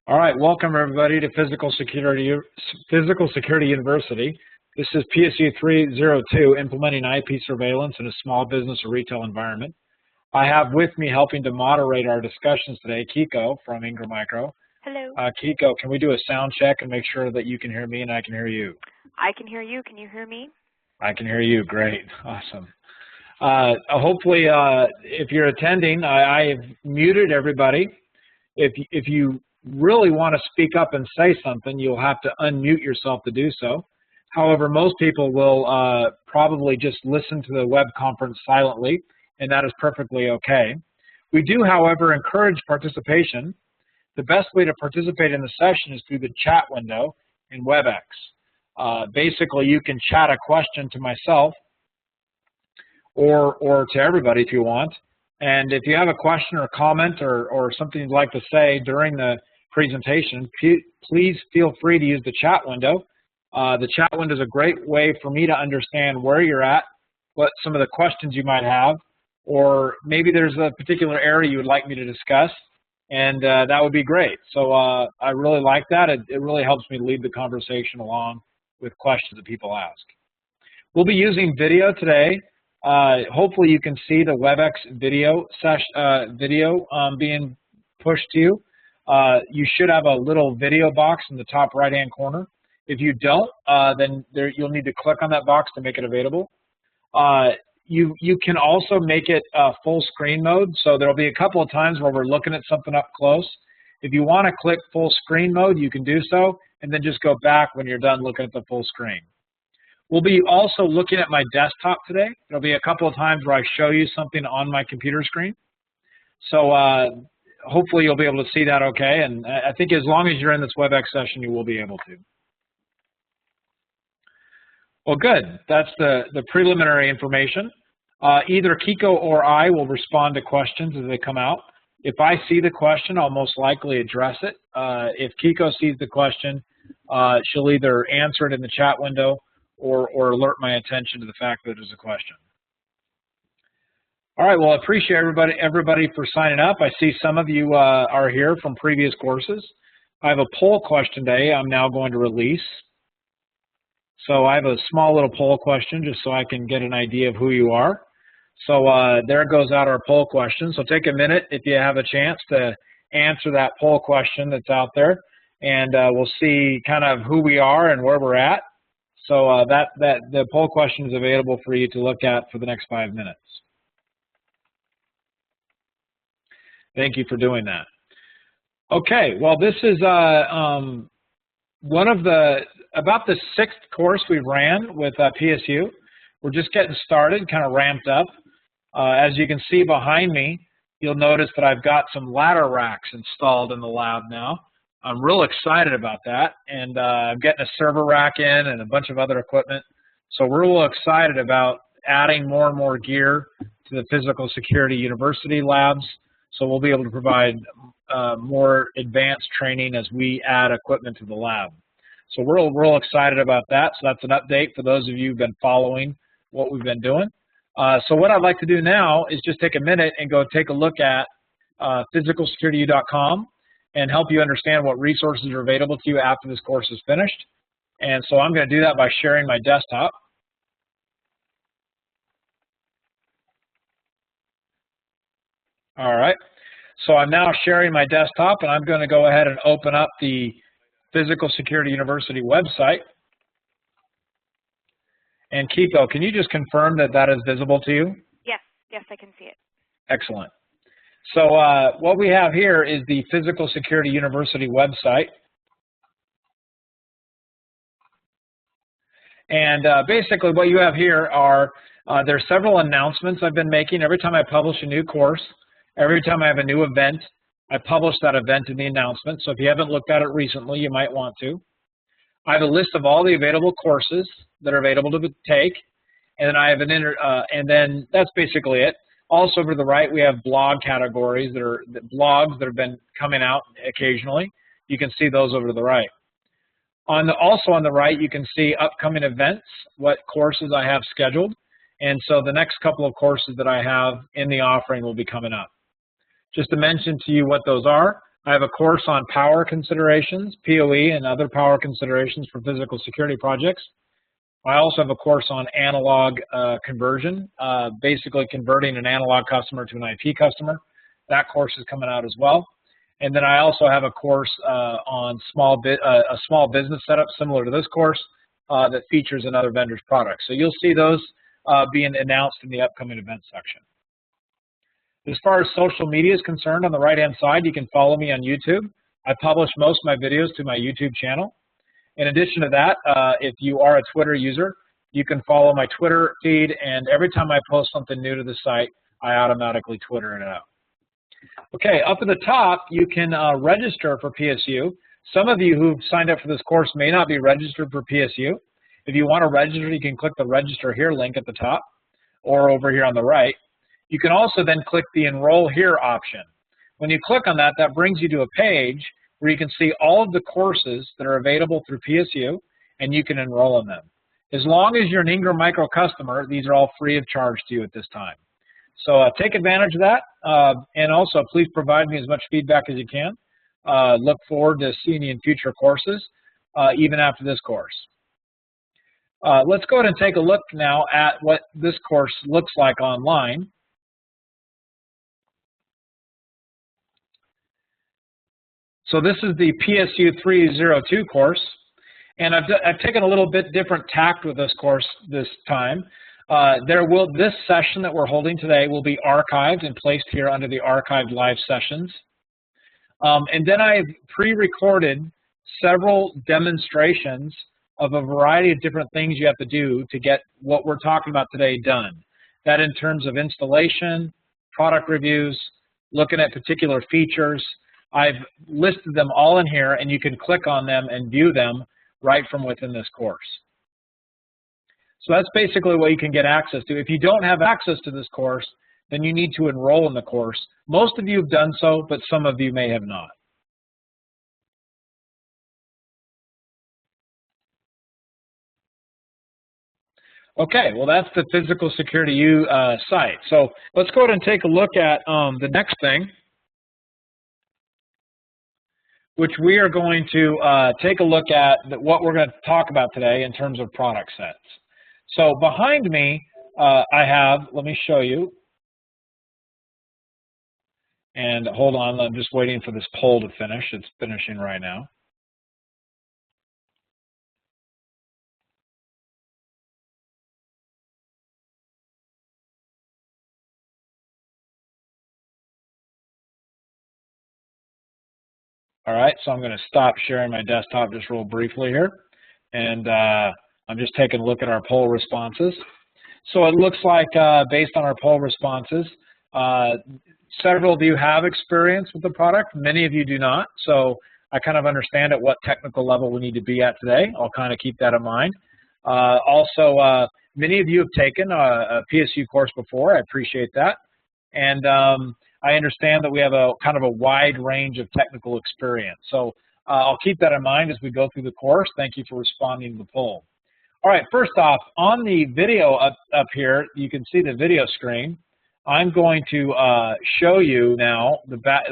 All right, welcome everybody to Physical Security University. This is PSU-302, implementing IP surveillance in a small business or retail environment. I have with me helping to moderate our discussions today, Kiko from Ingram Micro. Hello. Kiko, can we do a sound check and make sure that you can hear me and I can hear you? I can hear you. Can you hear me? I can hear you. Great. Awesome. Hopefully, if you're attending, I have muted everybody. If you really want to speak up and say something, you'll have to unmute yourself to do so. However, most people will probably just listen to the web conference silently, and that is perfectly okay. We do, however, encourage participation. The best way to participate in the session is through the chat window in WebEx. Basically, you can chat a question to myself or to everybody if you want. And if you have a question or comment or something you'd like to say during the presentation, please feel free to use the chat window. The chat window is a great way for me to understand where you're at, what some of the questions you might have, or maybe there's a particular area you would like me to discuss, and that would be great. So I really like that. It really helps me lead the conversation along with questions that people ask. We'll be using video today. Hopefully you can see the WebEx video being pushed to you. You should have a little video box in the top right-hand corner. If you don't, then you'll need to click on that box to make it available. You can also make it full screen mode, so there'll be a couple of times where we're looking at something up close. If you want to click full screen mode, you can do so, and then just go back when you're done looking at the full screen. We'll be also looking at my desktop today. There'll be a couple of times where I show you something on my computer screen. So hopefully you'll be able to see that okay, and I think as long as you're in this WebEx session, you will be able to. Well, good. That's the preliminary information. Either Kiko or I will respond to questions as they come out. If I see the question, I'll most likely address it. If Kiko sees the question, she'll either answer it in the chat window or alert my attention to the fact that there's a question. All right, well, I appreciate everybody for signing up. I see some of you are here from previous courses. I have a poll question today I'm now going to release. So I have a small little poll question just so I can get an idea of who you are. So there goes out our poll question. So take a minute if you have a chance to answer that poll question that's out there, and we'll see kind of who we are and where we're at. So the poll question is available for you to look at for the next 5 minutes. Thank you for doing that. Okay, well, this is about the 6th course we ran with PSU. We're just getting started, kind of ramped up. As you can see behind me, you'll notice that I've got some ladder racks installed in the lab now. I'm real excited about that, and I'm getting a server rack in and a bunch of other equipment. So we're real excited about adding more and more gear to the Physical Security University labs. So we'll be able to provide more advanced training as we add equipment to the lab. So we're real excited about that. So that's an update for those of you who've been following what we've been doing. So what I'd like to do now is just take a minute and go take a look at physicalsecurityU.com and help you understand what resources are available to you after this course is finished. And so I'm going to do that by sharing my desktop. All right. So I'm now sharing my desktop, and I'm going to go ahead and open up the Physical Security University website. And Kiko, can you just confirm that that is visible to you? Yes, I can see it. Excellent. So what we have here is the Physical Security University website. And basically what you have here are, there's several announcements I've been making. Every time I publish a new course, every time I have a new event, I publish that event in the announcement. So if you haven't looked at it recently, you might want to. I have a list of all the available courses that are available to take, and then I have and then that's basically it. Also over to the right, we have blog categories that are blogs that have been coming out occasionally. You can see those over to the right. Also on the right, you can see upcoming events, what courses I have scheduled, and so the next couple of courses that I have in the offering will be coming up. Just to mention to you what those are, I have a course on power considerations, PoE, and other power considerations for physical security projects. I also have a course on analog conversion, basically converting an analog customer to an IP customer. That course is coming out as well. And then I also have a course on a small business setup similar to this course that features another vendor's products. So you'll see those being announced in the upcoming events section. As far as social media is concerned, on the right-hand side, you can follow me on YouTube. I publish most of my videos to my YouTube channel. In addition to that, if you are a Twitter user, you can follow my Twitter feed, and every time I post something new to the site, I automatically Twitter it out. Okay, up at the top, you can register for PSU. Some of you who've signed up for this course may not be registered for PSU. If you want to register, you can click the Register Here link at the top or over here on the right. You can also then click the Enroll Here option. When you click on that, that brings you to a page where you can see all of the courses that are available through PSU, and you can enroll in them. As long as you're an Ingram Micro customer, these are all free of charge to you at this time. So take advantage of that, and also please provide me as much feedback as you can. Look forward to seeing you in future courses, even after this course. Let's go ahead and take a look now at what this course looks like online. So this is the PSU-302 course, and I've taken a little bit different tact with this course this time. This session that we're holding today will be archived and placed here under the archived live sessions. And then I've pre-recorded several demonstrations of a variety of different things you have to do to get what we're talking about today done. That in terms of installation, product reviews, looking at particular features. I've listed them all in here, and you can click on them and view them right from within this course. So that's basically what you can get access to. If you don't have access to this course, then you need to enroll in the course. Most of you have done so, but some of you may have not. Okay, well that's the Physical Security U site. So let's go ahead and take a look at the next thing, which we are going to take a look at what we're going to talk about today in terms of product sets. So behind me, I have, let me show you, and hold on, I'm just waiting for this poll to finish. It's finishing right now. All right, so I'm going to stop sharing my desktop just real briefly here, and I'm just taking a look at our poll responses. So it looks like, based on our poll responses, several of you have experience with the product. Many of you do not. So I kind of understand at what technical level we need to be at today. I'll kind of keep that in mind. Also, many of you have taken a PSU course before. I appreciate that. And I understand that we have a kind of a wide range of technical experience. So I'll keep that in mind as we go through the course. Thank you for responding to the poll. All right, first off, on the video up here, you can see the video screen. I'm going to show you now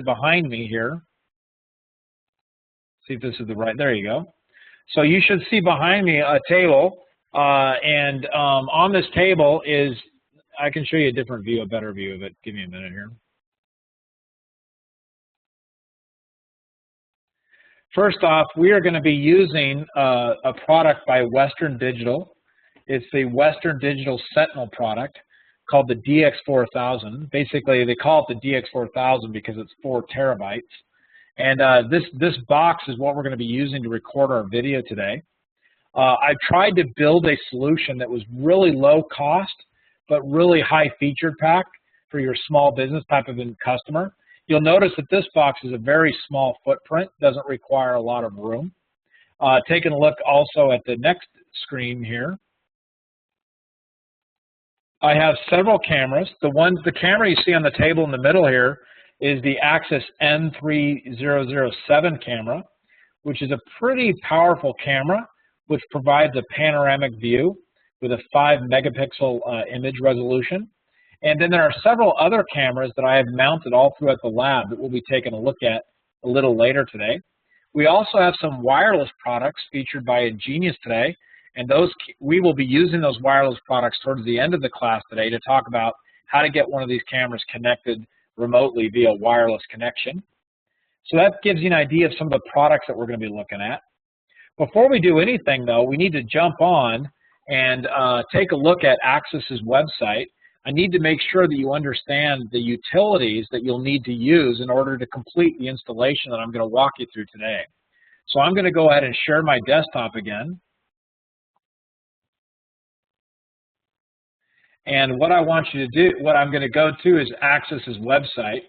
behind me here. See if this is the right, there you go. So you should see behind me a table, and on this table is, I can show you a different view, a better view of it. Give me a minute here. First off, we are going to be using a product by Western Digital. It's the Western Digital Sentinel product called the DX4000. Basically, they call it the DX4000 because it's 4 terabytes. And this box is what we're going to be using to record our video today. I tried to build a solution that was really low cost, but really high featured pack for your small business type of customer. You'll notice that this box is a very small footprint, doesn't require a lot of room. Taking a look also at the next screen here, I have several cameras. The camera you see on the table in the middle here is the Axis N3007 camera, which is a pretty powerful camera, which provides a panoramic view with a 5 megapixel image resolution. And then there are several other cameras that I have mounted all throughout the lab that we'll be taking a look at a little later today. We also have some wireless products featured by Ingenious today, and we will be using those wireless products towards the end of the class today to talk about how to get one of these cameras connected remotely via wireless connection. So that gives you an idea of some of the products that we're going to be looking at. Before we do anything, though, we need to jump on and take a look at Axis's website. I need to make sure that you understand the utilities that you'll need to use in order to complete the installation that I'm going to walk you through today. So I'm going to go ahead and share my desktop again. And what I want you to do, what I'm going to go to is Axis's website.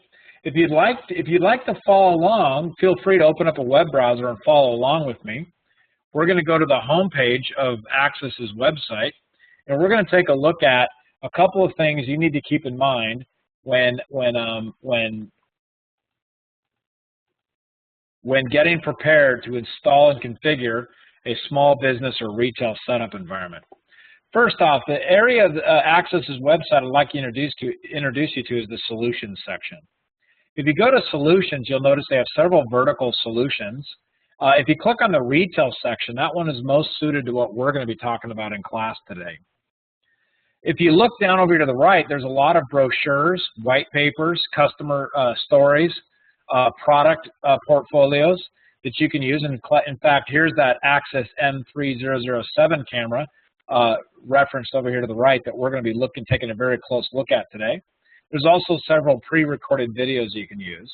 If you'd like to follow along, feel free to open up a web browser and follow along with me. We're going to go to the home page of Axis's website, and we're going to take a look at a couple of things you need to keep in mind when getting prepared to install and configure a small business or retail setup environment. First off, the area of Axis's website I'd like to introduce you to is the Solutions section. If you go to Solutions, you'll notice they have several vertical solutions. If you click on the Retail section, that one is most suited to what we're going to be talking about in class today. If you look down over to the right, there's a lot of brochures, white papers, customer stories, product portfolios that you can use. And in fact, here's that Axis M3007 camera referenced over here to the right that we're going to be taking a very close look at today. There's also several pre-recorded videos you can use.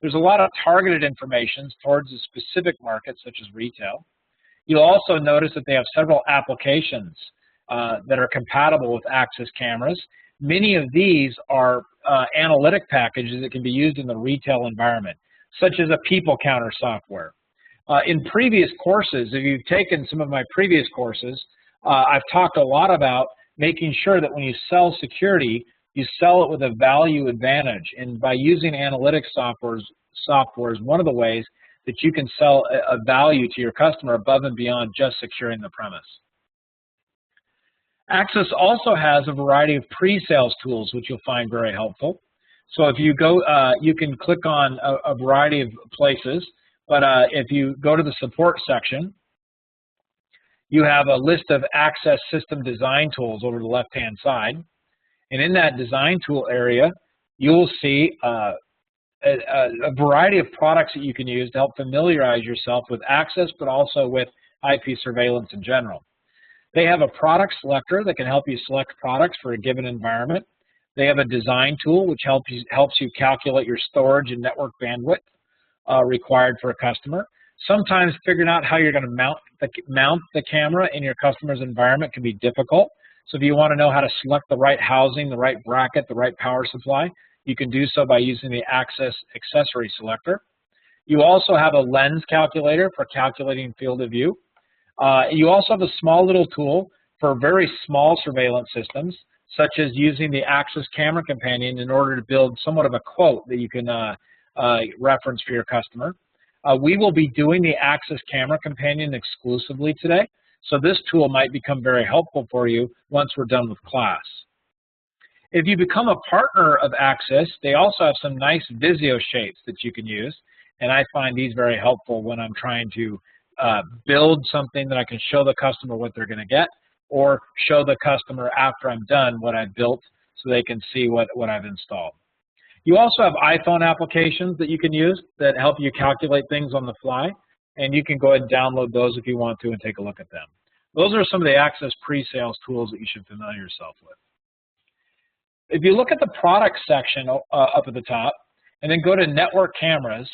There's a lot of targeted information towards a specific market, such as retail. You'll also notice that they have several applications that are compatible with Axis cameras. Many of these are analytic packages that can be used in the retail environment, such as a people counter software. In previous courses, if you've taken some of my previous courses, I've talked a lot about making sure that when you sell security, you sell it with a value advantage. And by using analytics software is one of the ways that you can sell a value to your customer above and beyond just securing the premise. Axis also has a variety of pre-sales tools, which you'll find very helpful. So if you go, you can click on a variety of places, but if you go to the support section, you have a list of Access system design tools over the left-hand side. And in that design tool area, you'll see a variety of products that you can use to help familiarize yourself with Access, but also with IP surveillance in general. They have a product selector that can help you select products for a given environment. They have a design tool which helps you calculate your storage and network bandwidth required for a customer. Sometimes figuring out how you're going to mount the camera in your customer's environment can be difficult. So if you want to know how to select the right housing, the right bracket, the right power supply, you can do so by using the Axis accessory selector. You also have a lens calculator for calculating field of view. You also have a small little tool for very small surveillance systems, such as using the Axis Camera Companion in order to build somewhat of a quote that you can reference for your customer. We will be doing the Axis Camera Companion exclusively today, so this tool might become very helpful for you once we're done with class. If you become a partner of Axis, they also have some nice Visio shapes that you can use, and I find these very helpful when I'm trying to build something that I can show the customer what they're going to get, or show the customer after I'm done what I've built so they can see what I've installed. You also have iPhone applications that you can use that help you calculate things on the fly, and you can go ahead and download those if you want to and take a look at them. Those are some of the Axis pre-sales tools that you should familiar yourself with. If you look at the product section up at the top, and then go to network cameras,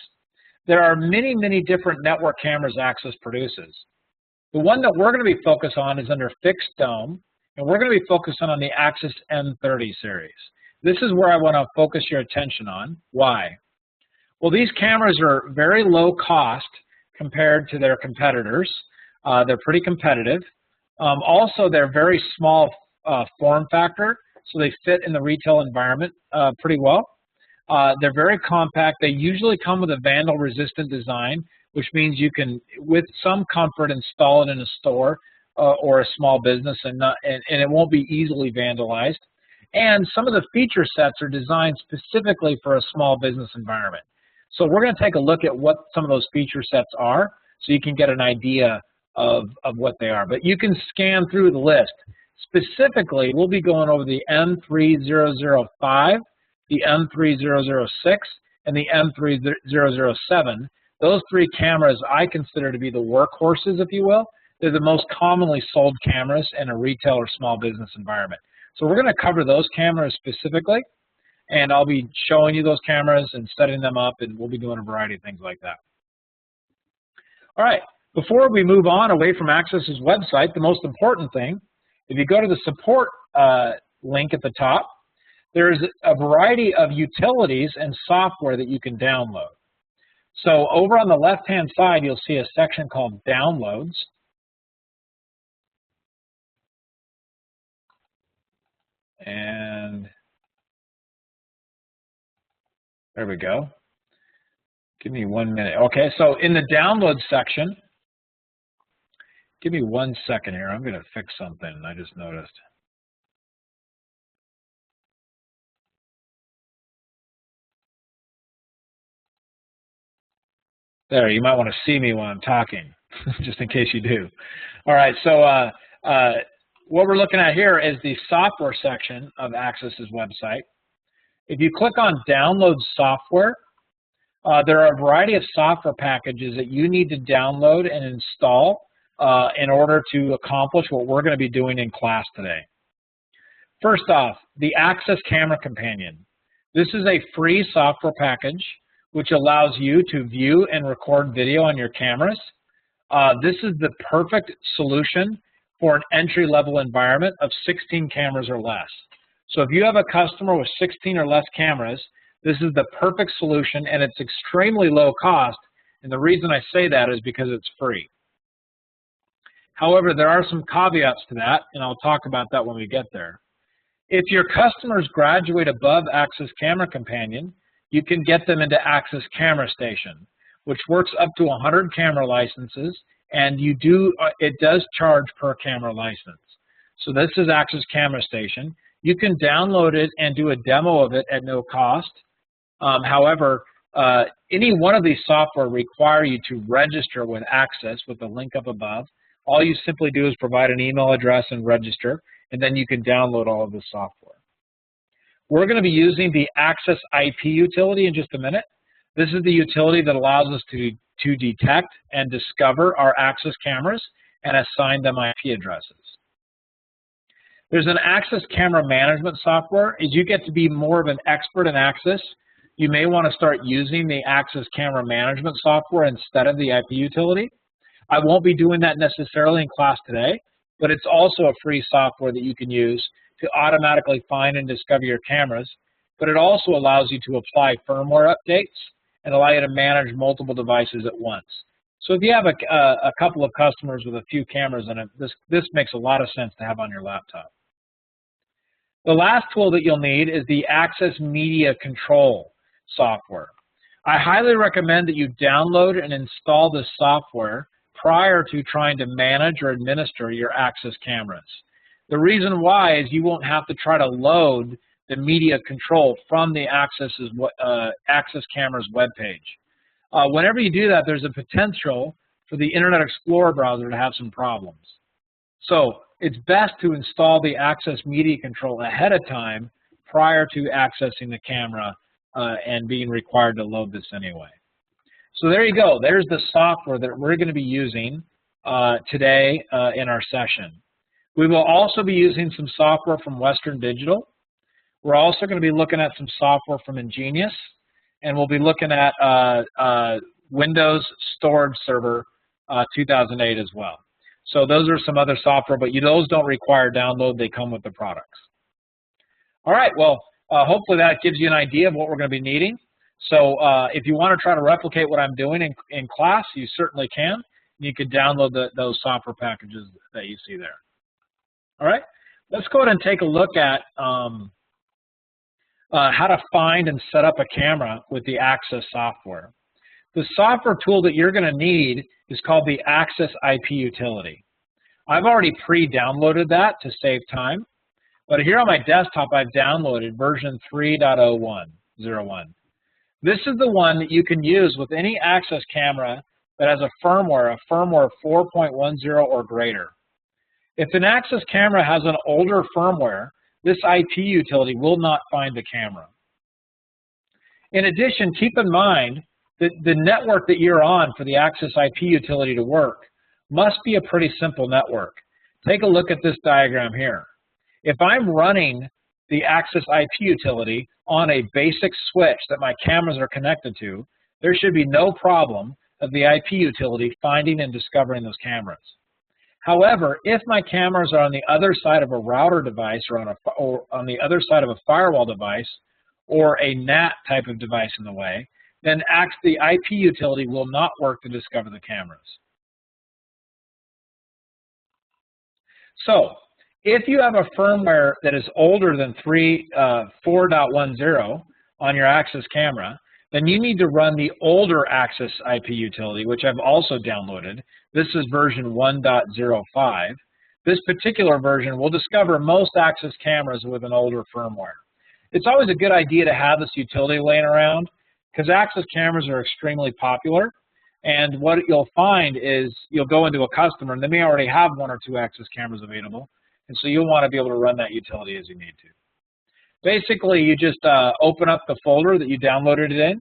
there are many, many different network cameras Axis produces. The one that we're going to be focused on is under fixed dome, and we're going to be focused on the Axis M30 series. This is where I want to focus your attention on. Why? Well, these cameras are very low cost compared to their competitors. They're pretty competitive. Also, they're very small form factor, so they fit in the retail environment pretty well. They're very compact. They usually come with a vandal-resistant design, which means you can, with some comfort, install it in a store or a small business, and it won't be easily vandalized. And some of the feature sets are designed specifically for a small business environment. So we're going to take a look at what some of those feature sets are so you can get an idea of what they are. But you can scan through the list. Specifically, we'll be going over the M3005, the M3006, and the M3007. Those three cameras I consider to be the workhorses, if you will. They're the most commonly sold cameras in a retail or small business environment. So we're going to cover those cameras specifically, and I'll be showing you those cameras and setting them up, and we'll be doing a variety of things like that. All right, before we move on away from Access's website, the most important thing, if you go to the support link at the top, there's a variety of utilities and software that you can download. So over on the left-hand side, you'll see a section called Downloads. And there we go. Give me 1 minute. Okay, so in the Downloads section, give me 1 second here. I'm going to fix something I just noticed. There, you might want to see me while I'm talking, just in case you do. All right, so what we're looking at here is the software section of Access's website. If you click on Download Software, there are a variety of software packages that you need to download and install in order to accomplish what we're going to be doing in class today. First off, the Access Camera Companion. This is a free software package which allows you to view and record video on your cameras. This is the perfect solution for an entry-level environment of 16 cameras or less. So if you have a customer with 16 or less cameras, this is the perfect solution, and it's extremely low cost. And the reason I say that is because it's free. However, there are some caveats to that, and I'll talk about that when we get there. If your customers graduate above Access Camera Companion, you can get them into Access Camera Station, which works up to 100 camera licenses, and it does charge per camera license. So this is Access Camera Station. You can download it and do a demo of it at no cost. However, any one of these software require you to register with Access with the link up above. All you simply do is provide an email address and register, and then you can download all of the software. We're going to be using the Access IP utility in just a minute. This is the utility that allows us to detect and discover our Access cameras and assign them IP addresses. There's an Access Camera Management software. As you get to be more of an expert in Access, you may want to start using the Access Camera Management software instead of the IP utility. I won't be doing that necessarily in class today, but it's also a free software that you can use to automatically find and discover your cameras, but it also allows you to apply firmware updates and allow you to manage multiple devices at once. So if you have a couple of customers with a few cameras in it, this makes a lot of sense to have on your laptop. The last tool that you'll need is the Access Media Control software. I highly recommend that you download and install this software prior to trying to manage or administer your Access cameras. The reason why is you won't have to try to load the media control from the Access Cameras webpage. Whenever you do that, there's a potential for the Internet Explorer browser to have some problems. So it's best to install the Access Media Control ahead of time prior to accessing the camera and being required to load this anyway. So there you go. There's the software that we're going to be using today in our session. We will also be using some software from Western Digital. We're also going to be looking at some software from Ingenious, and we'll be looking at Windows Storage Server 2008 as well. So those are some other software, but those don't require download. They come with the products. All right, well, hopefully that gives you an idea of what we're going to be needing. So if you want to try to replicate what I'm doing in class, you certainly can. You can download those software packages that you see there. All right, let's go ahead and take a look at how to find and set up a camera with the Access software. The software tool that you're going to need is called the Access IP utility. I've already pre-downloaded that to save time, but here on my desktop I've downloaded version 3.01. This is the one that you can use with any access camera that has a firmware 4.10 or greater. If an access camera has an older firmware, this IP utility will not find the camera. In addition, keep in mind that the network that you're on for the access IP utility to work must be a pretty simple network. Take a look at this diagram here. If I'm running the access IP utility on a basic switch that my cameras are connected to, there should be no problem of the IP utility finding and discovering those cameras. However, if my cameras are on the other side of a router device or on the other side of a firewall device or a NAT type of device in the way, then the IP utility will not work to discover the cameras. So, if you have a firmware that is older than 4.10 on your access camera, then you need to run the older access IP utility, which I've also downloaded. This is version 1.05. This particular version will discover most access cameras with an older firmware. It's always a good idea to have this utility laying around because access cameras are extremely popular. And what you'll find is you'll go into a customer and they may already have 1 or 2 access cameras available. And so you'll want to be able to run that utility as you need to. Basically, you just open up the folder that you downloaded it in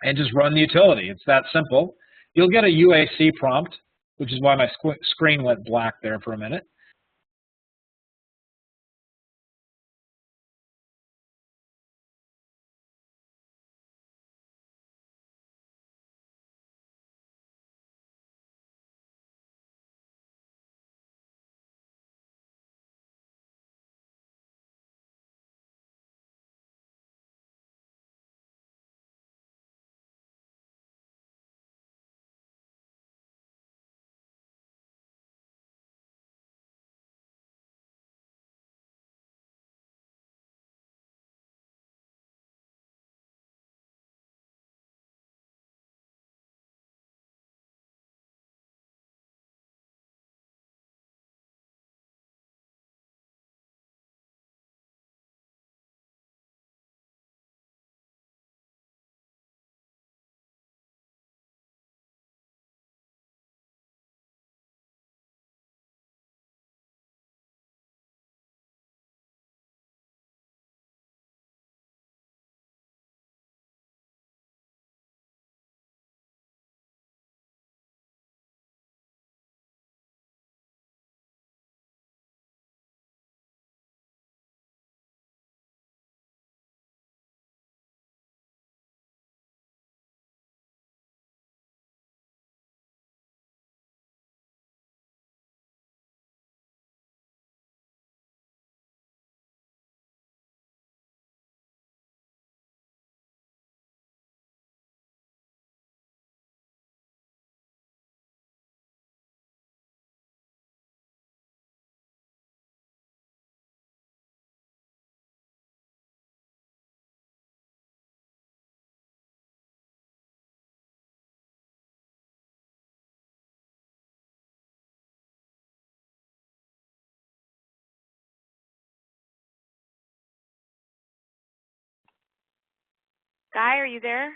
and just run the utility. It's that simple. You'll get a UAC prompt, which is why my screen went black there for a minute. Guy, are you there?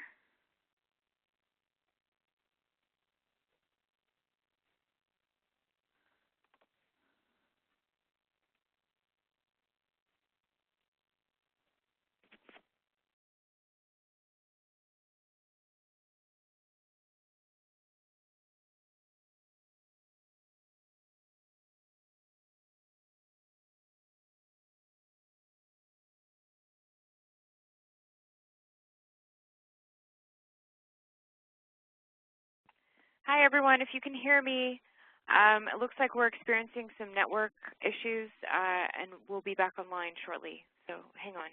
Hi, everyone. If you can hear me, it looks like we're experiencing some network issues, and we'll be back online shortly. So hang on.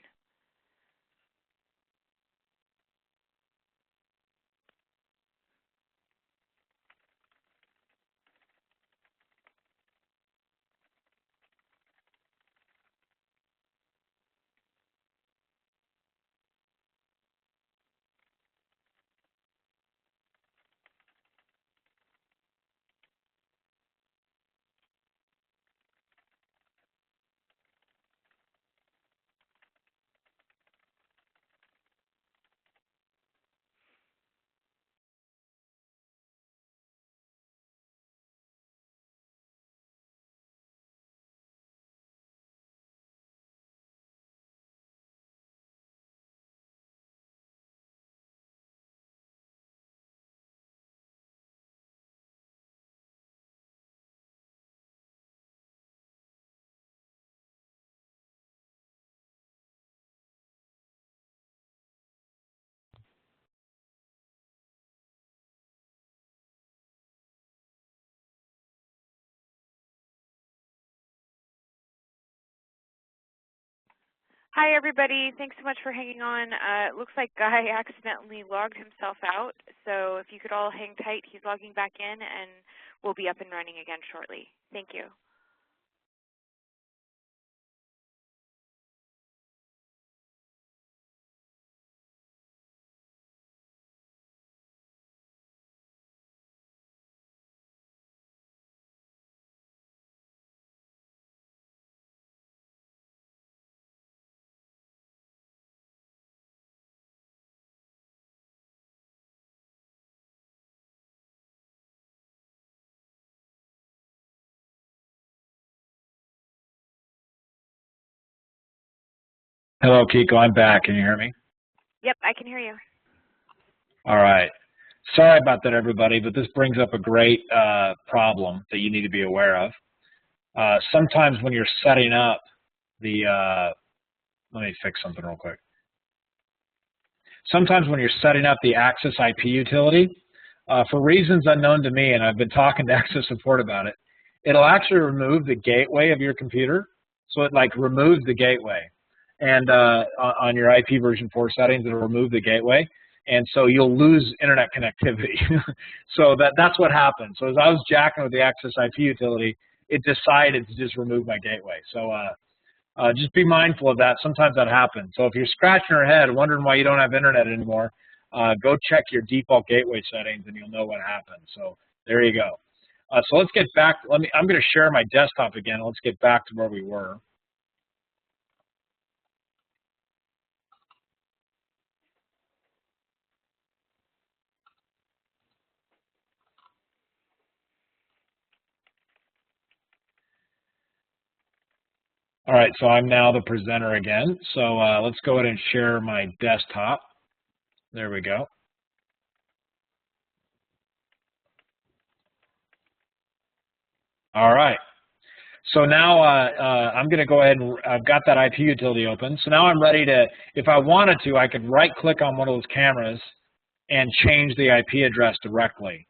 Hi, everybody. Thanks so much for hanging on. It looks like Guy accidentally logged himself out, so if you could all hang tight, he's logging back in, and we'll be up and running again shortly. Thank you. Hello, Kiko. I'm back. Can you hear me? Yep, I can hear you. All right. Sorry about that, everybody, but this brings up a great problem that you need to be aware of. Sometimes when you're setting up the, let me fix something real quick. Sometimes when you're setting up the Access IP utility, for reasons unknown to me, and I've been talking to Access Support about it, it'll actually remove the gateway of your computer. So it like removes the gateway. And on your IP version 4 settings, it'll remove the gateway. And so you'll lose internet connectivity. So that's what happened. So as I was jacking with the Access IP utility, it decided to just remove my gateway. So just be mindful of that. Sometimes that happens. So if you're scratching your head, wondering why you don't have internet anymore, go check your default gateway settings, and you'll know what happened. So there you go. So let's get back. I'm going to share my desktop again. Let's get back to where we were. All right, so I'm now the presenter again. So let's go ahead and share my desktop. There we go. All right. So now I'm going to go ahead and I've got that IP utility open. So now I'm ready to, if I wanted to, I could right-click on one of those cameras and change the IP address directly.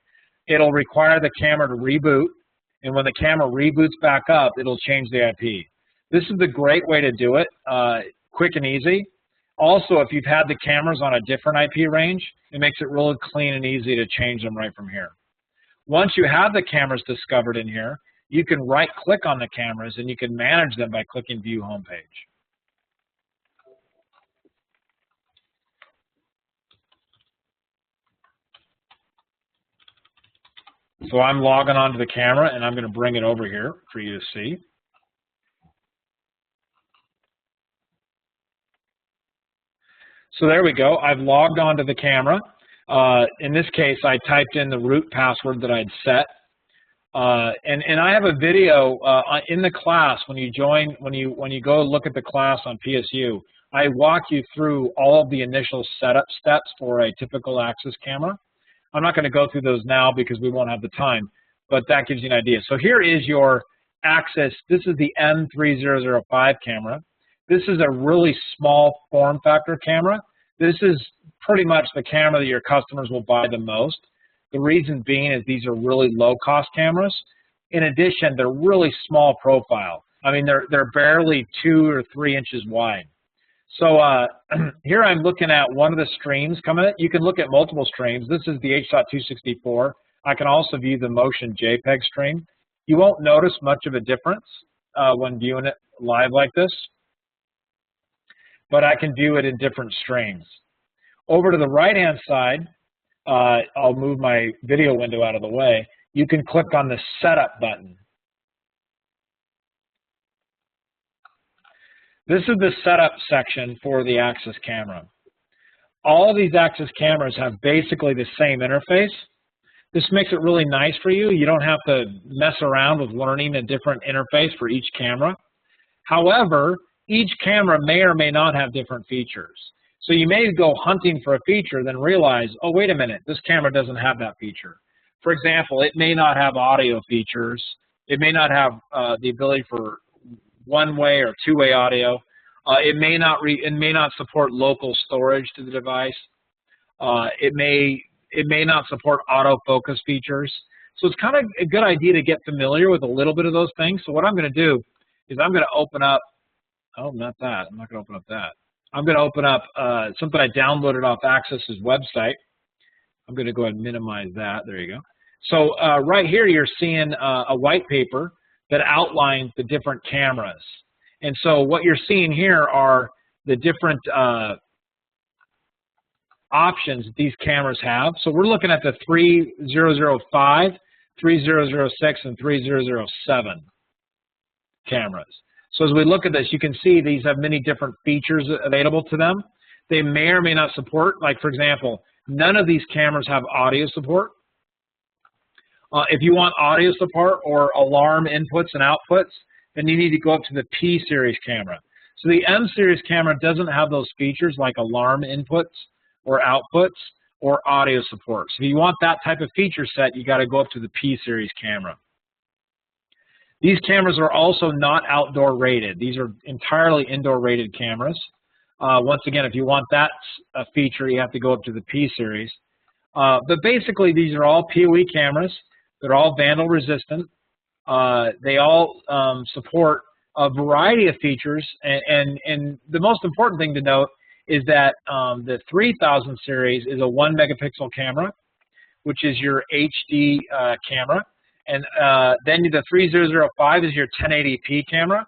It'll require the camera to reboot, and when the camera reboots back up, it'll change the IP. This is the great way to do it, quick and easy. Also, if you've had the cameras on a different IP range, it makes it really clean and easy to change them right from here. Once you have the cameras discovered in here, you can right-click on the cameras and you can manage them by clicking View Homepage. So I'm logging onto the camera and I'm going to bring it over here for you to see. So there we go. I've logged onto the camera. In this case, I typed in the root password that I'd set. And I have a video in the class when you join, when you go look at the class on PSU. I walk you through all of the initial setup steps for a typical Access camera. I'm not going to go through those now because we won't have the time, but that gives you an idea. So here is your Access. This is the M3005 camera. This is a really small form factor camera. This is pretty much the camera that your customers will buy the most. The reason being is these are really low-cost cameras. In addition, they're really small profile. I mean, they're barely 2 or 3 inches wide. So here I'm looking at one of the streams coming in. You can look at multiple streams. This is the H.264. I can also view the motion JPEG stream. You won't notice much of a difference when viewing it live like this, but I can view it in different streams. Over to the right-hand side, I'll move my video window out of the way. You can click on the Setup button. This is the setup section for the Access camera. All of these Access cameras have basically the same interface. This makes it really nice for you. You don't have to mess around with learning a different interface for each camera. However, each camera may or may not have different features. So you may go hunting for a feature, then realize, oh, wait a minute, this camera doesn't have that feature. For example, it may not have audio features. It may not have the ability for one-way or two-way audio. It may not support local storage to the device. It may not support autofocus features. So it's kind of a good idea to get familiar with a little bit of those things. So what I'm going to do is I'm going to open up Oh, not that. I'm not going to open up that. I'm going to open up something I downloaded off Access's website. I'm going to go ahead and minimize that. There you go. So right here, you're seeing a white paper that outlines the different cameras. And so what you're seeing here are the different options that these cameras have. So we're looking at the 3005, 3006, and 3007 cameras. So as we look at this, you can see these have many different features available to them. They may or may not support, like for example, none of these cameras have audio support. If you want audio support or alarm inputs and outputs, then you need to go up to the P series camera. So the M series camera doesn't have those features like alarm inputs or outputs or audio support. So if you want that type of feature set, you got to go up to the P series camera. These cameras are also not outdoor rated. These are entirely indoor rated cameras. Once again, if you want that feature, you have to go up to the P series. But basically, these are all PoE cameras. They're all vandal resistant. They all support a variety of features. And the most important thing to note is that the 3000 series is a 1 megapixel camera, which is your HD camera. And then the 3005 is your 1080p camera,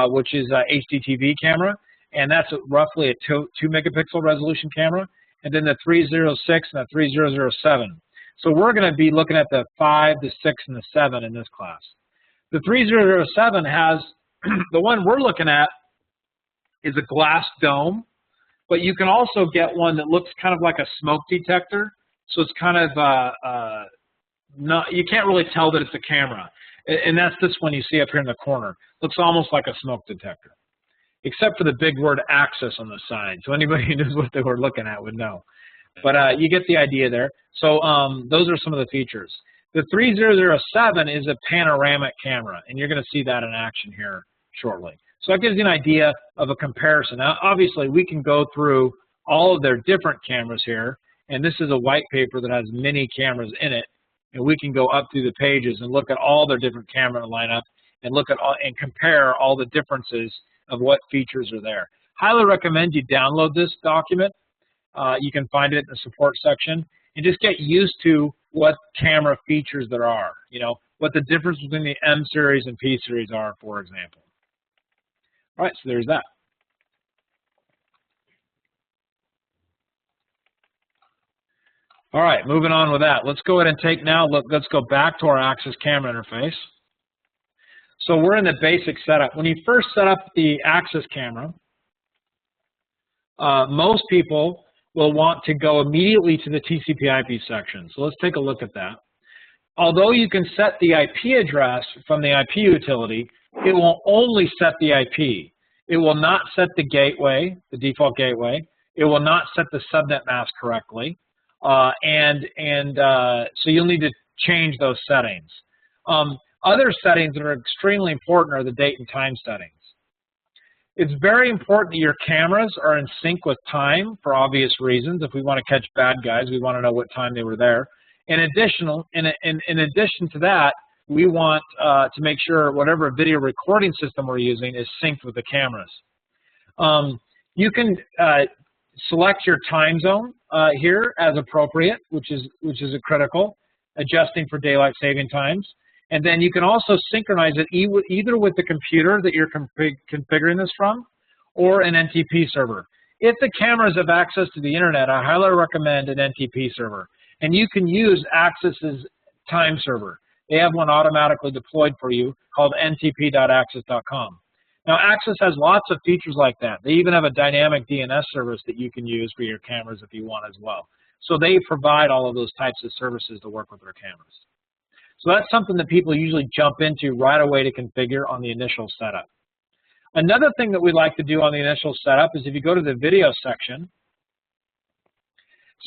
which is a HDTV camera. And that's roughly a 2 megapixel resolution camera. And then the 306 and the 3007. So we're going to be looking at the 5, the 6, and the 7 in this class. The 3007 has, the one we're looking at is a glass dome, but you can also get one that looks kind of like a smoke detector. So it's kind of, not, you can't really tell that it's a camera. And that's this one you see up here in the corner. Looks almost like a smoke detector, except for the big word access on the side. So anybody who knows what they were looking at would know. But you get the idea there. So those are some of the features. The 3007 is a panoramic camera, and you're going to see that in action here shortly. So that gives you an idea of a comparison. Now, obviously, we can go through all of their different cameras here, and this is a white paper that has many cameras in it, and we can go up through the pages and look at all their different camera lineup and look at all, and compare all the differences of what features are there. Highly recommend you download this document. You can find it in the support section and just get used to what camera features there are, you know, what the difference between the M series and P series are, for example. All right, so there's that. All right, moving on with that. Let's go ahead and take now, look, let's go back to our Axis camera interface. So we're in the basic setup. When you first set up the Axis camera, most people will want to go immediately to the TCP/IP section. So let's take a look at that. Although you can set the IP address from the IP utility, it will only set the IP. It will not set the gateway, the default gateway. It will not set the subnet mask correctly. So you'll need to change those settings. Other settings that are extremely important are the date and time settings. It's very important that your cameras are in sync with time for obvious reasons. If we want to catch bad guys, we want to know what time they were there. In addition to that, we want to make sure whatever video recording system we're using is synced with the cameras. You can select your time zone here as appropriate, which is a critical, adjusting for daylight saving times. And then you can also synchronize it either with the computer that you're configuring this from or an NTP server. If the cameras have access to the internet, I highly recommend an NTP server. And you can use Axis's time server. They have one automatically deployed for you called ntp.axis.com. Now, Axis has lots of features like that. They even have a dynamic DNS service that you can use for your cameras if you want as well. So they provide all of those types of services to work with their cameras. So that's something that people usually jump into right away to configure on the initial setup. Another thing that we like to do on the initial setup is if you go to the video section,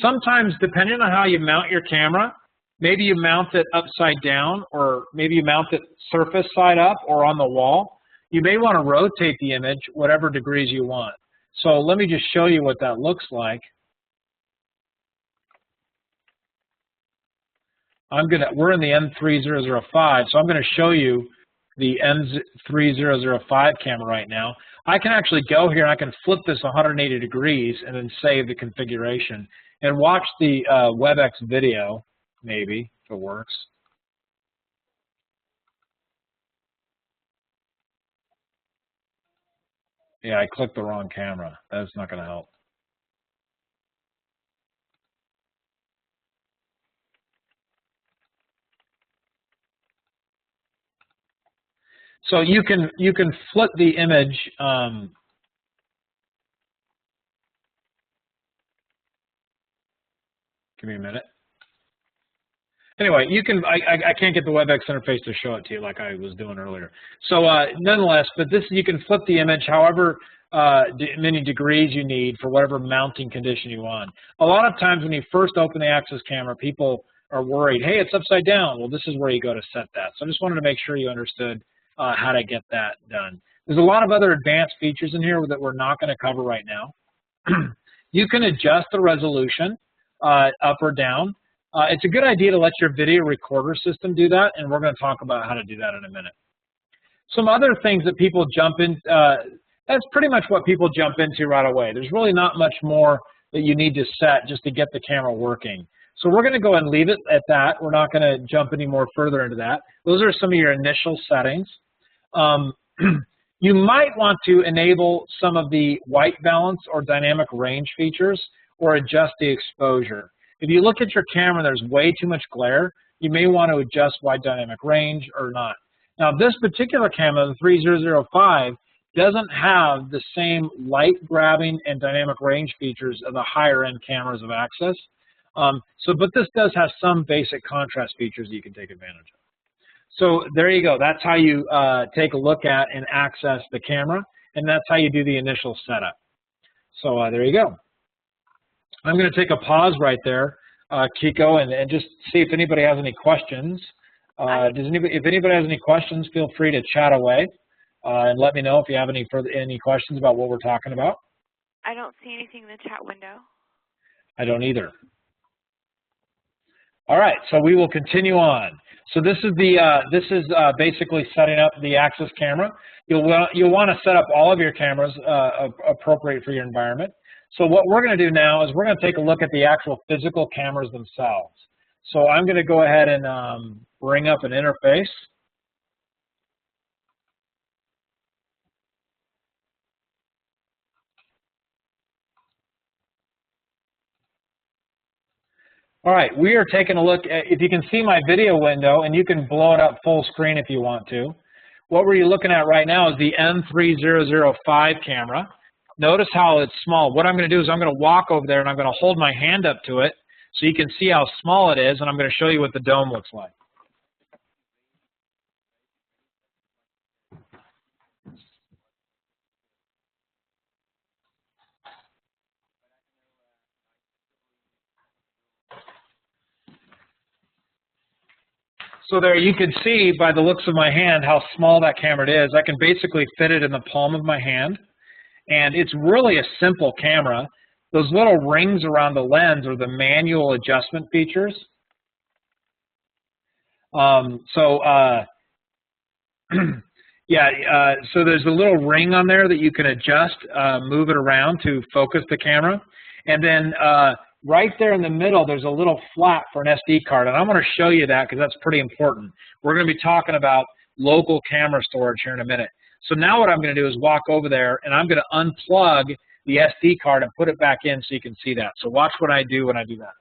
sometimes depending on how you mount your camera, maybe you mount it upside down or maybe you mount it surface side up or on the wall. You may want to rotate the image whatever degrees you want. So let me just show you what that looks like. We're in the M3005, so I'm going to show you the M3005 camera right now. I can actually go here and I can flip this 180 degrees and then save the configuration and watch the WebEx video, maybe, if it works. Yeah, I clicked the wrong camera. That's not going to help. So you can flip the image. Give me a minute. Anyway, you can. I can't get the WebEx interface to show it to you like I was doing earlier. So nonetheless, but this you can flip the image however many degrees you need for whatever mounting condition you want. A lot of times when you first open the Access camera, people are worried. Hey, it's upside down. Well, this is where you go to set that. So I just wanted to make sure you understood how to get that done. There's a lot of other advanced features in here that we're not going to cover right now. You can adjust the resolution up or down. It's a good idea to let your video recorder system do that, and we're going to talk about how to do that in a minute. Some other things that people jump in, that's pretty much what people jump into right away. There's really not much more that you need to set just to get the camera working. So we're going to go and leave it at that. We're not going to jump any more further into that. Those are some of your initial settings. You might want to enable some of the white balance or dynamic range features or adjust the exposure. If you look at your camera and there's way too much glare, you may want to adjust white dynamic range or not. Now this particular camera, the 3005, doesn't have the same light grabbing and dynamic range features of the higher end cameras of Access. But this does have some basic contrast features that you can take advantage of. So there you go. That's how you take a look at and access the camera, and that's how you do the initial setup. So there you go. I'm going to take a pause right there, Kiko, and just see if anybody has any questions. If anybody has any questions, feel free to chat away and let me know if you have any questions about what we're talking about. I don't see anything in the chat window. I don't either. All right, so we will continue on. So this is basically setting up the Access camera. You'll want to set up all of your cameras appropriate for your environment. So what we're going to do now is we're going to take a look at the actual physical cameras themselves. So I'm going to go ahead and bring up an interface. All right, we are taking a look at, if you can see my video window, and you can blow it up full screen if you want to. What we're looking at right now is the M3005 camera. Notice how it's small. What I'm going to do is I'm going to walk over there and I'm going to hold my hand up to it so you can see how small it is, and I'm going to show you what the dome looks like. So there you can see by the looks of my hand how small that camera is. I can basically fit it in the palm of my hand. And it's really a simple camera. Those little rings around the lens are the manual adjustment features. So there's a little ring on there that you can adjust, move it around to focus the camera. And then right there in the middle, there's a little flap for an SD card. And I'm going to show you that because that's pretty important. We're going to be talking about local camera storage here in a minute. So now what I'm going to do is walk over there, and I'm going to unplug the SD card and put it back in so you can see that. So watch what I do when I do that.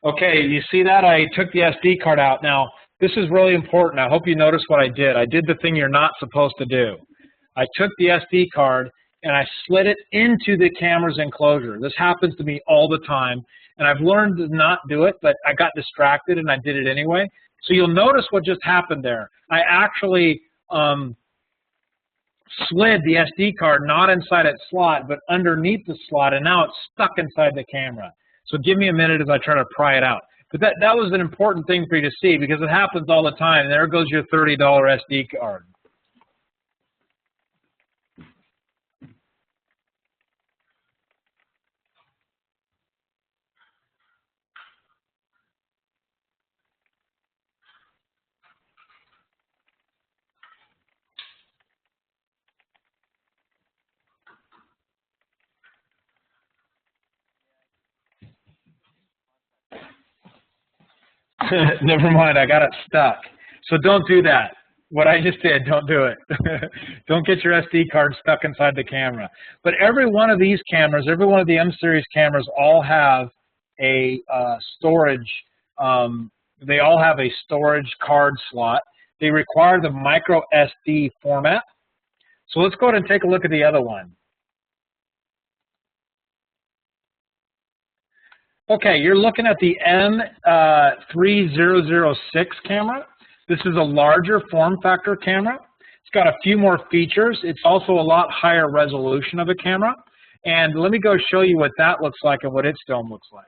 Okay, you see that? I took the SD card out. Now, this is really important. I hope you notice what I did. I did the thing you're not supposed to do. I took the SD card and I slid it into the camera's enclosure. This happens to me all the time, and I've learned to not do it, but I got distracted and I did it anyway. So you'll notice what just happened there. I actually slid the SD card not inside its slot, but underneath the slot, and now it's stuck inside the camera. So give me a minute as I try to pry it out. But that was an important thing for you to see because it happens all the time. There goes your $30 SD card. Never mind, I got it stuck. So don't do that. What I just did, don't do it. Don't get your SD card stuck inside the camera. But every one of these cameras, every one of the M-series cameras all have a storage, they all have a storage card slot. They require the micro SD format. So let's go ahead and take a look at the other one. Okay, you're looking at the M3006 camera. This is a larger form factor camera. It's got a few more features. It's also a lot higher resolution of a camera. And let me go show you what that looks like and what its dome looks like.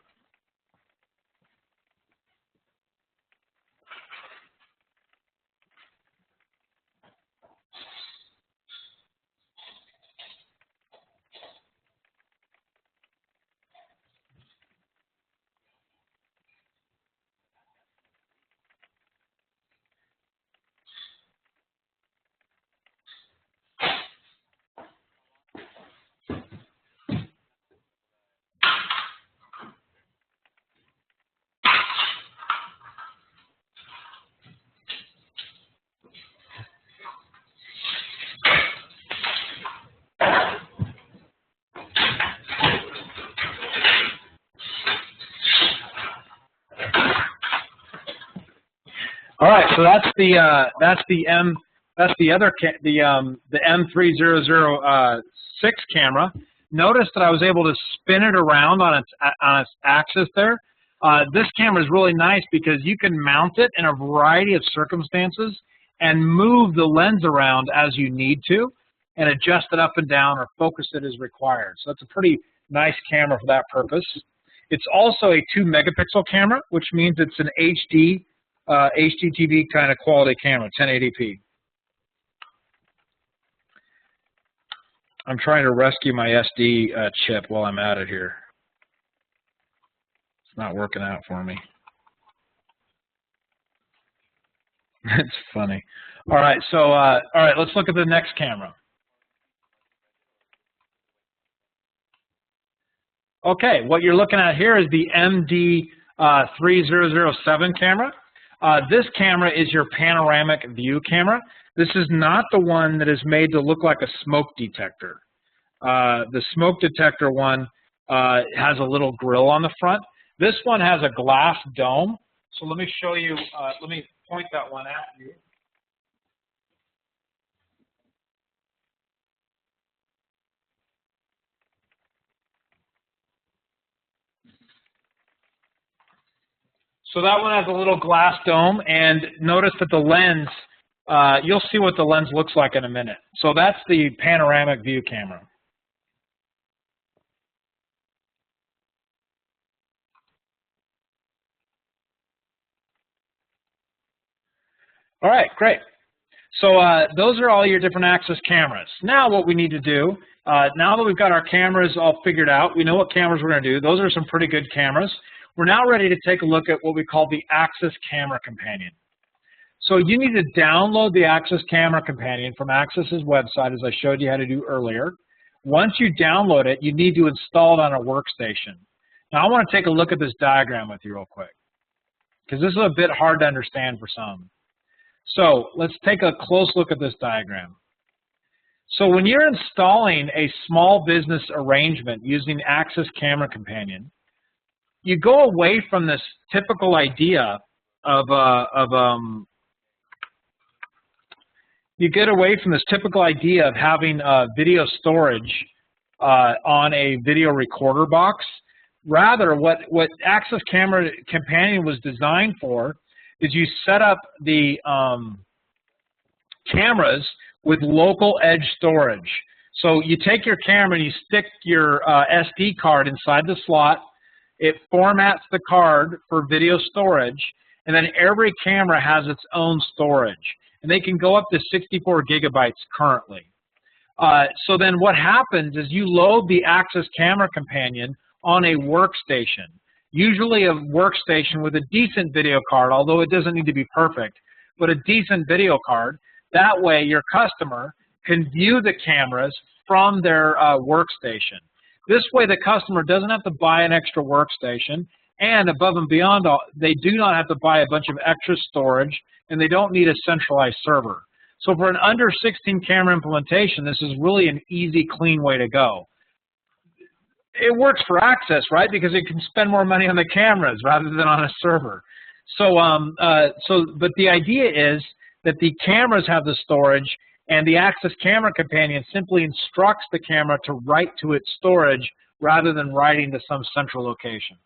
All right, so that's the M3006 camera. Notice that I was able to spin it around on its axis there. This camera is really nice because you can mount it in a variety of circumstances and move the lens around as you need to, and adjust it up and down or focus it as required. So that's a pretty nice camera for that purpose. It's also a 2-megapixel camera, which means it's an HDTV kind of quality camera, 1080p. I'm trying to rescue my SD chip while I'm at it here. It's not working out for me. It's funny. All right, so all right, let's look at the next camera. Okay, what you're looking at here is the MD3007 camera. This camera is your panoramic view camera. This is not the one that is made to look like a smoke detector. The smoke detector one has a little grill on the front. This one has a glass dome. So let me show you, let me point that one at you. So that one has a little glass dome, and notice that the lens, you'll see what the lens looks like in a minute. So that's the panoramic view camera. All right, great. So those are all your different access cameras. Now what we need to do, now that we've got our cameras all figured out, we know what cameras we're going to do. Those are some pretty good cameras. We're now ready to take a look at what we call the Axis Camera Companion. So you need to download the Axis Camera Companion from Axis's website, as I showed you how to do earlier. Once you download it, you need to install it on a workstation. Now I want to take a look at this diagram with you real quick, because this is a bit hard to understand for some. So let's take a close look at this diagram. So when you're installing a small business arrangement using Axis Camera Companion, you go away from this typical idea of having video storage on a video recorder box. Rather, what Axis Camera Companion was designed for is you set up the cameras with local edge storage. So you take your camera and you stick your SD card inside the slot. It formats the card for video storage, and then every camera has its own storage. And they can go up to 64 gigabytes currently. So then what happens is you load the Axis Camera Companion on a workstation, usually a workstation with a decent video card, although it doesn't need to be perfect, but a decent video card. That way your customer can view the cameras from their workstation. This way the customer doesn't have to buy an extra workstation, and above and beyond all, they do not have to buy a bunch of extra storage, and they don't need a centralized server. So for an under 16 camera implementation, this is really an easy, clean way to go. It works for Access, right? Because it can spend more money on the cameras rather than on a server. So, but the idea is that the cameras have the storage, and the Axis Camera Companion simply instructs the camera to write to its storage rather than writing to some central location.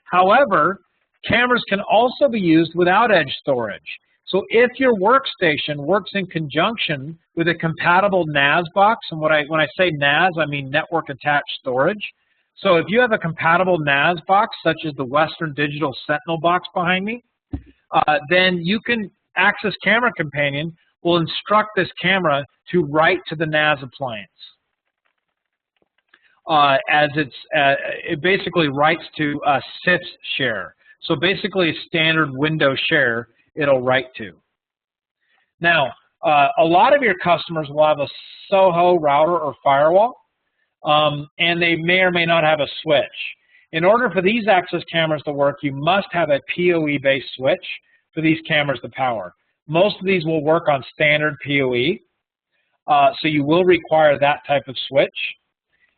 However, cameras can also be used without edge storage. So if your workstation works in conjunction with a compatible NAS box, and when I say NAS, I mean network attached storage. So if you have a compatible NAS box, such as the Western Digital Sentinel box behind me, then you can, Axis Camera Companion will instruct this camera to write to the NAS appliance. As it basically writes to SIFS share. So basically a standard Windows share it'll write to. Now, a lot of your customers will have a SOHO router or firewall, and they may or may not have a switch. In order for these Axis cameras to work, you must have a PoE-based switch for these cameras to power. Most of these will work on standard PoE, so you will require that type of switch.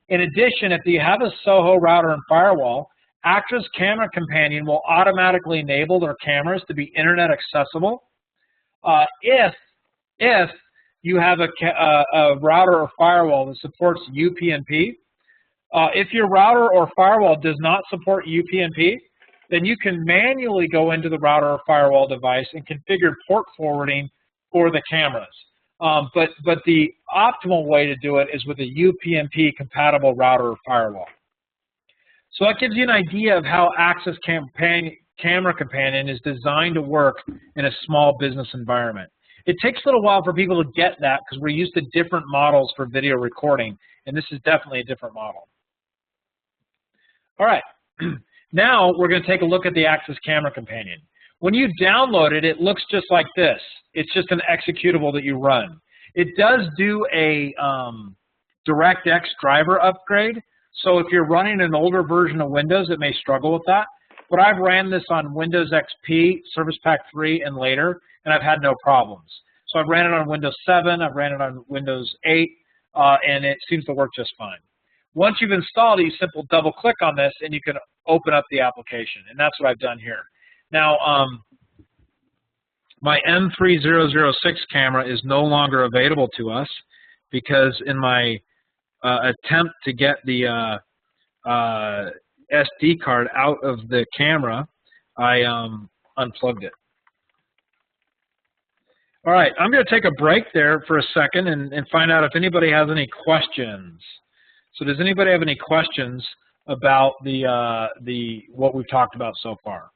In addition, if you have a SOHO router and firewall, Axis Camera Companion will automatically enable their cameras to be internet accessible if you have a router or firewall that supports UPnP. If your router or firewall does not support UPnP, then you can manually go into the router or firewall device and configure port forwarding for the cameras. But the optimal way to do it is with a UPnP compatible router or firewall. So that gives you an idea of how Axis Camera Companion is designed to work in a small business environment. It takes a little while for people to get that because we're used to different models for video recording, and this is definitely a different model. All right, now we're going to take a look at the Axis Camera Companion. When you download it, it looks just like this. It's just an executable that you run. It does do a DirectX driver upgrade. So if you're running an older version of Windows, it may struggle with that. But I've ran this on Windows XP, Service Pack 3, and later, and I've had no problems. So I've ran it on Windows 7, I've ran it on Windows 8, and it seems to work just fine. Once you've installed it, you simply double-click on this, and you can open up the application, and that's what I've done here. Now, my M3006 camera is no longer available to us because in my attempt to get the SD card out of the camera, I unplugged it. All right, I'm going to take a break there for a second and find out if anybody has any questions. So does anybody have any questions about what we've talked about so far?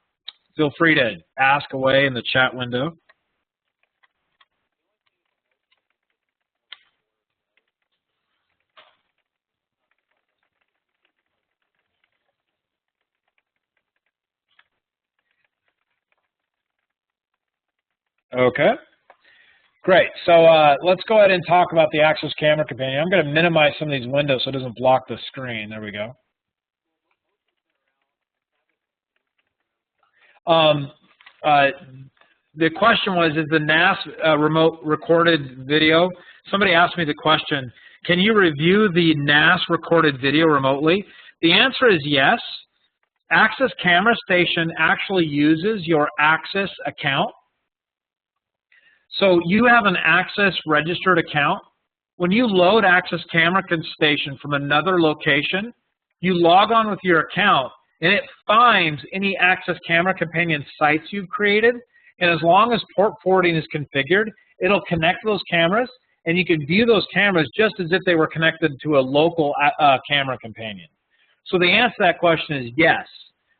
Feel free to ask away in the chat window. Okay, great. So let's go ahead and talk about the Axis Camera Companion. I'm going to minimize some of these windows so it doesn't block the screen. There we go. The question was, is the NAS remote recorded video? Somebody asked me the question, can you review the NAS recorded video remotely? The answer is yes. Axis Camera Station actually uses your Axis account. So you have an Axis registered account. When you load Axis Camera Station from another location, you log on with your account, and it finds any Axis Camera Companion sites you've created, and as long as port forwarding is configured, it'll connect those cameras, and you can view those cameras just as if they were connected to a local camera companion. So the answer to that question is yes,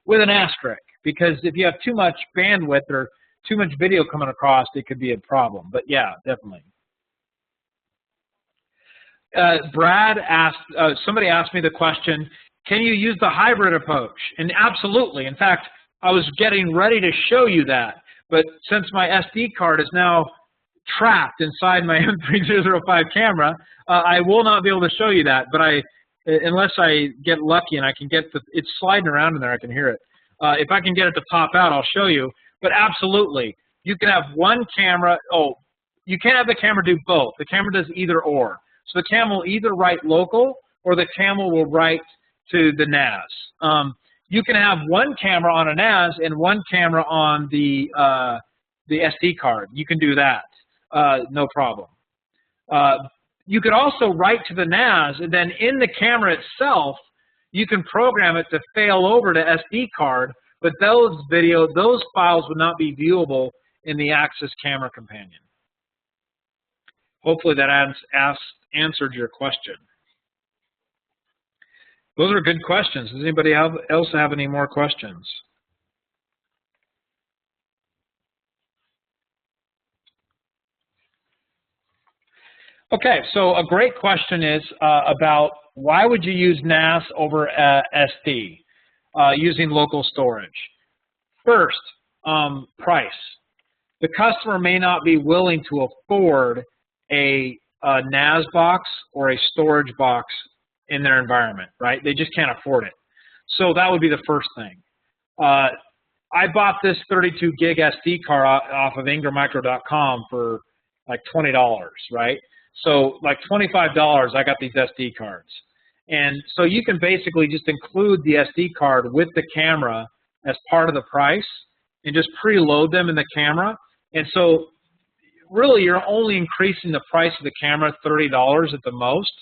with an asterisk, because if you have too much bandwidth or too much video coming across, it could be a problem. But yeah, definitely. Brad asked, somebody asked me the question, can you use the hybrid approach? And absolutely. In fact, I was getting ready to show you that. But since my SD card is now trapped inside my M3005 camera, I will not be able to show you that. But unless I get lucky and I can get it's sliding around in there, I can hear it. If I can get it to pop out, I'll show you. But absolutely, you can have one camera. Oh, you can't have the camera do both. The camera does either or. So the camera will either write local or the camera will write to the NAS. You can have one camera on a NAS and one camera on the SD card. You can do that, no problem. You could also write to the NAS, and then in the camera itself, you can program it to fail over to SD card, but those files would not be viewable in the Axis Camera Companion. Hopefully that answered your question. Those are good questions. Does anybody else have any more questions? Okay, so a great question is about why would you use NAS over SD using local storage? First, price. The customer may not be willing to afford a NAS box or a storage box in their environment, right? They just can't afford it. So that would be the first thing. I bought this 32 gig SD card off of ingramicro.com for like $20, right? So like $25, I got these SD cards. And so you can basically just include the SD card with the camera as part of the price and just preload them in the camera. And so really you're only increasing the price of the camera $30 at the most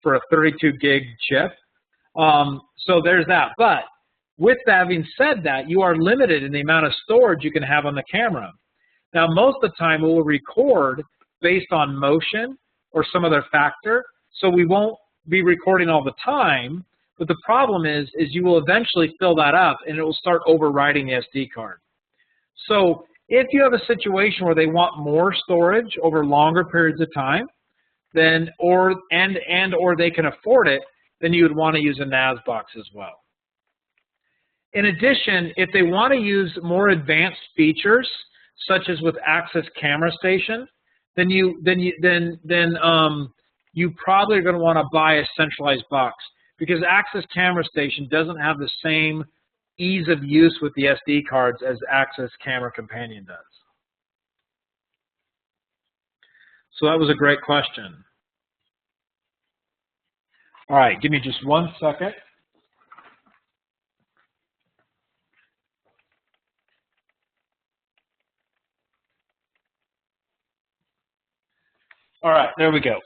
for a 32 gig chip. So there's that. But with that having said that, you are limited in the amount of storage you can have on the camera. Now most of the time it will record based on motion or some other factor, so we won't be recording all the time, but the problem is you will eventually fill that up and it will start overriding the SD card. So if you have a situation where they want more storage over longer periods of time, then or they can afford it, then you would want to use a NAS box as well. In addition, if they want to use more advanced features, such as with Axis Camera Station, then you probably are going to want to buy a centralized box, because Axis Camera Station doesn't have the same ease of use with the SD cards as Axis Camera Companion does. So that was a great question. All right, give me just 1 second. All right, there we go.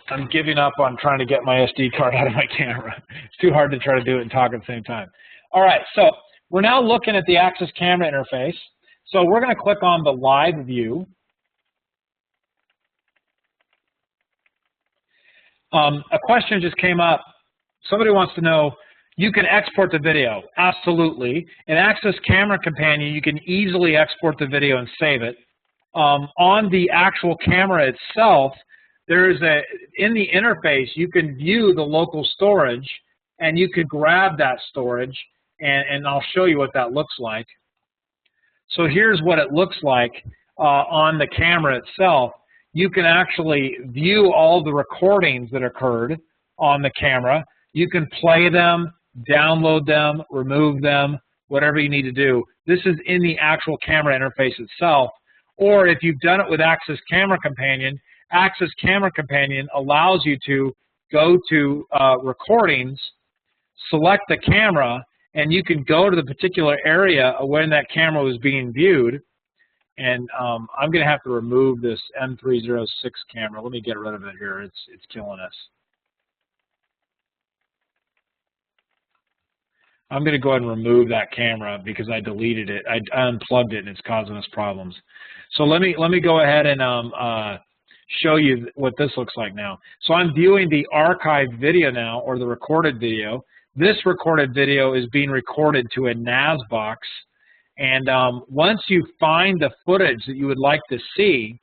I'm giving up on trying to get my SD card out of my camera. It's too hard to try to do it and talk at the same time. All right, so we're now looking at the Axis camera interface. So we're going to click on the live view. A question just came up. Somebody wants to know, you can export the video. Absolutely. In Axis Camera Companion, you can easily export the video and save it. On the actual camera itself, in the interface, you can view the local storage, and you could grab that storage, and I'll show you what that looks like. So here's what it looks like on the camera itself. You can actually view all the recordings that occurred on the camera. You can play them, download them, remove them, whatever you need to do. This is in the actual camera interface itself. Or if you've done it with Axis Camera Companion, Axis Camera Companion allows you to go to recordings, select the camera, and you can go to the particular area when that camera was being viewed. And I'm going to have to remove this M306 camera. Let me get rid of it here. It's killing us. I'm going to go ahead and remove that camera because I deleted it. I unplugged it and it's causing us problems. So let me go ahead and show you what this looks like now. So I'm viewing the archived video now, or the recorded video. This recorded video is being recorded to a NAS box. And once you find the footage that you would like to see,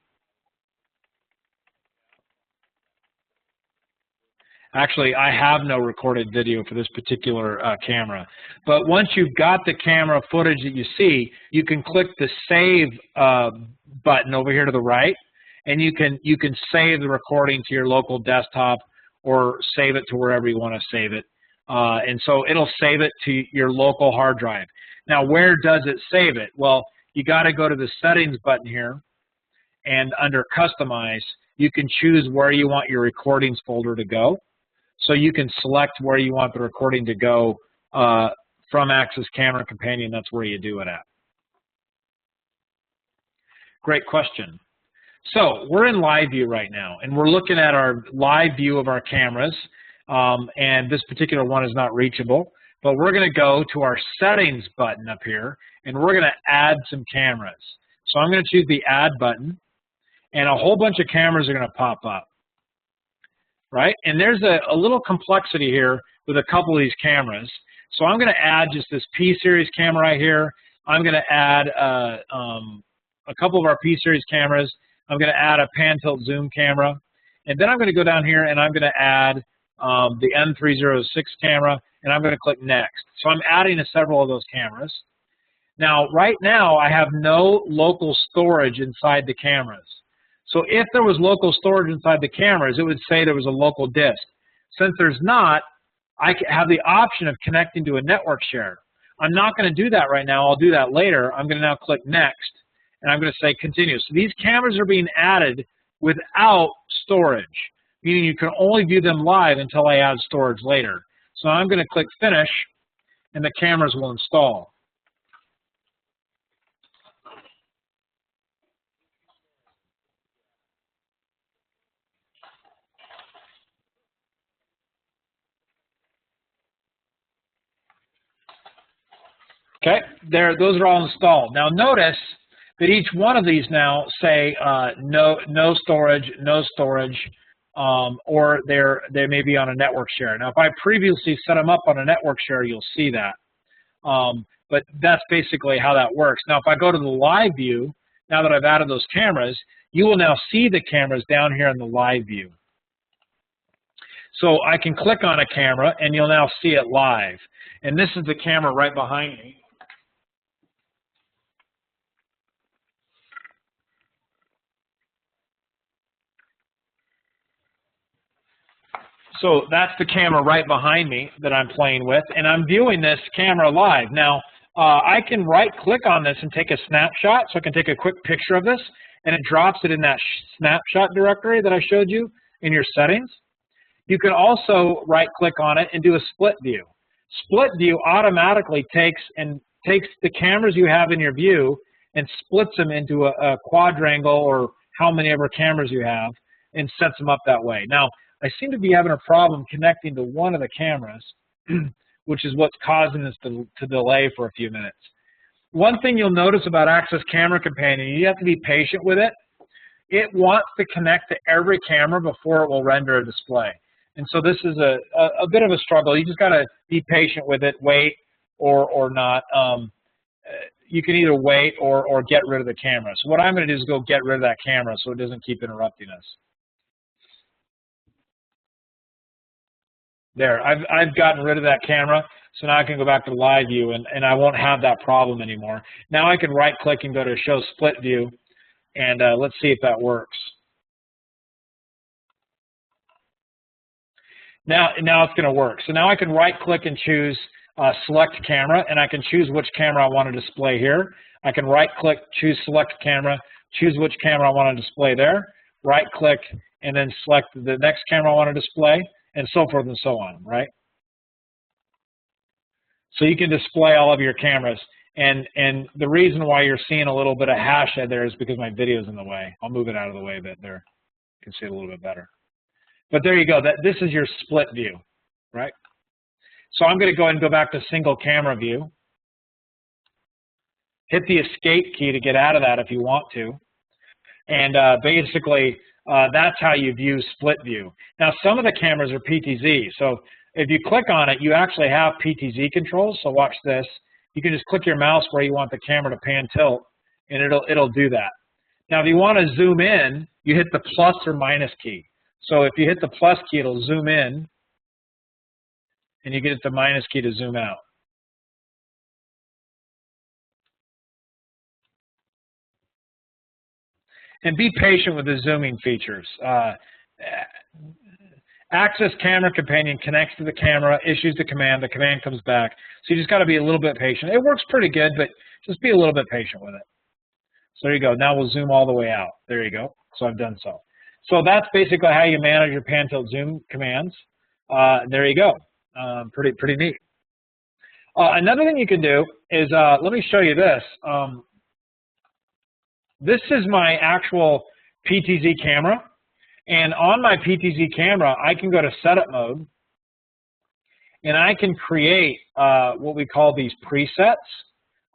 actually, I have no recorded video for this particular camera. But once you've got the camera footage that you see, you can click the Save button over here to the right, and you can save the recording to your local desktop or save it to wherever you want to save it. And so it'll save it to your local hard drive. Now, where does it save it? Well, you got to go to the Settings button here, and under Customize, you can choose where you want your recordings folder to go. So you can select where you want the recording to go from Access Camera Companion. That's where you do it at. Great question. So we're in live view right now, and we're looking at our live view of our cameras. And this particular one is not reachable. But we're going to go to our Settings button up here, and we're going to add some cameras. So I'm going to choose the Add button, and a whole bunch of cameras are going to pop up, right? And there's a little complexity here with a couple of these cameras. So I'm going to add just this P-Series camera right here. I'm going to add a couple of our P-Series cameras. I'm going to add a pan-tilt zoom camera. And then I'm going to go down here, and I'm going to add the M306 camera, and I'm going to click Next. So I'm adding to several of those cameras. Now, right now, I have no local storage inside the cameras. So if there was local storage inside the cameras, it would say there was a local disk. Since there's not, I have the option of connecting to a network share. I'm not going to do that right now. I'll do that later. I'm going to now click Next, and I'm going to say Continue. So these cameras are being added without storage, meaning you can only view them live until I add storage later. So I'm going to click Finish, and the cameras will install. Okay, those are all installed. Now notice that each one of these now say no storage, or they may be on a network share. Now, if I previously set them up on a network share, you'll see that. But that's basically how that works. Now, if I go to the live view, now that I've added those cameras, you will now see the cameras down here in the live view. So I can click on a camera, and you'll now see it live. And this is the camera right behind me. So that's the camera right behind me that I'm playing with, and I'm viewing this camera live. Now, I can right-click on this and take a snapshot, so I can take a quick picture of this, and it drops it in that snapshot directory that I showed you in your settings. You can also right-click on it and do a split view. Split view automatically takes the cameras you have in your view and splits them into a quadrangle, or how many ever cameras you have, and sets them up that way. Now, I seem to be having a problem connecting to one of the cameras, which is what's causing this to delay for a few minutes. One thing you'll notice about Access Camera Companion, you have to be patient with it. It wants to connect to every camera before it will render a display. And so this is a bit of a struggle. You just got to be patient with it, wait or not. You can either wait or get rid of the camera. So what I'm going to do is go get rid of that camera so it doesn't keep interrupting us. There, I've gotten rid of that camera, so now I can go back to live view, and I won't have that problem anymore. Now I can right-click and go to Show Split View, and let's see if that works. Now it's going to work. So now I can right-click and choose Select Camera, and I can choose which camera I want to display here. I can right-click, choose Select Camera, choose which camera I want to display there, right-click, and then select the next camera I want to display, and so forth and so on, right? So you can display all of your cameras. And the reason why you're seeing a little bit of hash there is because my video's in the way. I'll move it out of the way a bit there. You can see it a little bit better. But there you go. This is your split view, right? So I'm going to go ahead and go back to single camera view. Hit the escape key to get out of that if you want to. And basically, that's how you view split view. Now, some of the cameras are PTZ. So if you click on it, you actually have PTZ controls. So watch this. You can just click your mouse where you want the camera to pan tilt, and it'll do that. Now, if you want to zoom in, you hit the plus or minus key. So if you hit the plus key, it'll zoom in, and you get the minus key to zoom out. And be patient with the zooming features. Access camera companion connects to the camera, issues the command comes back. So you just got to be a little bit patient. It works pretty good, but just be a little bit patient with it. So there you go. Now we'll zoom all the way out. There you go. So I've done so. So that's basically how you manage your pan, tilt, zoom commands. There you go. Pretty neat. Another thing you can do is, let me show you this. This is my actual PTZ camera. And on my PTZ camera, I can go to setup mode, and I can create what we call these presets.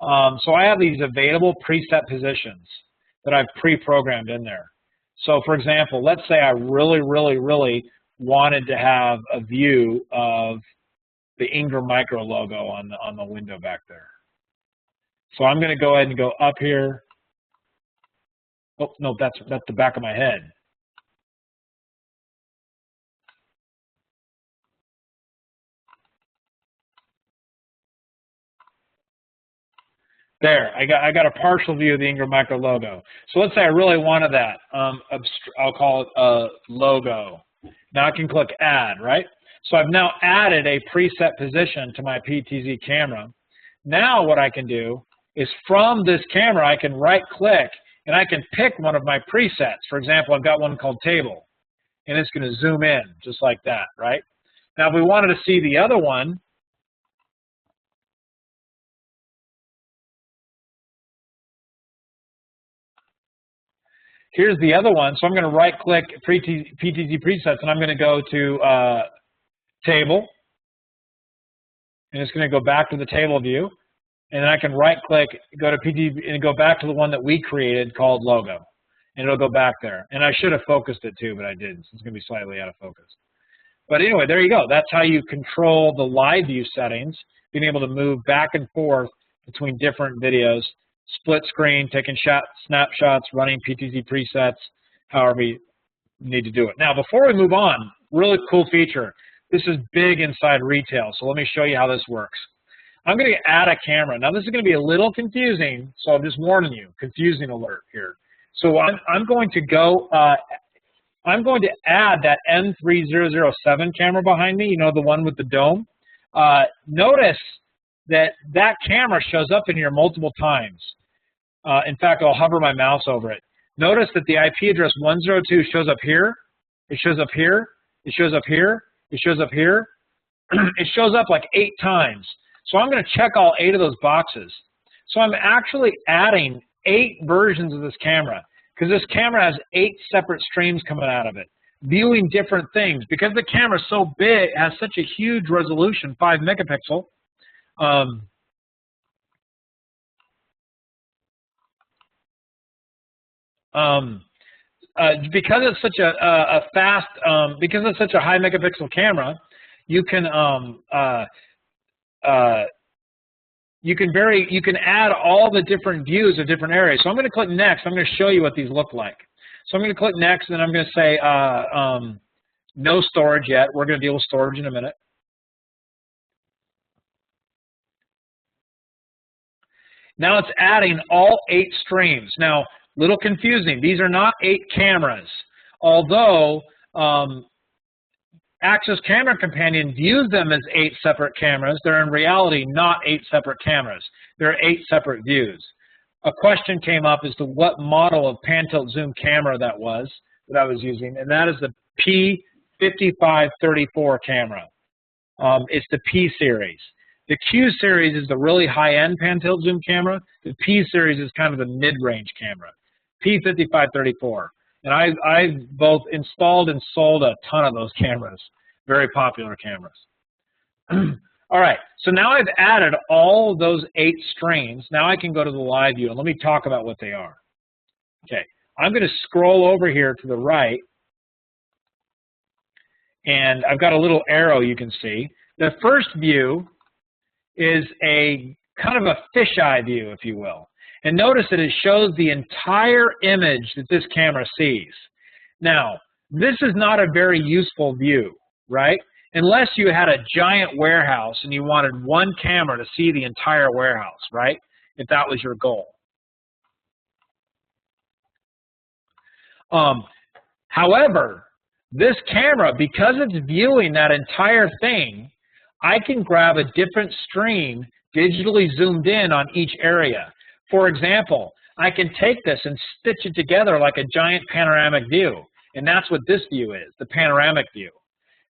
So I have these available preset positions that I've pre-programmed in there. So for example, let's say I really wanted to have a view of the Ingram Micro logo on the window back there. So I'm going to go ahead and go up here. Oh, no, that's the back of my head. There, I got a partial view of the Ingram Micro logo. So let's say I really wanted that. I'll call it a logo. Now I can click Add, right? So I've now added a preset position to my PTZ camera. Now what I can do is from this camera, I can right-click and I can pick one of my presets. For example, I've got one called Table, and it's going to zoom in just like that, right? Now if we wanted to see the other one, here's the other one. So I'm going to right-click PTZ presets, and I'm going to go to Table, and it's going to go back to the table view. And then I can right-click, go to PTZ, and go back to the one that we created called Logo, and it'll go back there. And I should have focused it too, but I didn't. So it's going to be slightly out of focus. But anyway, there you go. That's how you control the live view settings, being able to move back and forth between different videos. Split screen, taking snapshots, running PTZ presets, however you need to do it. Now, before we move on, really cool feature. This is big inside retail, so let me show you how this works. I'm going to add a camera. Now, this is going to be a little confusing, so I'm just warning you, confusing alert here. So I'm going to go, I'm going to add that N3007 camera behind me, you know, the one with the dome. Notice that camera shows up in here multiple times. In fact, I'll hover my mouse over it. Notice that the IP address 102 shows up here, it shows up here, it shows up here, it shows up here. It shows up like 8 times. So I'm going to check all 8 of those boxes. So I'm actually adding 8 versions of this camera because this camera has 8 separate streams coming out of it, viewing different things. Because the camera is so big, it has such a huge resolution, 5 megapixel, because it's such a fast, because it's such a high megapixel camera, you can add all the different views of different areas. So I'm going to click next. I'm going to show you what these look like. So I'm going to click next, and I'm going to say no storage yet. We're going to deal with storage in a minute. Now it's adding all 8 streams. Now, little confusing. These are not 8 cameras. Although Access Camera Companion views them as 8 separate cameras, they're in reality not 8 separate cameras. They're 8 separate views. A question came up as to what model of pan tilt zoom camera that I was using, and that is the P5534 camera. It's the P series. The Q series is the really high-end pan tilt zoom camera. The P series is kind of the mid-range camera. P5534. And I've both installed and sold a ton of those cameras. Very popular cameras. All right, so now I've added all of those 8 streams. Now I can go to the live view, and let me talk about what they are. Okay, I'm going to scroll over here to the right, and I've got a little arrow you can see. The first view is a kind of a fisheye view, if you will. And notice that it shows the entire image that this camera sees. Now, this is not a very useful view, right? Unless you had a giant warehouse and you wanted one camera to see the entire warehouse, right? If that was your goal. However, this camera, because it's viewing that entire thing, I can grab a different stream digitally zoomed in on each area. For example, I can take this and stitch it together like a giant panoramic view. And that's what this view is, the panoramic view.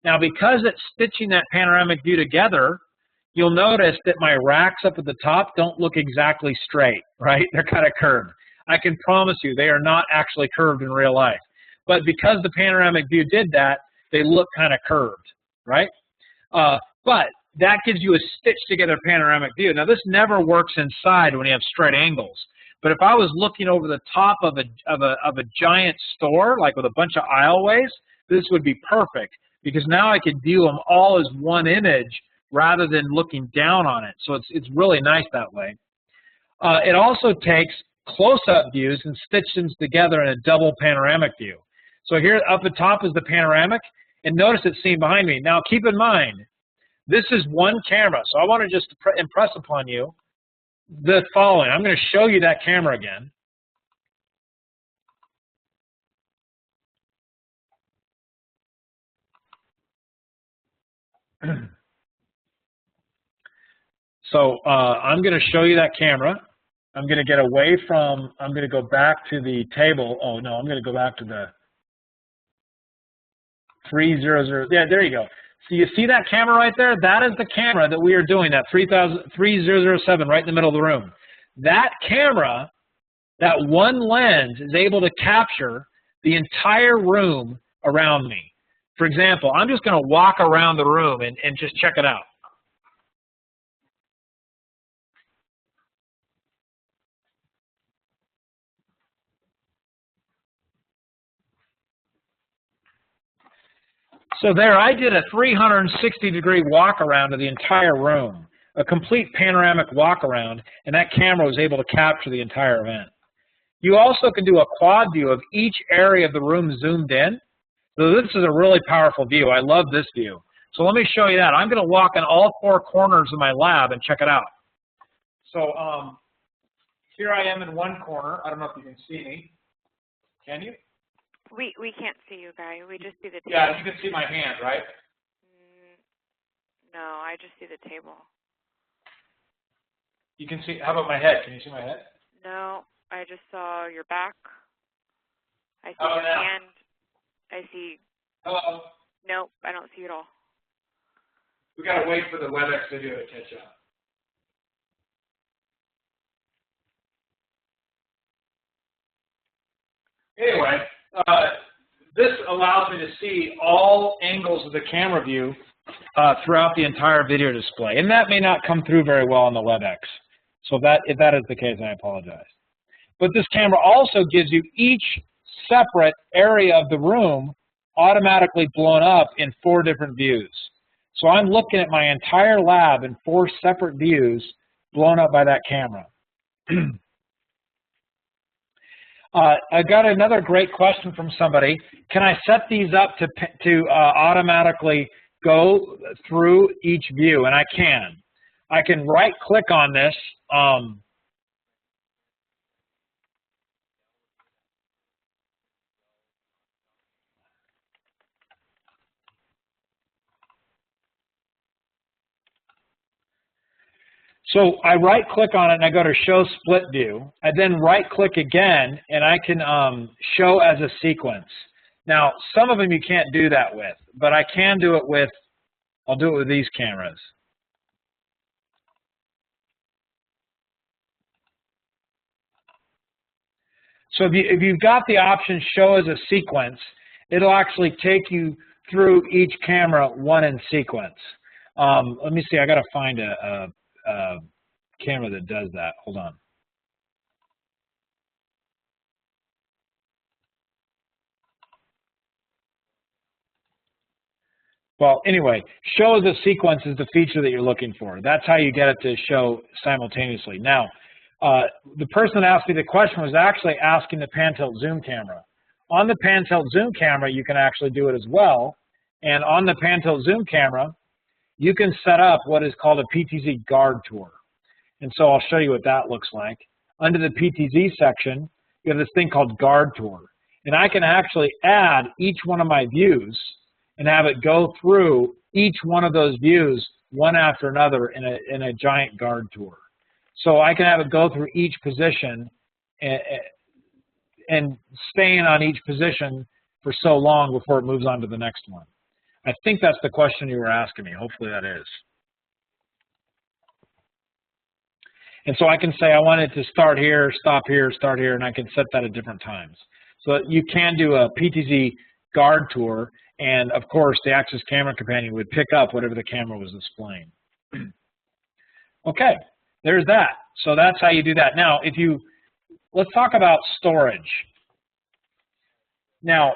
Now, because it's stitching that panoramic view together, you'll notice that my racks up at the top don't look exactly straight, right? They're kind of curved. I can promise you they are not actually curved in real life. But because the panoramic view did that, they look kind of curved, right? But that gives you a stitched together panoramic view. Now, this never works inside when you have straight angles. But if I was looking over the top of a giant store, like with a bunch of aisleways, this would be perfect because now I could view them all as one image rather than looking down on it. So it's really nice that way. It also takes close-up views and stitches them together in a double panoramic view. So here up the top is the panoramic, and notice it's seen behind me. Now keep in mind, this is one camera, so I want to just impress upon you the following. I'm going to show you that camera again. So I'm going to show you that camera. I'm going to get away from, I'm going to go back to the table. Oh, no, I'm going to go back to the 300. Yeah, there you go. So you see that camera right there? That is the camera that we are doing, that 3007 right in the middle of the room. That camera, that one lens is able to capture the entire room around me. For example, I'm just going to walk around the room and just check it out. So there, I did a 360-degree walk around of the entire room, a complete panoramic walk around, and that camera was able to capture the entire event. You also can do a quad view of each area of the room zoomed in. So this is a really powerful view. I love this view. So let me show you that. I'm going to walk in all 4 corners of my lab and check it out. So here I am in one corner. I don't know if you can see me. Can you? We can't see you, Guy. We just see the table. Yeah, you can see my hand, right? No, I just see the table. You can see, how about my head? Can you see my head? No, I just saw your back. I see your hand. I see. Hello. Nope, I don't see it all. We got to wait for the WebEx video to catch up. Anyway, this allows me to see all angles of the camera view throughout the entire video display. And that may not come through very well on the WebEx. So if that is the case, I apologize. But this camera also gives you each separate area of the room automatically blown up in 4 different views. So I'm looking at my entire lab in 4 separate views blown up by that camera. I got another great question from somebody. Can I set these up to automatically go through each view? And I can. I can right-click on this. So I right-click on it and I go to Show Split View. I then right-click again and I can show as a sequence. Now, some of them you can't do that with, but I can do it with, I'll do it with these cameras. So if you've got the option Show as a Sequence, it'll actually take you through each camera one in sequence. Let me see. I got to find a camera that does that. Hold on. Well, anyway, show the sequence is the feature that you're looking for. That's how you get it to show simultaneously. Now, the person that asked me the question was actually asking the pan-tilt zoom camera. On the pan-tilt zoom camera, you can actually do it as well. And on the pan-tilt zoom camera, you can set up what is called a PTZ guard tour. And so I'll show you what that looks like. Under the PTZ section, you have this thing called guard tour. And I can actually add each one of my views and have it go through each one of those views one after another in a giant guard tour. So I can have it go through each position and staying on each position for so long before it moves on to the next one. I think that's the question you were asking me. Hopefully that is. And so I can say I want it to start here, start here, and I can set that at different times. So you can do a PTZ guard tour, and of course the Axis Camera Companion would pick up whatever the camera was displaying. Okay, there's that. So that's how you do that. Now, let's talk about storage. Now,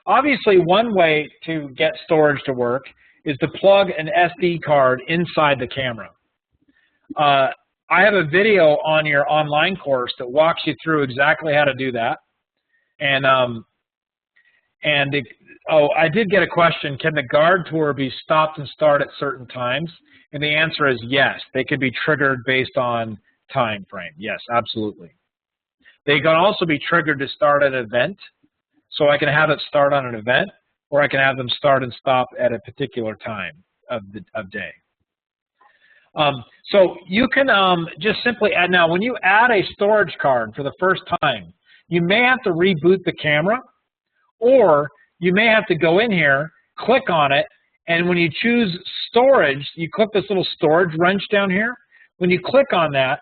obviously one way to get storage to work is to plug an SD card inside the camera. I have a video on your online course that walks you through exactly how to do that. And I did get a question, can the guard tour be stopped and started at certain times? And the answer is yes. They can be triggered based on time frame. Yes, absolutely. They can also be triggered to start an event. So I can have it start on an event, or I can have them start and stop at a particular time of day. So you can just simply add, now when you add a storage card for the first time, you may have to reboot the camera, or you may have to go in here, click on it, and when you choose storage, you click this little storage wrench down here. When you click on that,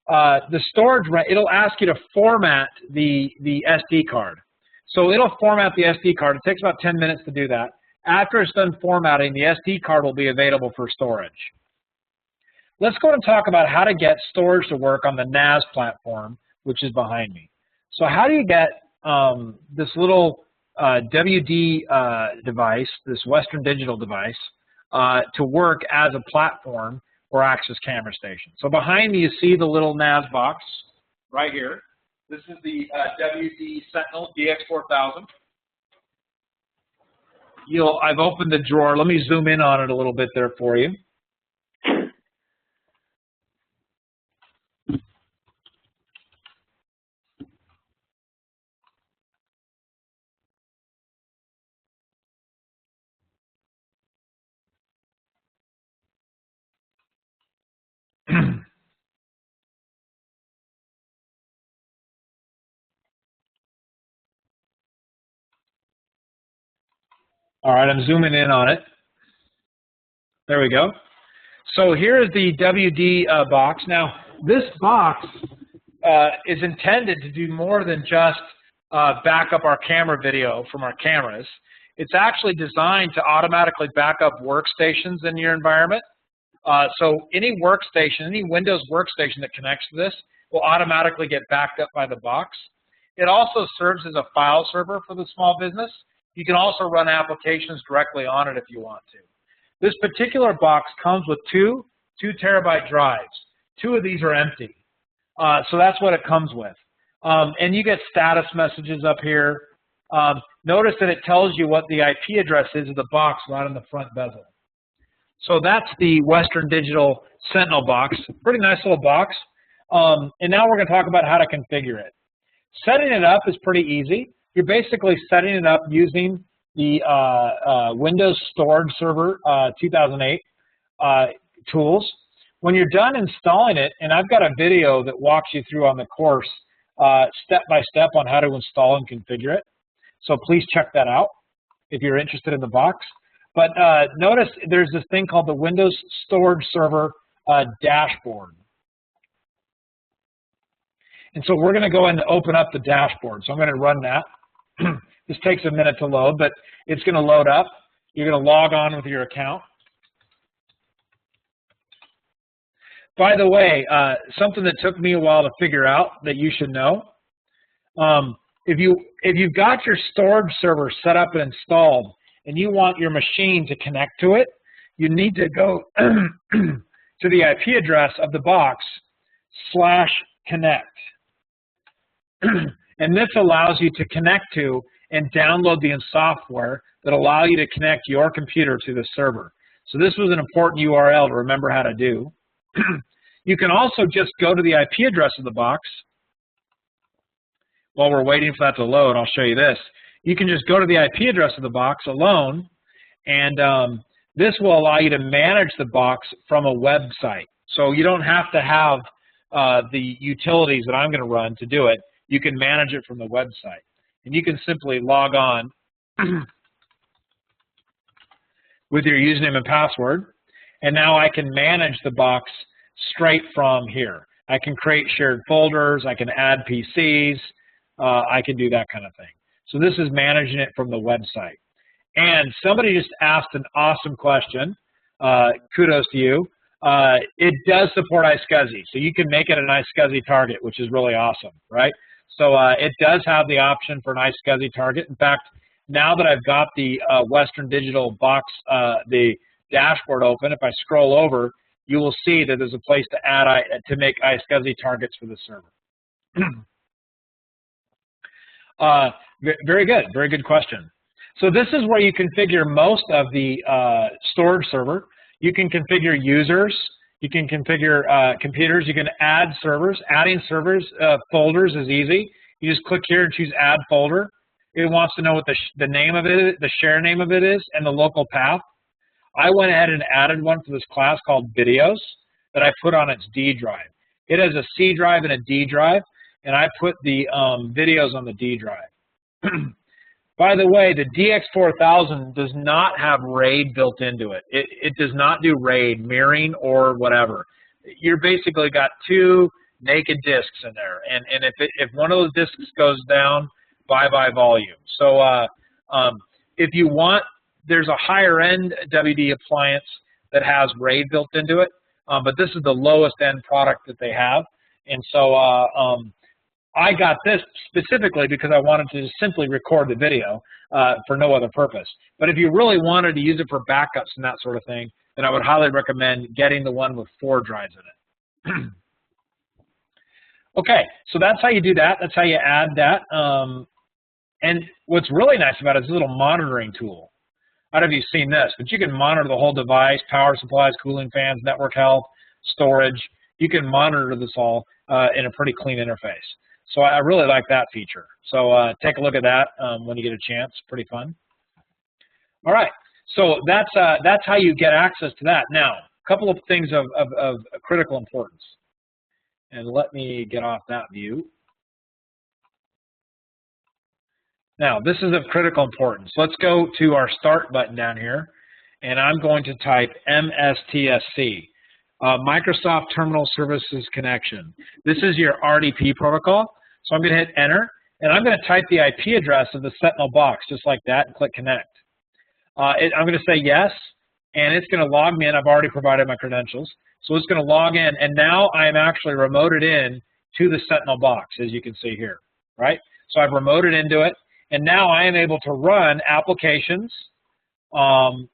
the storage wrench, it'll ask you to format the SD card. So it'll format the SD card. It takes about 10 minutes to do that. After it's done formatting, the SD card will be available for storage. Let's go and talk about how to get storage to work on the NAS platform, which is behind me. So how do you get this little WD device, this Western Digital device, to work as a platform for Axis Camera Station? So behind me, you see the little NAS box right here. This is the WD Sentinel DX4000. I've opened the drawer. Let me zoom in on it a little bit there for you. All right, I'm zooming in on it. There we go. So here is the WD box. Now, this box is intended to do more than just back up our camera video from our cameras. It's actually designed to automatically back up workstations in your environment. So any workstation, any Windows workstation that connects to this will automatically get backed up by the box. It also serves as a file server for the small business. You can also run applications directly on it if you want to. This particular box comes with two 2-terabyte drives. 2 of these are empty. So that's what it comes with. And you get status messages up here. Notice that it tells you what the IP address is of the box right on the front bezel. So that's the Western Digital Sentinel box. Pretty nice little box. And now we're going to talk about how to configure it. Setting it up is pretty easy. You're basically setting it up using the Windows Storage Server 2008 tools. When you're done installing it, and I've got a video that walks you through on the course step by step on how to install and configure it. So please check that out if you're interested in the box. But notice there's this thing called the Windows Storage Server dashboard. And so we're going to go and open up the dashboard. So I'm going to run that. This takes a minute to load, but it's going to load up. You're going to log on with your account. by the way, something that took me a while to figure out that you should know, if you've got your storage server set up and installed and you want your machine to connect to it, you need to go to the IP address of the box /connect. And this allows you to connect to and download the software that allow you to connect your computer to the server. So this was an important URL to remember how to do. You can also just go to the IP address of the box. While we're waiting for that to load, I'll show you this. You can just go to the IP address of the box alone, and this will allow you to manage the box from a website. So you don't have to have the utilities that I'm going to run to do it. You can manage it from the website. And you can simply log on with your username and password, and now I can manage the box straight from here. I can create shared folders, I can add PCs, I can do that kind of thing. So this is managing it from the website. And somebody just asked an awesome question. Kudos to you. It does support iSCSI, so you can make it an iSCSI target, which is really awesome, right? So it does have the option for an iSCSI target. In fact, now that I've got the Western Digital box, the dashboard open, if I scroll over, you will see that there's a place to add to make iSCSI targets for the server. Very good, very good question. So this is where you configure most of the storage server. You can configure users, you can configure computers, you can add servers. Adding servers, folders is easy. You just click here and choose add folder. It wants to know what the name of it is, the share name of it is, and the local path. I went ahead and added one for this class called videos that I put on its D drive. It has a C drive and a D drive, and I put the videos on the D drive. By the way, the DX4000 does not have RAID built into it. It does not do RAID, mirroring, or whatever. You're basically got two naked disks in there, and if one of those disks goes down, bye-bye volume. So if you want, there's a higher-end WD appliance that has RAID built into it, but this is the lowest-end product that they have, and so I got this specifically because I wanted to simply record the video for no other purpose. But if you really wanted to use it for backups and that sort of thing, then I would highly recommend getting the one with 4 drives in it. Okay, so that's how you do that. That's how you add that. And what's really nice about it is a little monitoring tool. I don't know if you've seen this, but you can monitor the whole device, power supplies, cooling fans, network health, storage. You can monitor this all in a pretty clean interface. So I really like that feature. So take a look at that when you get a chance. Pretty fun. All right. So that's how you get access to that. Now, a couple of things of critical importance. And let me get off that view. Now, this is of critical importance. Let's go to our Start button down here, and I'm going to type MSTSC, Microsoft Terminal Services Connection. This is your RDP protocol, so I'm going to hit Enter, and I'm going to type the IP address of the Sentinel box, just like that, and click Connect. I'm going to say yes, and it's going to log me in. I've already provided my credentials, so it's going to log in, and now I am actually remoted in to the Sentinel box, as you can see here, right? So I've remoted into it. And now I am able to run applications and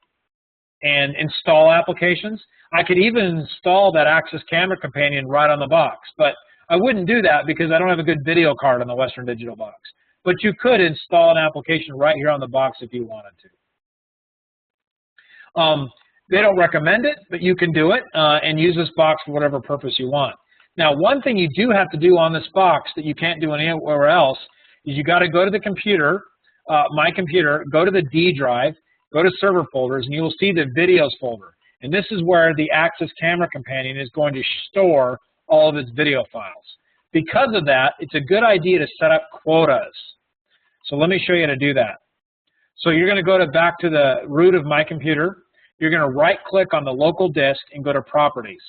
install applications. I could even install that Access Camera Companion right on the box, but I wouldn't do that because I don't have a good video card on the Western Digital box. But you could install an application right here on the box if you wanted to. They don't recommend it, but you can do it and use this box for whatever purpose you want. Now, one thing you do have to do on this box that you can't do anywhere else is you got to go to the computer, my computer, go to the D drive, go to server folders, and you will see the videos folder. And this is where the Access Camera Companion is going to store all of its video files. Because of that, it's a good idea to set up quotas. So let me show you how to do that. So you're going to go back to the root of my computer. You're going to right-click on the local disk and go to Properties.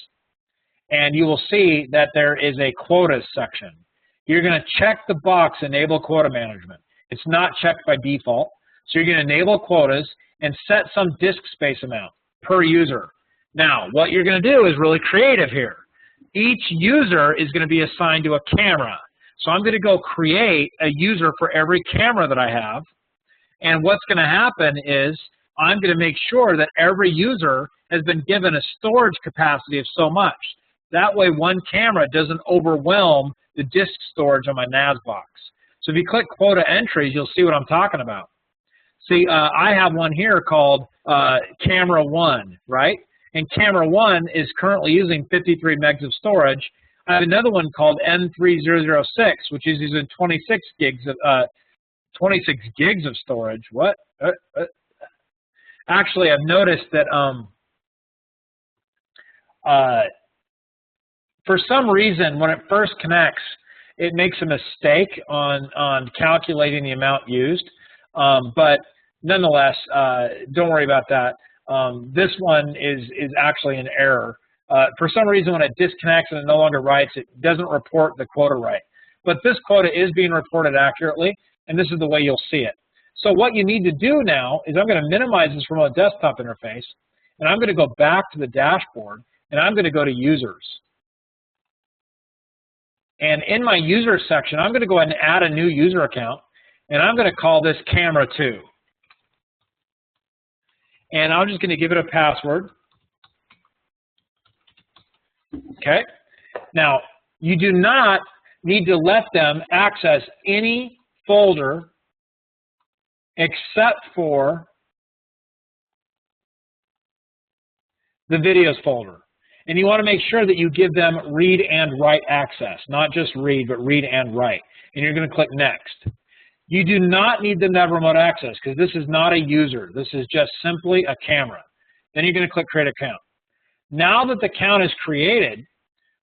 And you will see that there is a quotas section. You're going to check the box Enable Quota Management. It's not checked by default. So you're going to enable quotas and set some disk space amount per user. Now, what you're going to do is really creative here. each user is going to be assigned to a camera. So I'm going to go create a user for every camera that I have. And what's going to happen is I'm going to make sure that every user has been given a storage capacity of so much. That way one camera doesn't overwhelm the disk storage on my NAS box. So if you click quota entries, you'll see what I'm talking about. See, I have one here called camera 1, right? And camera 1 is currently using 53 megs of storage. I have another one called N3006, which is using 26 gigs of storage. What? Actually, I've noticed that for some reason, when it first connects, it makes a mistake on calculating the amount used. But nonetheless, don't worry about that. This one is actually an error. For some reason, when it disconnects and it no longer writes, it doesn't report the quota right. But this quota is being reported accurately, and this is the way you'll see it. So what you need to do now is I'm going to minimize this remote desktop interface, and I'm going to go back to the dashboard, and I'm going to go to users. And in my user section, I'm going to go ahead and add a new user account, and I'm going to call this camera 2. And I'm just going to give it a password. Okay. Now, you do not need to let them access any folder except for the videos folder. And you want to make sure that you give them read and write access, not just read, but read and write. And you're going to click next. You do not need them to have remote access because this is not a user. This is just simply a camera. Then you're going to click create account. Now that the account is created,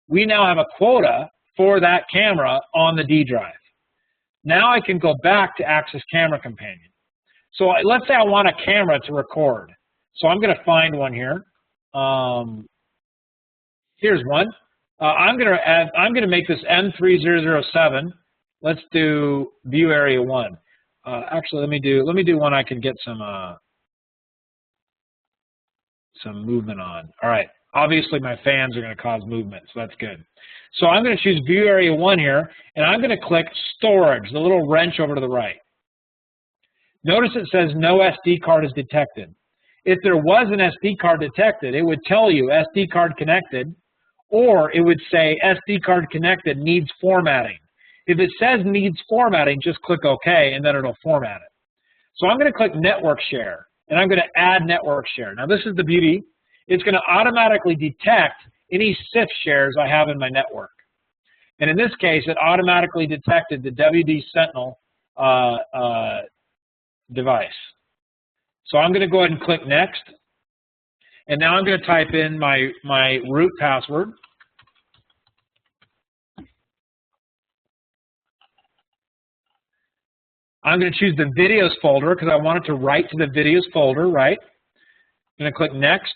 we now have a quota for that camera on the D drive. Now I can go back to Access Camera Companion. So let's say I want a camera to record. So I'm going to find one here. Here's one. I'm going to make this N3007. Let's do view area 1. Actually, let me do one I can get some movement on. All right. Obviously, my fans are going to cause movement, so that's good. So I'm going to choose view area 1 here, and I'm going to click storage, the little wrench over to the right. Notice it says no SD card is detected. If there was an SD card detected, it would tell you SD card connected, or it would say SD card connected needs formatting. If it says needs formatting, just click OK, and then it'll format it. So I'm going to click network share, and I'm going to add network share. Now this is the beauty. It's going to automatically detect any CIF shares I have in my network. And in this case, it automatically detected the WD Sentinel device. So I'm going to go ahead and click next. And now I'm going to type in my root password. I'm going to choose the videos folder because I want it to write to the videos folder, right? I'm going to click next.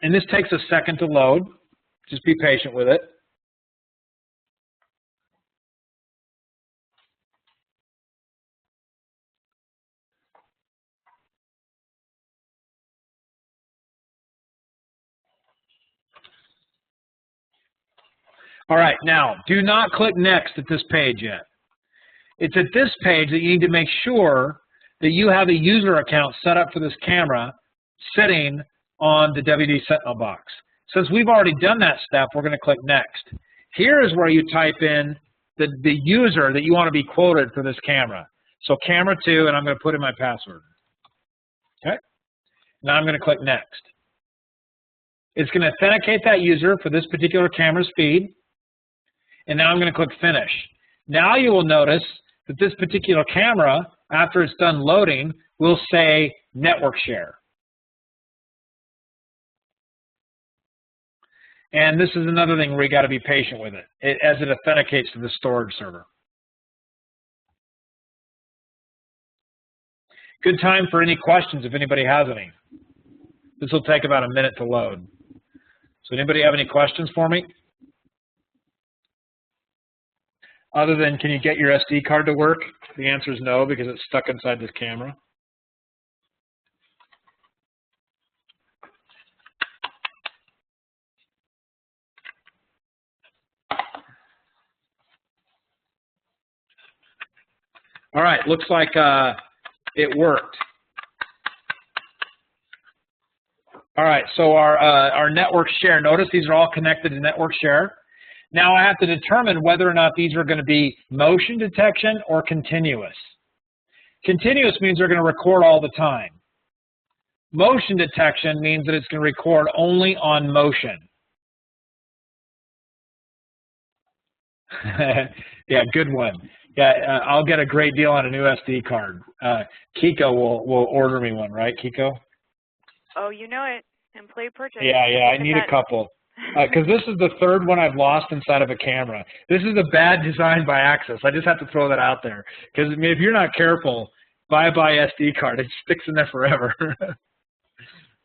And this takes a second to load. Just be patient with it. All right, now, do not click next at this page yet. It's at this page that you need to make sure that you have a user account set up for this camera sitting on the WD Sentinel box. Since we've already done that step, we're going to click next. Here is where you type in the user that you want to be quoted for this camera. So camera 2, and I'm going to put in my password. Okay? Now I'm going to click next. It's going to authenticate that user for this particular camera's feed. And now I'm going to click finish. Now you will notice that this particular camera, after it's done loading, will say network share. And this is another thing where you got to be patient with it as it authenticates to the storage server. Good time for any questions if anybody has any. This will take about a minute to load. So anybody have any questions for me? Other than, can you get your SD card to work? The answer is no, because it's stuck inside this camera. All right, looks like it worked. All right, so our network share, notice these are all connected to network share. Now I have to determine whether or not these are going to be motion detection or continuous. Continuous means they're going to record all the time. Motion detection means that it's going to record only on motion. Yeah, good one. Yeah, I'll get a great deal on a new SD card. Kiko will order me one, right, Kiko? Oh, you know it. Employee purchase. Yeah, I need a couple. Because this is the third one I've lost inside of a camera. This is a bad design by Access. I just have to throw that out there. Because I mean, if you're not careful, bye-bye SD card. It sticks in there forever.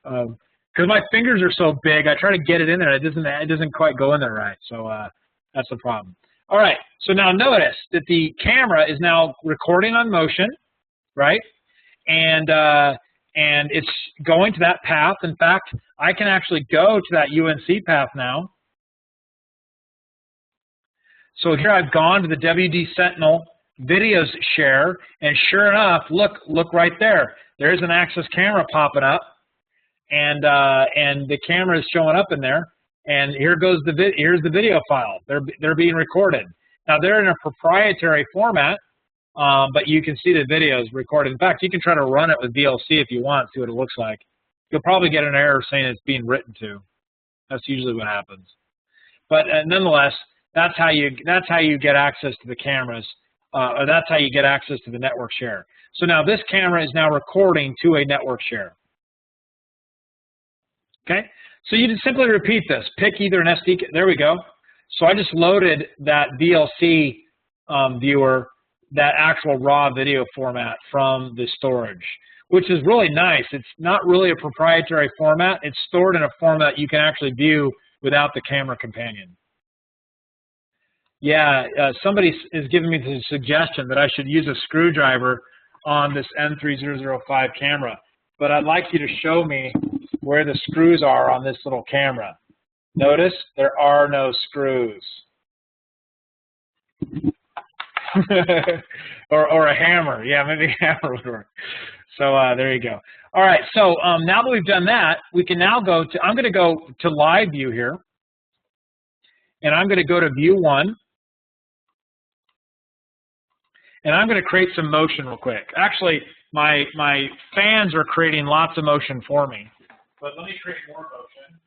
Because my fingers are so big, I try to get it in there. It doesn't quite go in there right. So that's the problem. All right. So now notice that the camera is now recording on motion, right? And it's going to that path. In fact, I can actually go to that UNC path now. So here I've gone to the WD Sentinel videos share, and sure enough, look right there. There's an Access camera popping up, and the camera is showing up in there. And here's the video file. They're being recorded. Now they're in a proprietary format. But you can see the videos recorded. In fact, you can try to run it with VLC if you want, see what it looks like. You'll probably get an error saying it's being written to. That's usually what happens. But nonetheless, that's how you get access to the cameras, or that's how you get access to the network share. So now this camera is now recording to a network share. Okay? So you just simply repeat this. Pick either an SD. There we go. So I just loaded that VLC viewer, that actual raw video format from the storage, which is really nice. It's not really a proprietary format. It's stored in a format you can actually view without the camera companion. Yeah, somebody is giving me the suggestion that I should use a screwdriver on this N3005 camera, but I'd like you to show me where the screws are on this little camera. Notice there are no screws. or a hammer. Yeah, maybe a hammer would work. So there you go. All right, so now that we've done that, we can now go to, I'm going to go to live view here. And I'm going to go to view 1. And I'm going to create some motion real quick. Actually, my fans are creating lots of motion for me. But let me create more motion.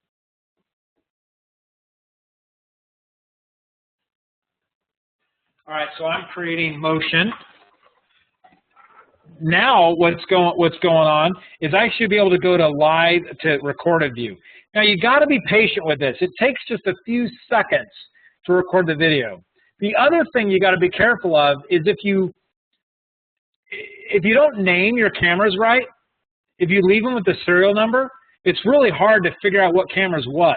All right, so I'm creating motion. Now what's going on is I should be able to go to live to recorded view. Now you got to be patient with this. It takes just a few seconds to record the video. The other thing you got to be careful of is if you don't name your cameras right, if you leave them with the serial number, it's really hard to figure out what camera is what.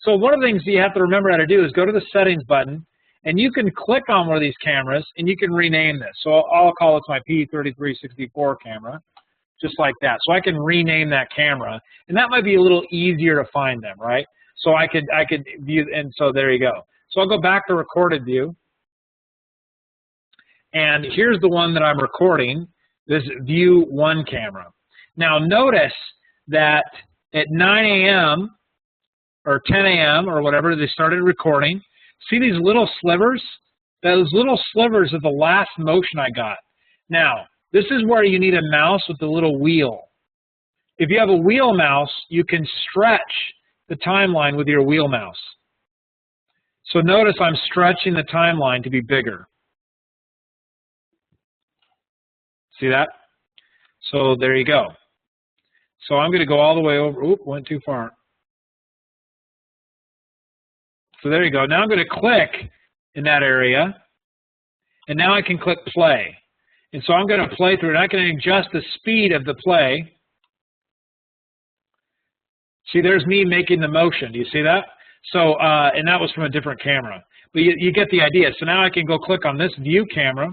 So one of the things you have to remember how to do is go to the settings button, and you can click on one of these cameras, and you can rename this. So I'll call it my P3364 camera, just like that. So I can rename that camera, and that might be a little easier to find them, right? So I could view, and so there you go. So I'll go back to recorded view, and here's the one that I'm recording, this view 1 camera. Now notice that at 9 a.m. or 10 a.m. or whatever, they started recording. See these little slivers? Those little slivers are the last motion I got. Now, this is where you need a mouse with a little wheel. If you have a wheel mouse, you can stretch the timeline with your wheel mouse. So notice I'm stretching the timeline to be bigger. See that? So there you go. So I'm going to go all the way over. Oop, went too far. So there you go. Now I'm going to click in that area, and now I can click play. And so I'm going to play through it. I can adjust the speed of the play. See, there's me making the motion. Do you see that? So, and that was from a different camera. But you get the idea. So now I can go click on this view camera.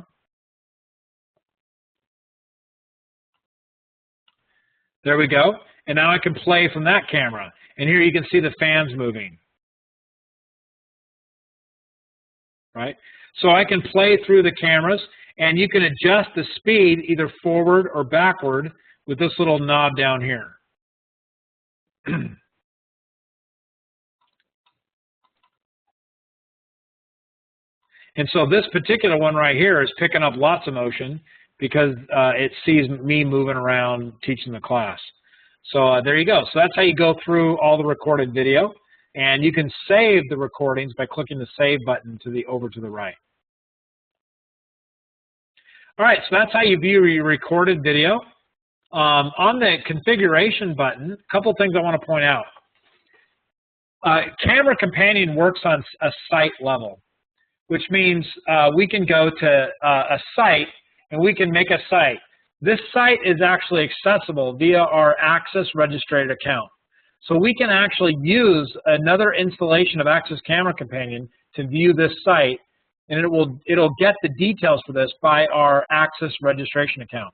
There we go. And now I can play from that camera. And here you can see the fans moving. Right? So I can play through the cameras, And you can adjust the speed either forward or backward with this little knob down here. And so this particular one right here is picking up lots of motion because it sees me moving around teaching the class. So there you go. So that's how you go through all the recorded video. And you can save the recordings by clicking the Save button over to the right. All right, so that's how you view your recorded video. On the configuration button, a couple things I want to point out. Camera Companion works on a site level, which means we can go to a site and we can make a site. This site is actually accessible via our Access Registered account. So we can actually use another installation of Access Camera Companion to view this site, and it'll get the details for this by our Access Registration account.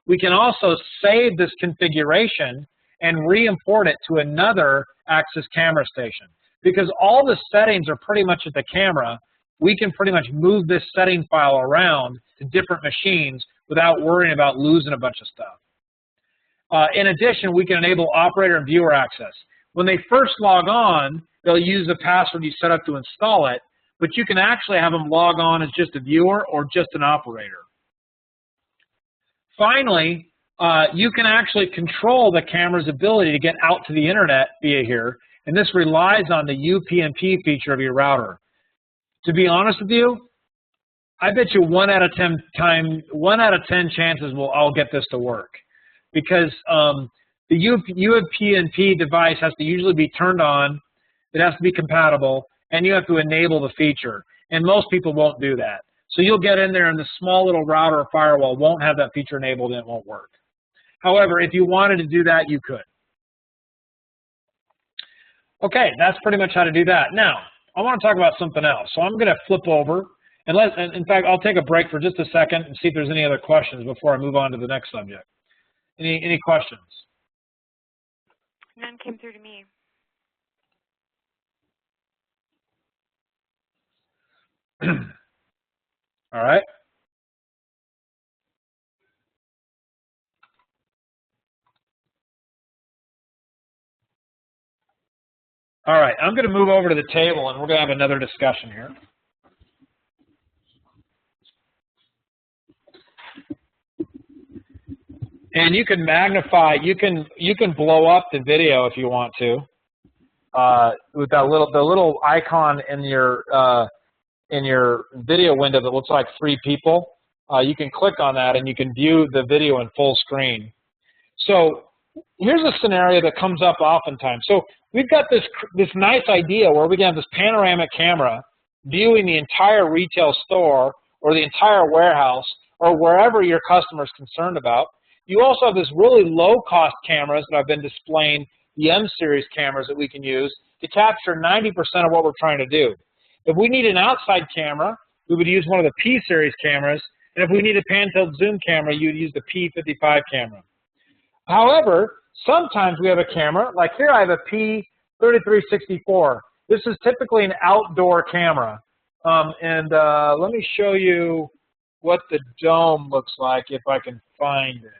We can also save this configuration and re-import it to another Access camera station. Because all the settings are pretty much at the camera, we can pretty much move this setting file around to different machines without worrying about losing a bunch of stuff. In addition, we can enable operator and viewer access. When they first log on, they'll use the password you set up to install it, but you can actually have them log on as just a viewer or just an operator. Finally, you can actually control the camera's ability to get out to the internet via here, and this relies on the UPnP feature of your router. To be honest with you, I bet you 1 out of 10 chances I'll get this to work, because the UPnP device has to usually be turned on, it has to be compatible, and you have to enable the feature, and most people won't do that. So you'll get in there and the small little router or firewall won't have that feature enabled and it won't work. However, if you wanted to do that, you could. Okay, that's pretty much how to do that. Now, I want to talk about something else. So I'm going to flip over, and in fact, I'll take a break for just a second and see if there's any other questions before I move on to the next subject. Any questions? None came through to me. All right. All right, I'm going to move over to the table and we're going to have another discussion here. And you can magnify, you can blow up the video if you want to, with that the little icon in your video window that looks like 3 people. You can click on that and you can view the video in full screen. So here's a scenario that comes up oftentimes. So we've got this nice idea where we can have this panoramic camera viewing the entire retail store or the entire warehouse or wherever your customer is concerned about. You also have this really low-cost cameras that I've been displaying, the M-series cameras that we can use to capture 90% of what we're trying to do. If we need an outside camera, we would use one of the P-series cameras, and if we need a pan-tilt zoom camera, you'd use the P55 camera. However, sometimes we have a camera, like here I have a P3364. This is typically an outdoor camera. Let me show you what the dome looks like if I can find it.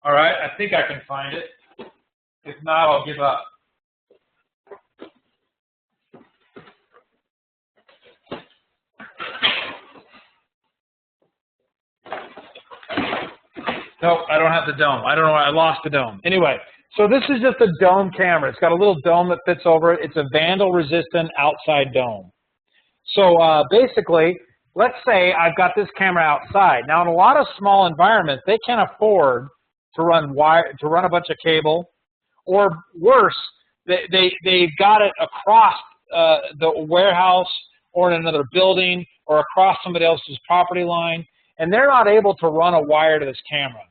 All right, I think I can find it. If not, I'll give up. Nope, I don't have the dome. I don't know why I lost the dome. Anyway, so this is just a dome camera. It's got a little dome that fits over it. It's a vandal-resistant outside dome. So basically, let's say I've got this camera outside. Now, in a lot of small environments, they can't afford to run a bunch of cable, or worse, they've got it across the warehouse or in another building or across somebody else's property line, and they're not able to run a wire to this camera.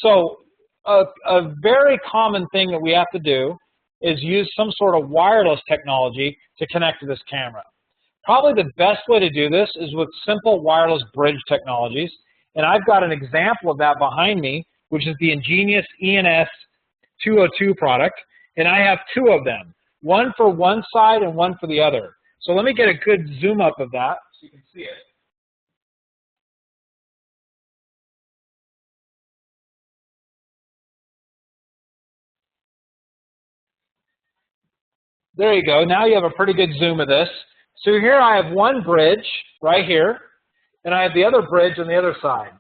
So a very common thing that we have to do is use some sort of wireless technology to connect to this camera. Probably the best way to do this is with simple wireless bridge technologies. And I've got an example of that behind me, which is the ingenious ENS-202 product. And I have two of them, one for one side and one for the other. So let me get a good zoom up of that so you can see it. There you go. Now you have a pretty good zoom of this. So here I have one bridge right here, and I have the other bridge on the other side.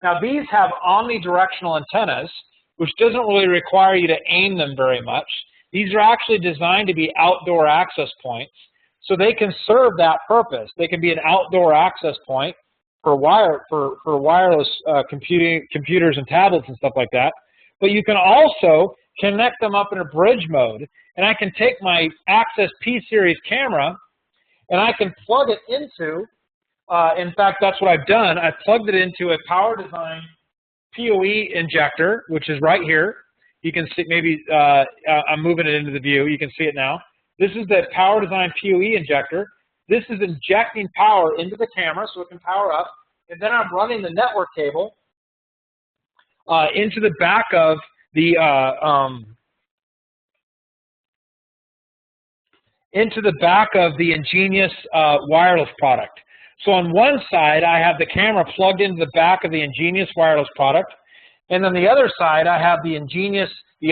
Now these have omnidirectional antennas, which doesn't really require you to aim them very much. These are actually designed to be outdoor access points, so they can serve that purpose. They can be an outdoor access point for wireless computers and tablets and stuff like that. But you can also connect them up in a bridge mode, and I can take my Access P-Series camera and I can plug it into, in fact, that's what I've done. I've plugged it into a Power Design PoE injector, which is right here. You can see, maybe I'm moving it into the view. You can see it now. This is the Power Design PoE injector. This is injecting power into the camera so it can power up. And then I'm running the network cable into the back of the ingenious wireless product. So on one side, I have the camera plugged into the back of the ingenious wireless product, and on the other side, I have the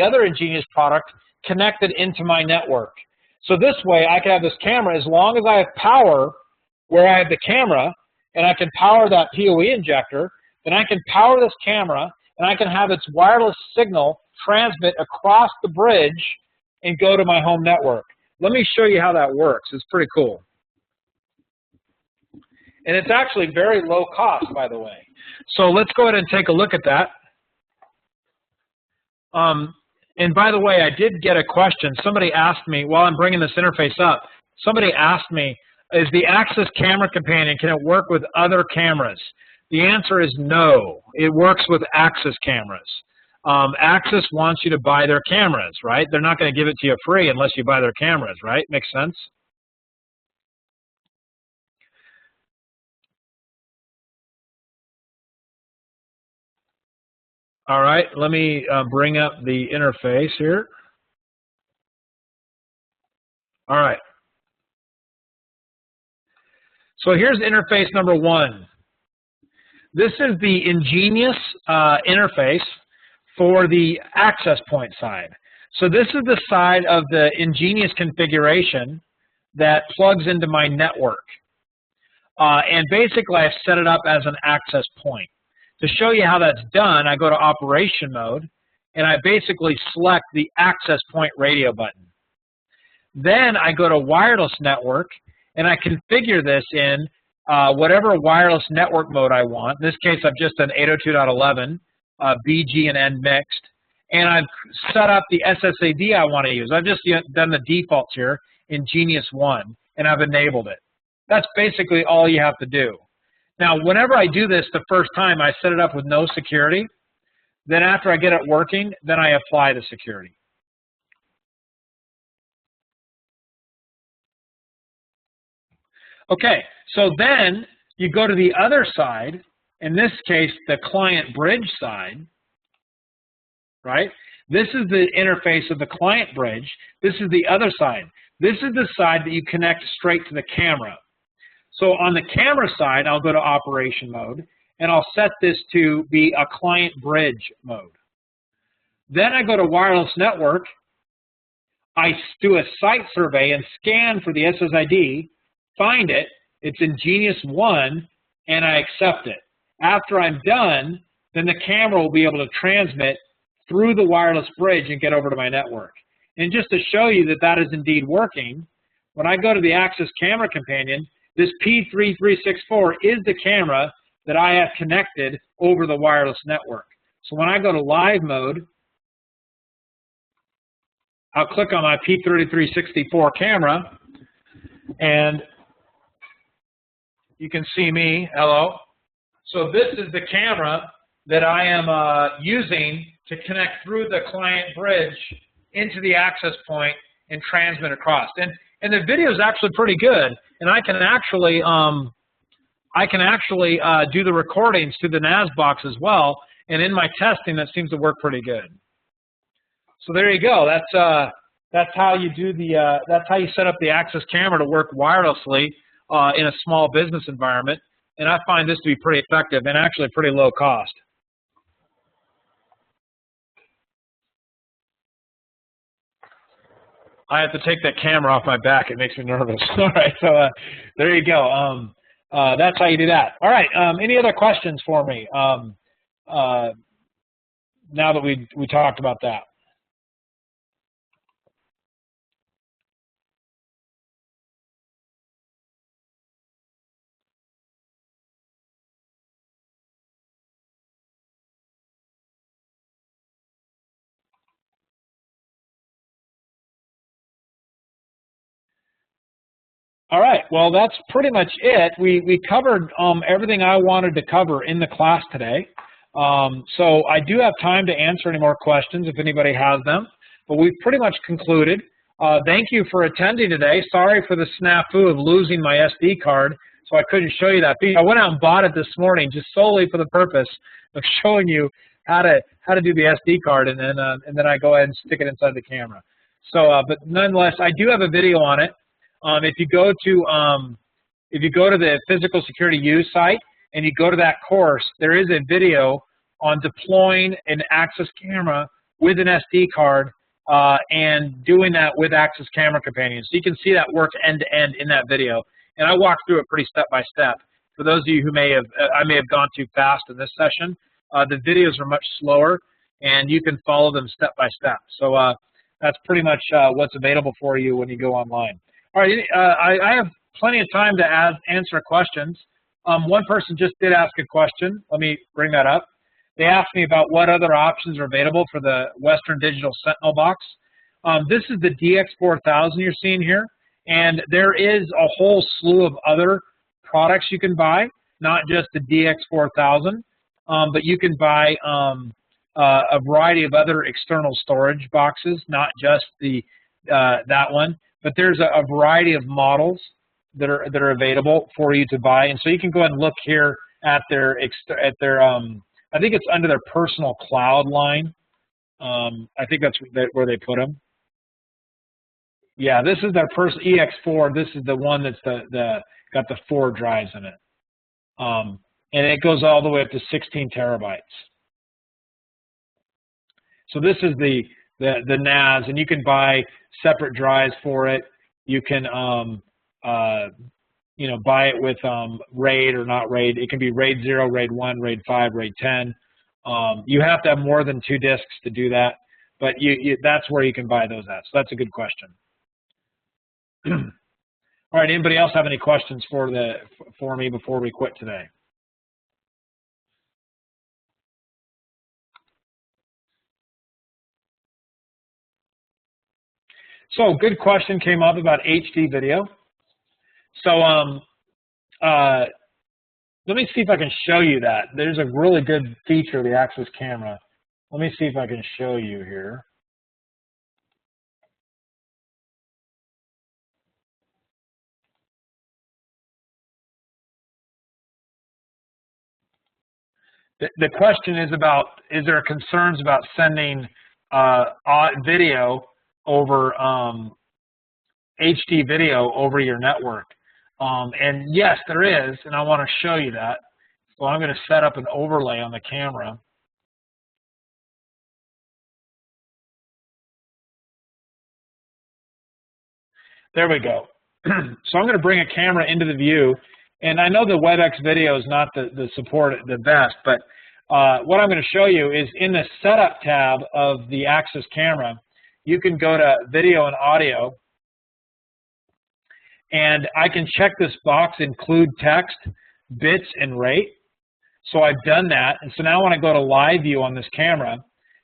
other ingenious product connected into my network. So this way, I can have this camera as long as I have power where I have the camera, and I can power that PoE injector, then I can power this camera, and I can have its wireless signal transmit across the bridge and go to my home network. Let me show you how that works. It's pretty cool. And it's actually very low cost, by the way. So let's go ahead and take a look at that. And by the way, I did get a question. Somebody asked me, while I'm bringing this interface up, somebody asked me, is the Access Camera Companion, can it work with other cameras? The answer is no. It works with Access cameras. Access wants you to buy their cameras, right? They're not going to give it to you free unless you buy their cameras, right? Makes sense? All right, let me bring up the interface here. All right. So here's interface number one. This is the ingenious interface for the access point side. So this is the side of the ingenious configuration that plugs into my network. And basically, I've set it up as an access point. To show you how that's done, I go to operation mode, and I basically select the access point radio button. Then I go to wireless network, and I configure this in whatever wireless network mode I want. In this case, I've just done 802.11, BG and N mixed, and I've set up the SSAD I want to use. I've just done the defaults here in Genius 1, and I've enabled it. That's basically all you have to do. Now, whenever I do this the first time, I set it up with no security. Then after I get it working, then I apply the security. Okay, so then you go to the other side, in this case, the client bridge side, right? This is the interface of the client bridge. This is the other side. This is the side that you connect straight to the camera. So on the camera side, I'll go to operation mode, and I'll set this to be a client bridge mode. Then I go to wireless network. I do a site survey and scan for the SSID, find it, it's in Genius 1, and I accept it. After I'm done, then the camera will be able to transmit through the wireless bridge and get over to my network. And just to show you that that is indeed working, when I go to the Access Camera Companion, this P3364 is the camera that I have connected over the wireless network. So when I go to live mode, I'll click on my P3364 camera, and you can see me, hello. So this is the camera that I am using to connect through the client bridge into the access point and transmit across. And And the video is actually pretty good, and I can actually do the recordings through the NAS box as well. And in my testing, that seems to work pretty good. So there you go. That's how you do the that's how you set up the Access camera to work wirelessly in a small business environment. And I find this to be pretty effective and actually pretty low cost. I have to take that camera off my back. It makes me nervous. All right, so there you go. That's how you do that. All right, any other questions for me now that we talked about that? All right, well, that's pretty much it. We covered everything I wanted to cover in the class today. So I do have time to answer any more questions if anybody has them, but we've pretty much concluded. Thank you for attending today. Sorry for the snafu of losing my SD card, so I couldn't show you that. I went out and bought it this morning just solely for the purpose of showing you how to do the SD card, and then I go ahead and stick it inside the camera. So, but nonetheless, I do have a video on it. If you go to the Physical Security Use site and you go to that course, there is a video on deploying an Access camera with an SD card and doing that with Access Camera Companion. So you can see that work end to end in that video. And I walked through it pretty step by step. For those of you who I may have gone too fast in this session, the videos are much slower and you can follow them step by step. So that's pretty much what's available for you when you go online. All right, I have plenty of time to answer questions. One person just did ask a question. Let me bring that up. They asked me about what other options are available for the Western Digital Sentinel box. This is the DX4000 you're seeing here, and there is a whole slew of other products you can buy, not just the DX4000, but you can buy a variety of other external storage boxes, not just that one. But there's a variety of models that are available for you to buy, and so you can go ahead and look here at their I think it's under their personal cloud line. I think that's where they put them. Yeah, this is their EX4. This is the one that's got the 4 drives in it, and it goes all the way up to 16 terabytes. So this is the NAS, and you can buy separate drives for it. You can, buy it with RAID or not RAID. It can be RAID 0, RAID 1, RAID 5, RAID 10. You have to have more than 2 disks to do that, but that's where you can buy those at. So that's a good question. All right, anybody else have any questions for me before we quit today? So, good question came up about HD video. So, let me see if I can show you that. There's a really good feature of the Access camera. Let me see if I can show you here. The question is about, is there concerns about sending video over HD video over your network? And yes, there is, and I want to show you that. So I'm going to set up an overlay on the camera. There we go. So I'm going to bring a camera into the view, and I know the WebEx video is not the best, but what I'm going to show you is in the Setup tab of the Access camera, you can go to Video and Audio, and I can check this box, include text, bits, and rate. So I've done that, and so now when I go to Live View on this camera,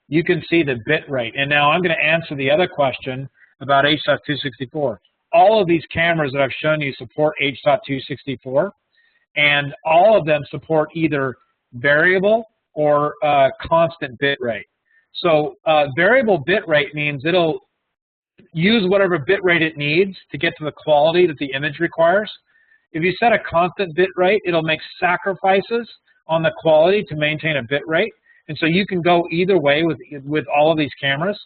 you can see the bit rate. And now I'm going to answer the other question about H.264. All of these cameras that I've shown you support H.264, and all of them support either variable or constant bit rate. So variable bit rate means it'll use whatever bit rate it needs to get to the quality that the image requires. If you set a constant bit rate, it'll make sacrifices on the quality to maintain a bit rate. And so you can go either way with all of these cameras.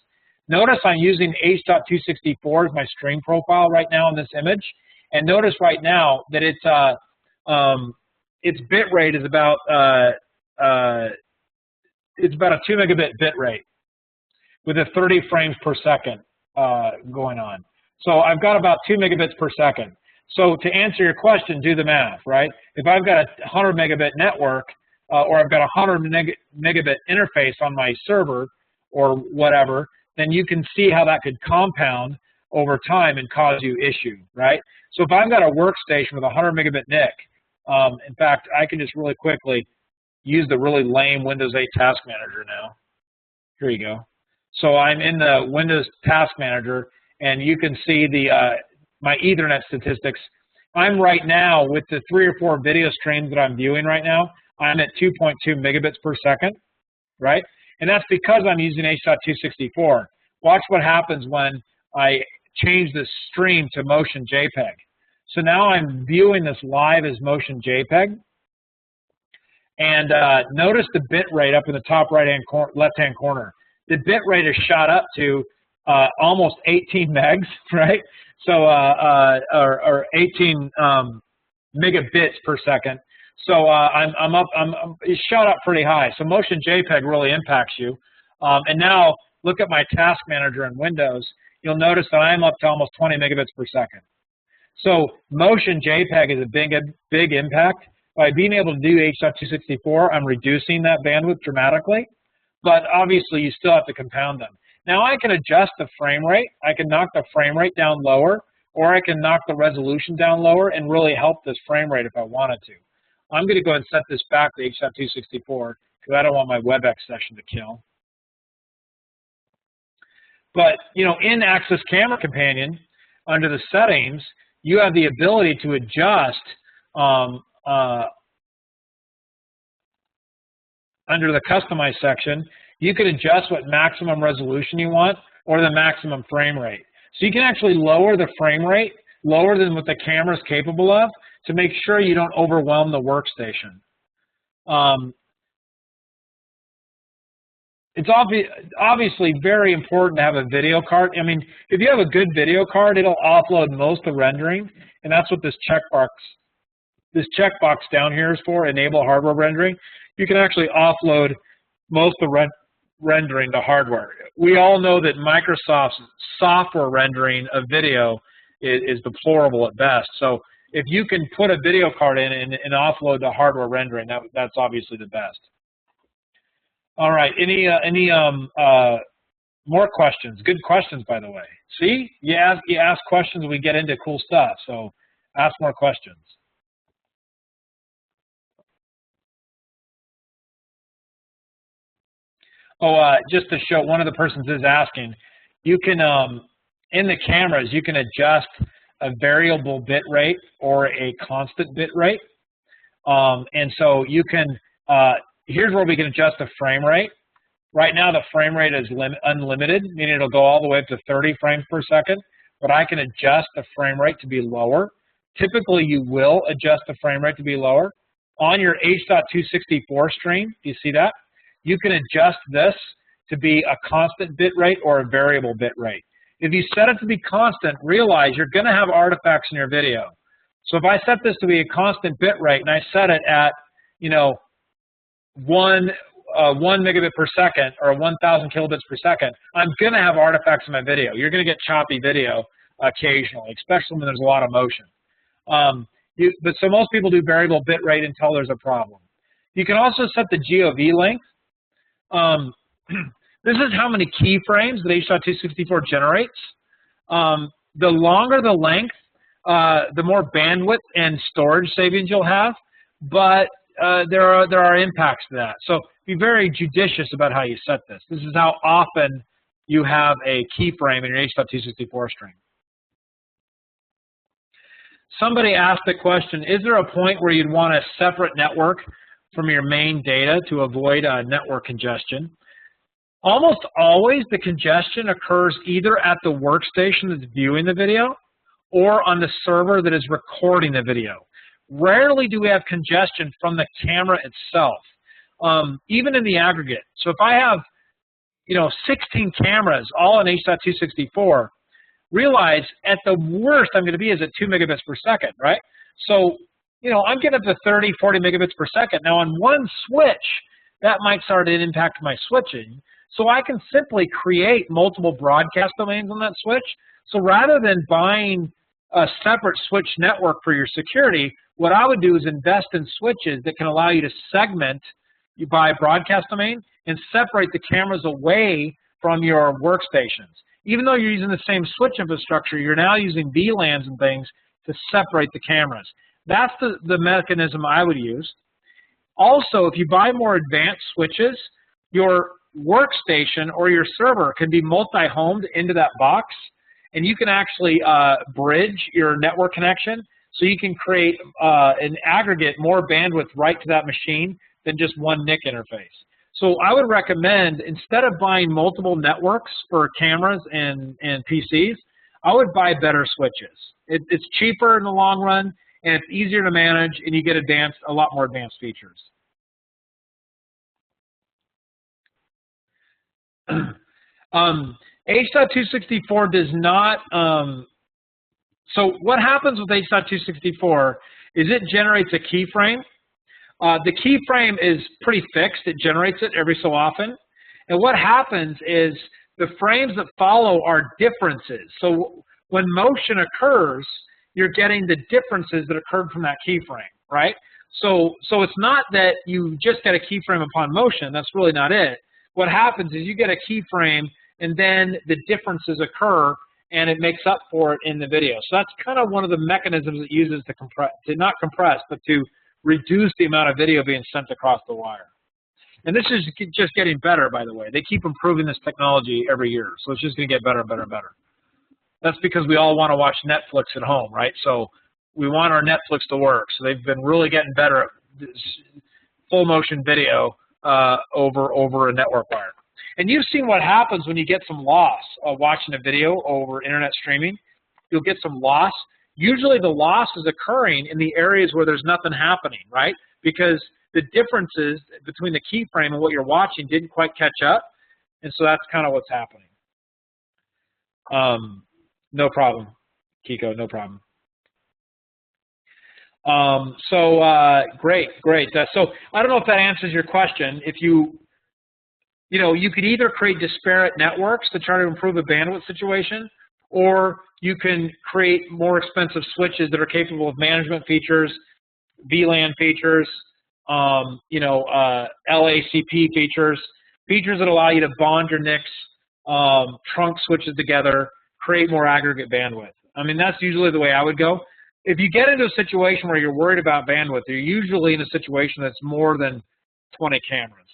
Notice I'm using H.264 as my stream profile right now in this image. And notice right now that its bit rate is about it's about a 2 megabit bit rate with a 30 frames per second going on. So I've got about 2 megabits per second. So to answer your question, do the math, right? If I've got a 100 megabit network or I've got a 100 megabit interface on my server or whatever, then you can see how that could compound over time and cause you issue, right? So if I've got a workstation with a 100 megabit NIC, in fact, I can just really quickly use the really lame Windows 8 Task Manager now. Here you go. So I'm in the Windows Task Manager, and you can see the my Ethernet statistics. I'm right now, with the 3 or 4 video streams that I'm viewing right now, I'm at 2.2 megabits per second, right? And that's because I'm using H.264. Watch what happens when I change the stream to motion JPEG. So now I'm viewing this live as motion JPEG. And notice the bit rate up in the top left-hand corner. The bit rate is shot up to almost 18 megs, right? So, or 18 megabits per second. So it's shot up pretty high. So motion JPEG really impacts you. And now look at my Task Manager in Windows. You'll notice that I'm up to almost 20 megabits per second. So motion JPEG is a big impact. By being able to do H.264, I'm reducing that bandwidth dramatically. But obviously, you still have to compound them. Now, I can adjust the frame rate. I can knock the frame rate down lower, or I can knock the resolution down lower and really help this frame rate if I wanted to. I'm going to go and set this back to H.264 because I don't want my WebEx session to kill. But, you know, in Access Camera Companion, under the settings, you have the ability to adjust under the Customize section, you can adjust what maximum resolution you want or the maximum frame rate. So you can actually lower the frame rate, lower than what the camera is capable of, to make sure you don't overwhelm the workstation. It's obviously very important to have a video card. I mean, if you have a good video card, it'll offload most of the rendering, and that's what this checkbox down here is for, enable hardware rendering. You can actually offload most of the rendering to hardware. We all know that Microsoft's software rendering of video is deplorable at best. So if you can put a video card in and offload the hardware rendering, that's obviously the best. All right, any more questions? Good questions, by the way. See, you ask questions, we get into cool stuff. So ask more questions. Oh, just to show, one of the persons is asking, you can, in the cameras, you can adjust a variable bit rate or a constant bit rate. And so you can, here's where we can adjust the frame rate. Right now, the frame rate is unlimited, meaning it'll go all the way up to 30 frames per second, but I can adjust the frame rate to be lower. Typically, you will adjust the frame rate to be lower. On your H.264 stream, do you see that? You can adjust this to be a constant bit rate or a variable bit rate. If you set it to be constant, realize you're going to have artifacts in your video. So if I set this to be a constant bit rate and I set it at, you know, 1 megabit per second or 1,000 kilobits per second, I'm going to have artifacts in my video. You're going to get choppy video occasionally, especially when there's a lot of motion. But so most people do variable bit rate until there's a problem. You can also set the GOV length. This is how many keyframes that H.264 generates. The longer the length, the more bandwidth and storage savings you'll have, but there are impacts to that. So be very judicious about how you set this. This is how often you have a keyframe in your H.264 stream. Somebody asked the question, is there a point where you'd want a separate network from your main data to avoid network congestion? Almost always the congestion occurs either at the workstation that's viewing the video or on the server that is recording the video. Rarely do we have congestion from the camera itself, even in the aggregate. So if I have 16 cameras all in H.264, realize at the worst I'm going to be is at 2 megabits per second, right? So, I'm getting up to 30, 40 megabits per second. Now on one switch, that might start to impact my switching. So I can simply create multiple broadcast domains on that switch. So rather than buying a separate switch network for your security, what I would do is invest in switches that can allow you to segment. You buy a broadcast domain and separate the cameras away from your workstations. Even though you're using the same switch infrastructure, you're now using VLANs and things to separate the cameras. That's the mechanism I would use. Also, if you buy more advanced switches, your workstation or your server can be multi-homed into that box, and you can actually bridge your network connection, so you can create an aggregate more bandwidth right to that machine than just one NIC interface. So I would recommend, instead of buying multiple networks for cameras and PCs, I would buy better switches. It's cheaper in the long run, and it's easier to manage, and you get a lot more advanced features. H.264 does not, so what happens with H.264 is it generates a keyframe. The keyframe is pretty fixed. It generates it every so often. And what happens is the frames that follow are differences. So when motion occurs, you're getting the differences that occurred from that keyframe, right? So it's not that you just get a keyframe upon motion. That's really not it. What happens is you get a keyframe, and then the differences occur, and it makes up for it in the video. So that's kind of one of the mechanisms it uses to compress, not compress, but to reduce the amount of video being sent across the wire. And this is just getting better, by the way. They keep improving this technology every year, so it's just going to get better and better and better. That's because we all want to watch Netflix at home, right? So we want our Netflix to work. So they've been really getting better at full motion video over a network wire. And you've seen what happens when you get some loss watching a video over internet streaming. You'll get some loss. Usually the loss is occurring in the areas where there's nothing happening, right? Because the differences between the keyframe and what you're watching didn't quite catch up. And so that's kind of what's happening. No problem, Kiko, no problem. Great. So I don't know if that answers your question. If you could either create disparate networks to try to improve a bandwidth situation, or you can create more expensive switches that are capable of management features, VLAN features, LACP features that allow you to bond your NICs, trunk switches together, create more aggregate bandwidth. I mean, that's usually the way I would go. If you get into a situation where you're worried about bandwidth, you're usually in a situation that's more than 20 cameras.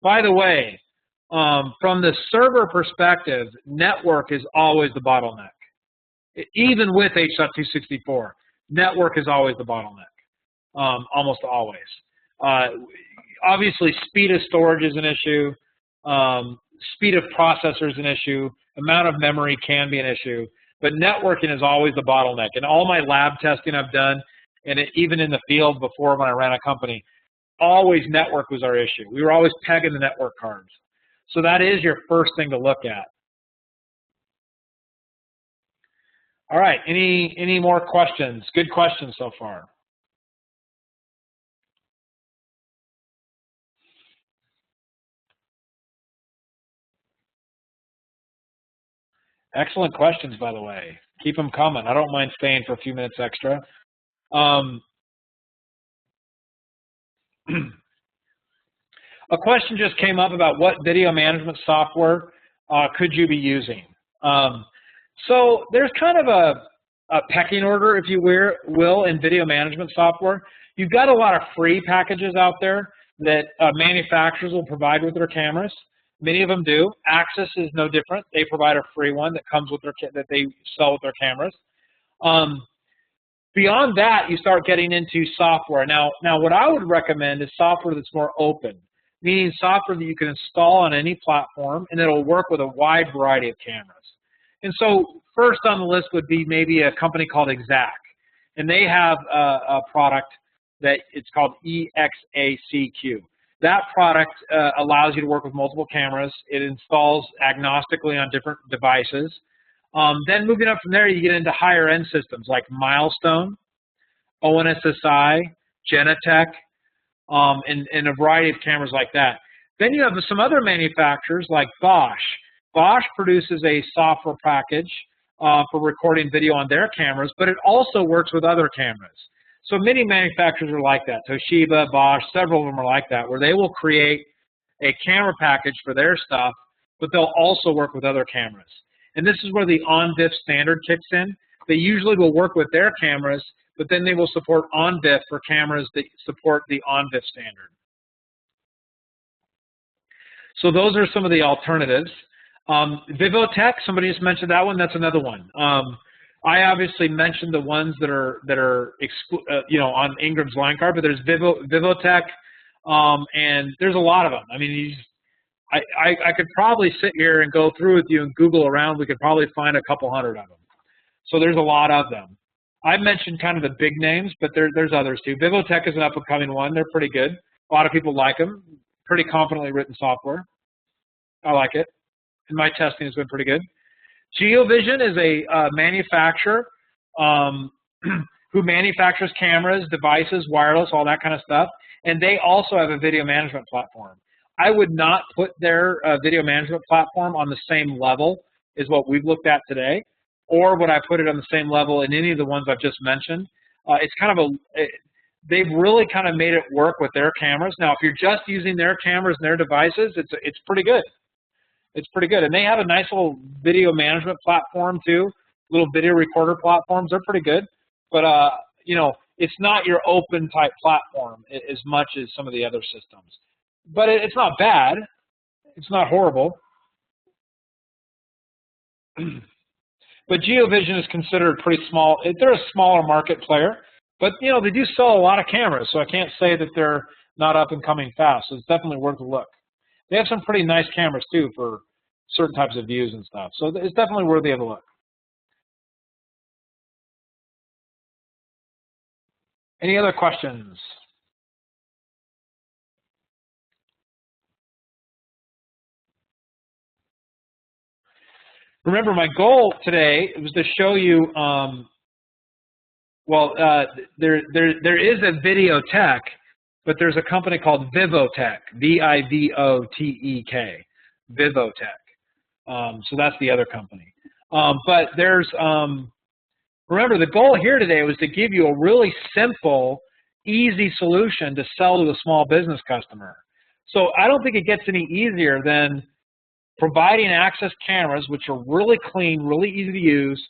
By the way, from the server perspective, network is always the bottleneck. Even with H.264, network is always the bottleneck, almost always. Obviously, speed of storage is an issue. Speed of processor is an issue. Amount of memory can be an issue. But networking is always the bottleneck. In all my lab testing I've done, and even in the field before when I ran a company, always network was our issue. We were always pegging the network cards. So that is your first thing to look at. All right, any more questions? Good questions so far. Excellent questions, by the way. Keep them coming. I don't mind staying for a few minutes extra. A question just came up about what video management software could you be using. So there's kind of a pecking order, if you will, in video management software. You've got a lot of free packages out there that manufacturers will provide with their cameras. Many of them do. Axis is no different. They provide a free one that comes with that they sell with their cameras. Beyond that, you start getting into software. Now what I would recommend is software that's more open. meaning software that you can install on any platform, and it'll work with a wide variety of cameras. And so first on the list would be maybe a company called Exact, and they have a product that it's called EXACQ. That product allows you to work with multiple cameras. It installs agnostically on different devices. Then moving up from there, you get into higher end systems like Milestone, ONSSI, Genetec, and a variety of cameras like that. Then you have some other manufacturers like Bosch. Bosch produces a software package for recording video on their cameras, but it also works with other cameras. So many manufacturers are like that. Toshiba, Bosch, several of them are like that, where they will create a camera package for their stuff, but they'll also work with other cameras. And this is where the ONVIF standard kicks in. They usually will work with their cameras, but then they will support ONVIF for cameras that support the ONVIF standard. So those are some of the alternatives. Vivotech, somebody just mentioned that one. That's another one. I obviously mentioned the ones that are you know, on Ingram's line card, but there's Vivotech, and there's a lot of them. I mean, I could probably sit here and go through with you and Google around. We could probably find a couple hundred of them. So there's a lot of them. I mentioned kind of the big names, but there's others too. Vivotech is an up-and-coming one. They're pretty good. A lot of people like them. Pretty confidently written software. I like it. And my testing has been pretty good. GeoVision is a manufacturer who manufactures cameras, devices, wireless, all that kind of stuff. And they also have a video management platform. I would not put their video management platform on the same level as what we've looked at today, or would I put it on the same level in any of the ones I've just mentioned. It's kind of they've really kind of made it work with their cameras. Now, if you're just using their cameras and their devices, it's pretty good. It's pretty good. And they have a nice little video management platform too, little video recorder platforms. They're pretty good. But, you know, it's not your open type platform as much as some of the other systems. But it's not bad. It's not horrible. But GeoVision is considered pretty small. They're a smaller market player. But, you know, they do sell a lot of cameras, so I can't say that they're not up and coming fast. So it's definitely worth a look. They have some pretty nice cameras, too, for certain types of views and stuff. So it's definitely worthy of a look. Any other questions? Remember, my goal today was to show you, there is a Videotech, but there's a company called Vivotech, V-I-V-O-T-E-K, Vivotech. So that's the other company. But there's, remember, the goal here today was to give you a really simple, easy solution to sell to a small business customer. So I don't think it gets any easier than providing access cameras, which are really clean, really easy to use,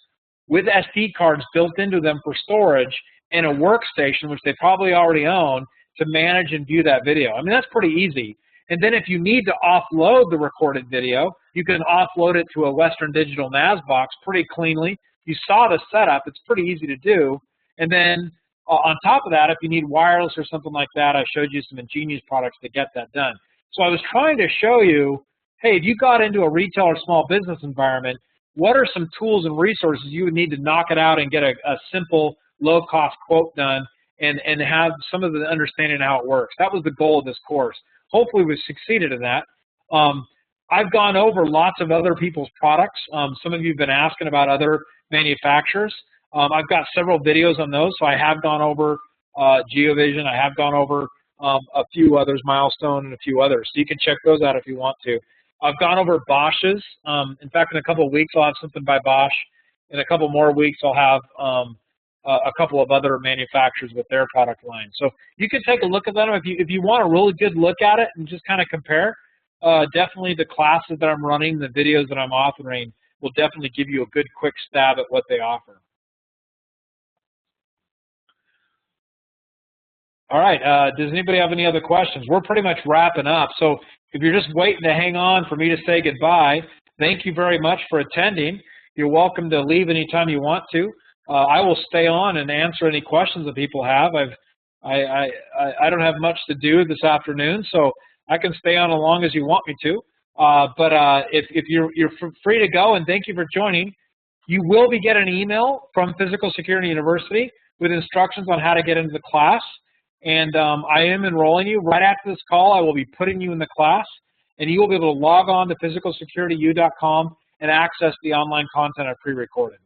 with SD cards built into them for storage, and a workstation, which they probably already own, to manage and view that video. I mean, that's pretty easy. And then if you need to offload the recorded video, you can offload it to a Western Digital NAS box pretty cleanly. You saw the setup. It's pretty easy to do. And then on top of that, if you need wireless or something like that, I showed you some ingenious products to get that done. So I was trying to show you, hey, if you got into a retail or small business environment, what are some tools and resources you would need to knock it out and get a simple, low-cost quote done and have some of the understanding of how it works. That was the goal of this course. Hopefully we've succeeded in that. I've gone over lots of other people's products. Some of you have been asking about other manufacturers. I've got several videos on those, so I have gone over GeoVision. I have gone over a few others, Milestone and a few others. So you can check those out if you want to. I've gone over Bosch's. In fact, in a couple of weeks, I'll have something by Bosch. In a couple more weeks, I'll have a couple of other manufacturers with their product line. So you can take a look at them. If you want a really good look at it and just kind of compare, definitely the classes that I'm running, the videos that I'm authoring will definitely give you a good quick stab at what they offer. All right, does anybody have any other questions? We're pretty much wrapping up. So if you're just waiting to hang on for me to say goodbye, thank you very much for attending. You're welcome to leave anytime you want to. I will stay on and answer any questions that people have. I don't have much to do this afternoon, so I can stay on as long as you want me to. But if you're free to go, and thank you for joining. You will be getting an email from Physical Security University with instructions on how to get into the class. And I am enrolling you. Right after this call, I will be putting you in the class, and you will be able to log on to physicalsecurityu.com and access the online content I pre-recorded.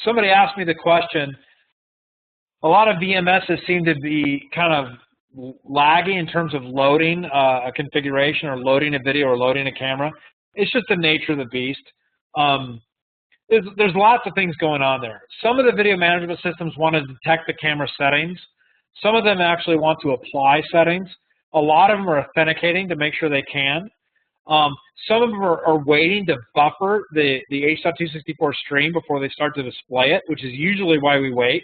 Somebody asked me the question, a lot of VMSs seem to be kind of laggy in terms of loading a configuration or loading a video or loading a camera. It's just the nature of the beast. There's lots of things going on there. Some of the video management systems want to detect the camera settings. Some of them actually want to apply settings. A lot of them are authenticating to make sure they can. Some of them are waiting to buffer the H.264 stream before they start to display it, which is usually why we wait.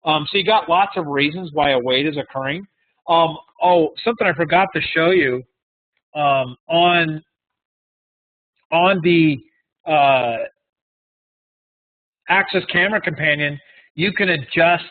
So you got lots of reasons why a wait is occurring. Oh, something I forgot to show you on the Access Camera Companion, you can adjust,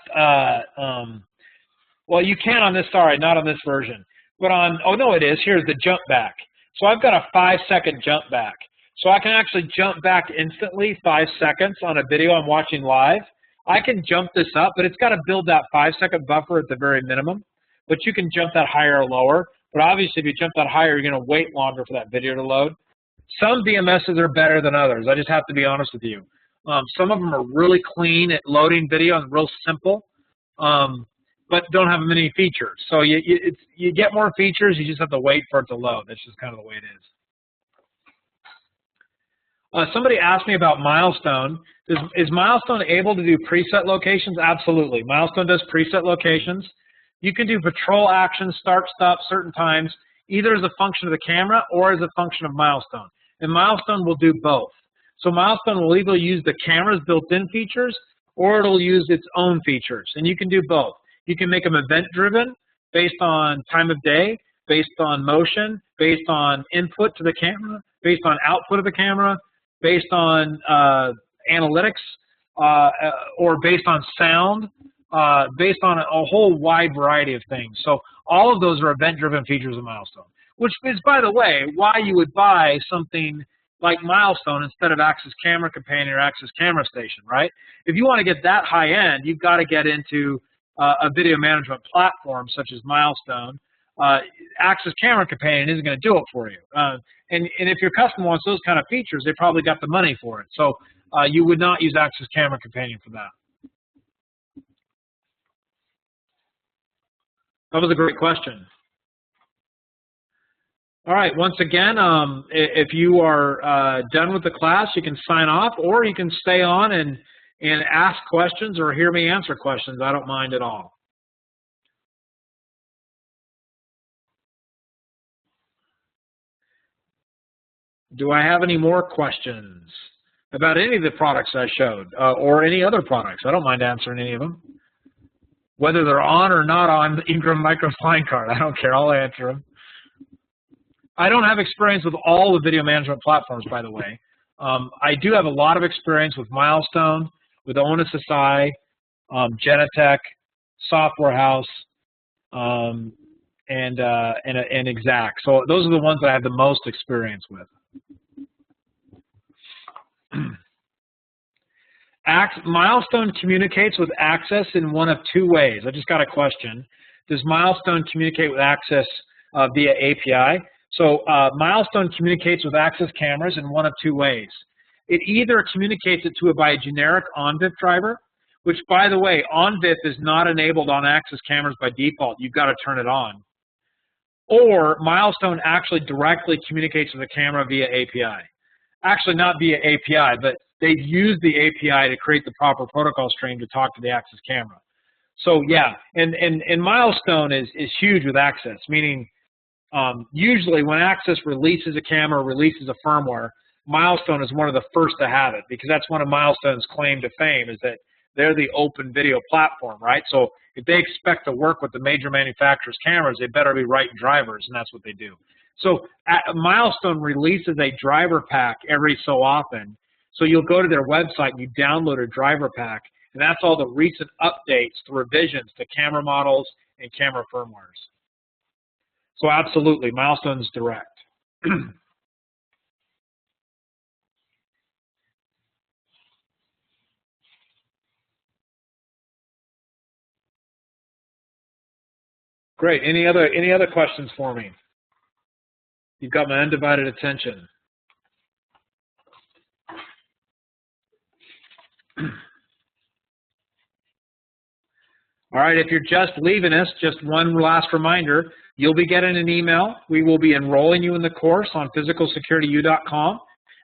well, you can on this, sorry, not on this version, but on, oh no, it is, here's the jump back. So I've got a 5-second jump back. So I can actually jump back instantly 5 seconds on a video I'm watching live. I can jump this up, but it's got to build that 5-second buffer at the very minimum. But you can jump that higher or lower. But obviously, if you jump that higher, you're going to wait longer for that video to load. Some VMSs are better than others. I just have to be honest with you. Some of them are really clean at loading video and real simple, but don't have many features. So you get more features, you just have to wait for it to load. That's just kind of the way it is. Somebody asked me about Milestone. Is Milestone able to do preset locations? Absolutely. Milestone does preset locations. You can do patrol actions, start, stop, certain times, either as a function of the camera or as a function of Milestone. And Milestone will do both. So Milestone will either use the camera's built-in features or it'll use its own features. And you can do both. You can make them event-driven based on time of day, based on motion, based on input to the camera, based on output of the camera, based on analytics, or based on sound, based on a whole wide variety of things. So all of those are event-driven features of Milestone, which is, by the way, why you would buy something like Milestone instead of Access Camera Companion or Access Camera Station, right? If you want to get that high end, you've got to get into a video management platform such as Milestone. Access Camera Companion isn't going to do it for you. And if your customer wants those kind of features, they probably got the money for it. So you would not use Access Camera Companion for that. That was a great question. All right, once again, if you are done with the class, you can sign off, or you can stay on and ask questions or hear me answer questions. I don't mind at all. Do I have any more questions about any of the products I showed, or any other products? I don't mind answering any of them. Whether they're on or not on the Ingram Micro Line Card, I don't care. I'll answer them. I don't have experience with all the video management platforms, by the way. I do have a lot of experience with Milestone, with Onus SI, Genetech, Software House, and Exact. So those are the ones that I have the most experience with. Milestone communicates with Access in one of two ways. I just got a question. Does Milestone communicate with Access via API? So Milestone communicates with Access cameras in one of two ways. It either communicates it to it by a generic OnVIF driver, which, by the way, OnVIF is not enabled on Access cameras by default. You've got to turn it on. Or Milestone actually directly communicates with the camera via API. Actually, not via API, but they've used the API to create the proper protocol stream to talk to the Access camera. So yeah, and Milestone is huge with Access, meaning usually when Access releases a camera or releases a firmware, Milestone is one of the first to have it, because that's one of Milestone's claim to fame, is that they're the open video platform, right? So if they expect to work with the major manufacturers' cameras, they better be writing drivers, and that's what they do. So Milestone releases a driver pack every so often. So you'll go to their website and you download a driver pack, And that's all the recent updates, the revisions to camera models and camera firmwares. So absolutely, Milestone's direct. Great. Any other questions for me? You've got my undivided attention. All right, if you're just leaving us, just one last reminder, you'll be getting an email. We will be enrolling you in the course on physicalsecurityU.com,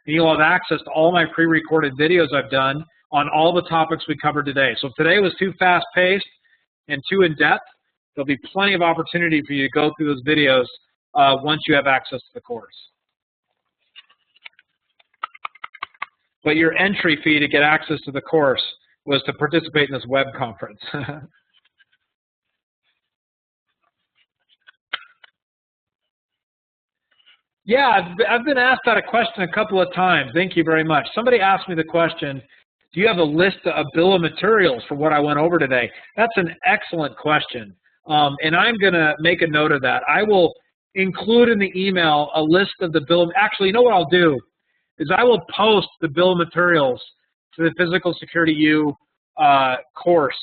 and you'll have access to all my pre-recorded videos I've done on all the topics we covered today. So if today was too fast-paced and too in-depth, there'll be plenty of opportunity for you to go through those videos once you have access to the course. But your entry fee to get access to the course was to participate in this web conference. Yeah, I've been asked that question a couple of times. Thank you very much. Somebody asked me the question, do you have a list of bill of materials for what I went over today? That's an excellent question, and I'm going to make a note of that. I will include in the email a list of the bill of, actually, you know what I'll do is I will post the bill of materials to the Physical Security U course.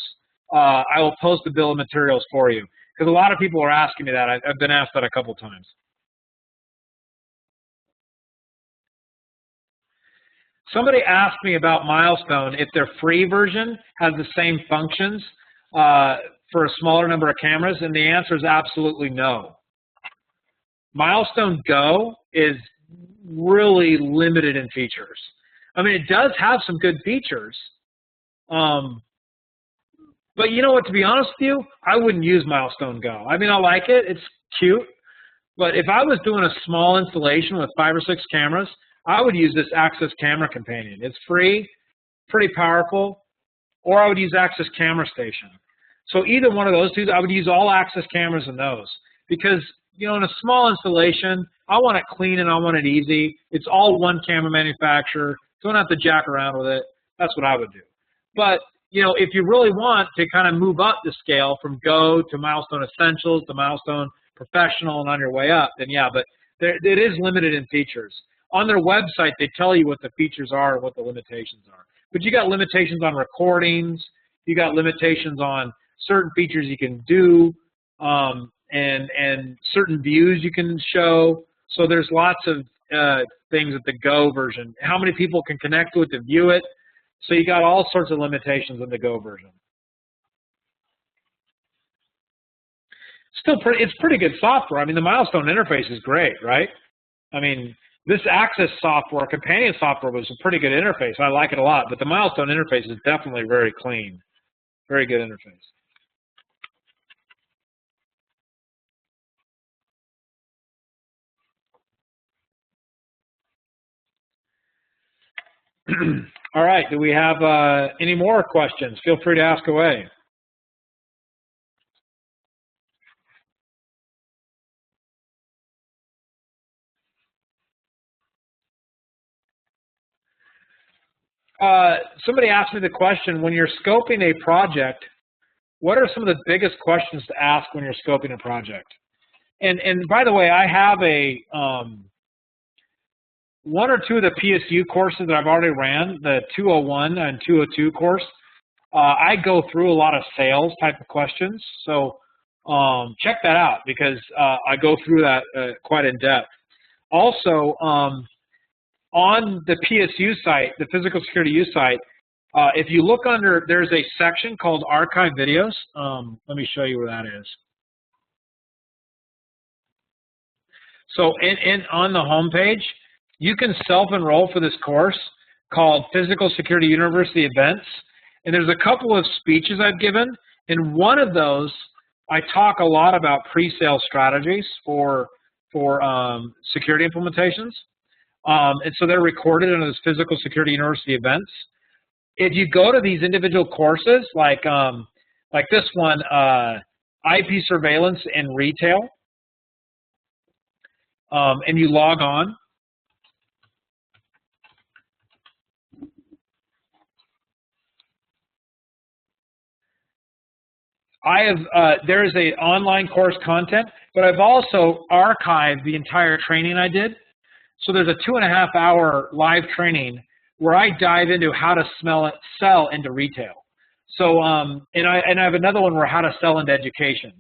I will post the bill of materials for you because a lot of people are asking me that. I've been asked that a couple of times. Somebody asked me about Milestone, if their free version has the same functions for a smaller number of cameras, and the answer is absolutely no. Milestone Go is really limited in features. I mean, it does have some good features, but you know what, to be honest with you, I wouldn't use Milestone Go. I mean, I like it, it's cute, but if I was doing a small installation with 5 or 6 cameras, I would use this Access Camera Companion. It's free, pretty powerful, or I would use Access Camera Station. So either one of those two, I would use all Access cameras in those because, you know, in a small installation, I want it clean and I want it easy. It's all one camera manufacturer. Don't have to jack around with it. That's what I would do. But, you know, if you really want to kind of move up the scale from Go to Milestone Essentials to Milestone Professional and on your way up, then yeah, but it is limited in features. On their website, they tell you what the features are and what the limitations are. But you got limitations on recordings, you got limitations on certain features you can do, and certain views you can show. So there's lots of things with the Go version. How many people can connect to it to view it? So you got all sorts of limitations in the Go version. Still, it's pretty good software. I mean, the Milestone interface is great, right? I mean, this Access software, companion software, was a pretty good interface. I like it a lot, but the Milestone interface is definitely very clean. Very good interface. All right, do we have any more questions? Feel free to ask away. Somebody asked me the question, when you're scoping a project, what are some of the biggest questions to ask when you're scoping a project? And by the way, I have a one or two of the PSU courses that I've already ran, the 201 and 202 course. I go through a lot of sales type of questions, so check that out because I go through that quite in depth. Also, on the PSU site, the Physical Security U site, if you look under, there's a section called Archive Videos. Let me show you where that is. So on the home page, you can self-enroll for this course called Physical Security University Events. And there's a couple of speeches I've given. In one of those, I talk a lot about pre-sale strategies for security implementations. And so they're recorded in those Physical Security University events. If you go to these individual courses, like this one, IP Surveillance in Retail, and you log on, I have, there is an online course content, but I've also archived the entire training I did. So there's a 2.5-hour live training where I dive into how to sell into retail. So, and I have another one where how to sell into education.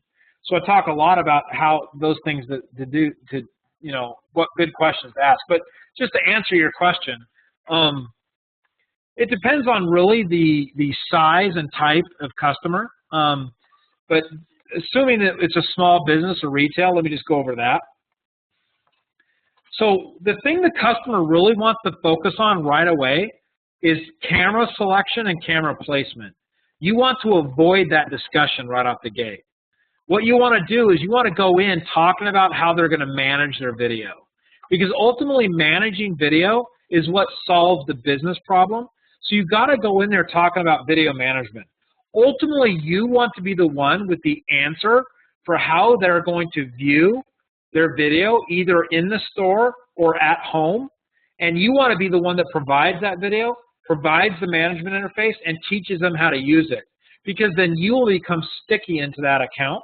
So I talk a lot about how those things to do, you know, what good questions to ask. But just to answer your question, it depends on really the size and type of customer. But assuming that it's a small business or retail, let me just go over that. So the thing the customer really wants to focus on right away is camera selection and camera placement. You want to avoid that discussion right off the gate. What you want to do is you want to go in talking about how they're going to manage their video. Because ultimately managing video is what solves the business problem. So you've got to go in there talking about video management. Ultimately, you want to be the one with the answer for how they're going to view their video, either in the store or at home. And you want to be the one that provides that video, provides the management interface, and teaches them how to use it. Because then you will become sticky into that account.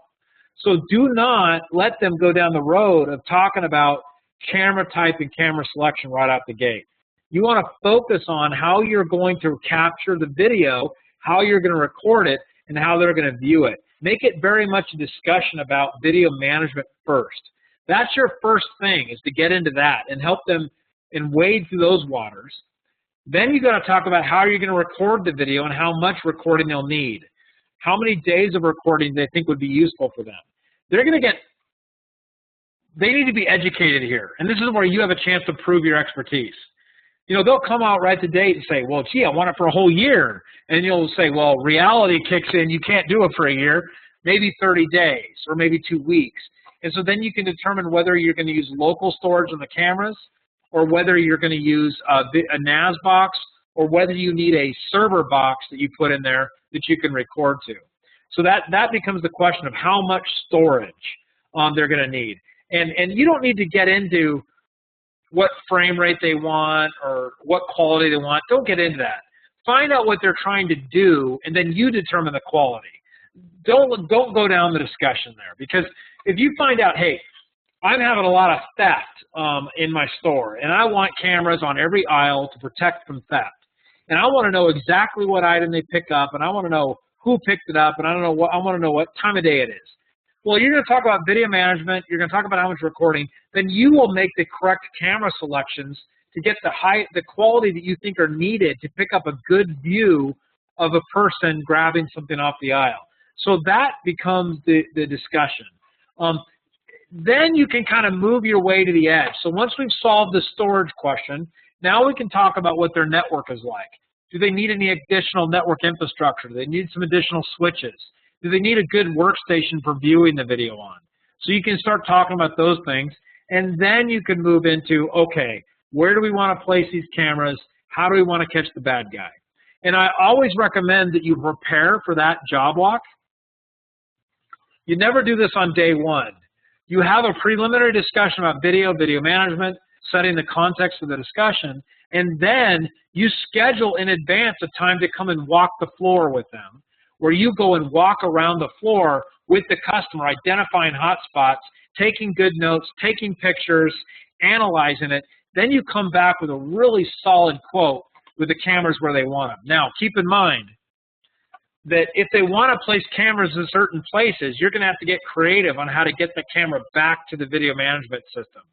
So do not let them go down the road of talking about camera type and camera selection right out the gate. You want to focus on how you're going to capture the video, how you're going to record it, and how they're going to view it. Make it very much a discussion about video management first. That's your first thing, is to get into that and help them and wade through those waters. Then you got to talk about how you're going to record the video and how much recording they'll need. How many days of recording they think would be useful for them. They're going to they need to be educated here. And this is where you have a chance to prove your expertise. You know, they'll come out right to date and say, well, gee, I want it for a whole year. And you'll say, well, reality kicks in. You can't do it for a year, maybe 30 days or maybe 2 weeks. And so then you can determine whether you're going to use local storage on the cameras or whether you're going to use a NAS box or whether you need a server box that you put in there that you can record to. So that becomes the question of how much storage they're going to need. And you don't need to get into what frame rate they want or what quality they want. Don't get into that. Find out what they're trying to do, and then you determine the quality. Don't go down the discussion there, because if you find out, hey, I'm having a lot of theft in my store, and I want cameras on every aisle to protect from theft, and I want to know exactly what item they pick up, and I want to know who picked it up, and I want to know what time of day it is. Well, you're going to talk about video management, you're going to talk about how much recording, then you will make the correct camera selections to get the quality that you think are needed to pick up a good view of a person grabbing something off the aisle. So that becomes the discussion. Then you can kind of move your way to the edge. So once we've solved the storage question, now we can talk about what their network is like. Do they need any additional network infrastructure? Do they need some additional switches? Do they need a good workstation for viewing the video on? So you can start talking about those things, and then you can move into, okay, where do we want to place these cameras? How do we want to catch the bad guy? And I always recommend that you prepare for that job walk. You never do this on day one. You have a preliminary discussion about video management, setting the context of the discussion, and then you schedule in advance a time to come and walk the floor with them, where you go and walk around the floor with the customer, identifying hot spots, taking good notes, taking pictures, analyzing it. Then you come back with a really solid quote with the cameras where they want them. Now, keep in mind that if they want to place cameras in certain places, you're going to have to get creative on how to get the camera back to the video management system.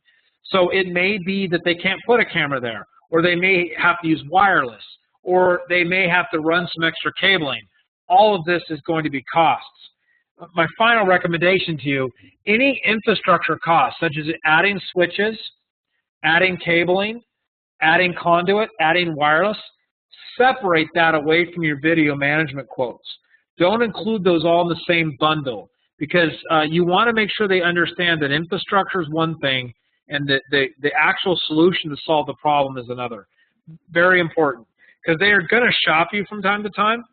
So it may be that they can't put a camera there, or they may have to use wireless, or they may have to run some extra cabling. All of this is going to be costs. My final recommendation to you, any infrastructure costs, such as adding switches, adding cabling, adding conduit, adding wireless, separate that away from your video management quotes. Don't include those all in the same bundle, because you want to make sure they understand that infrastructure is one thing and that the actual solution to solve the problem is another. Very important, because they are going to shop you from time to time,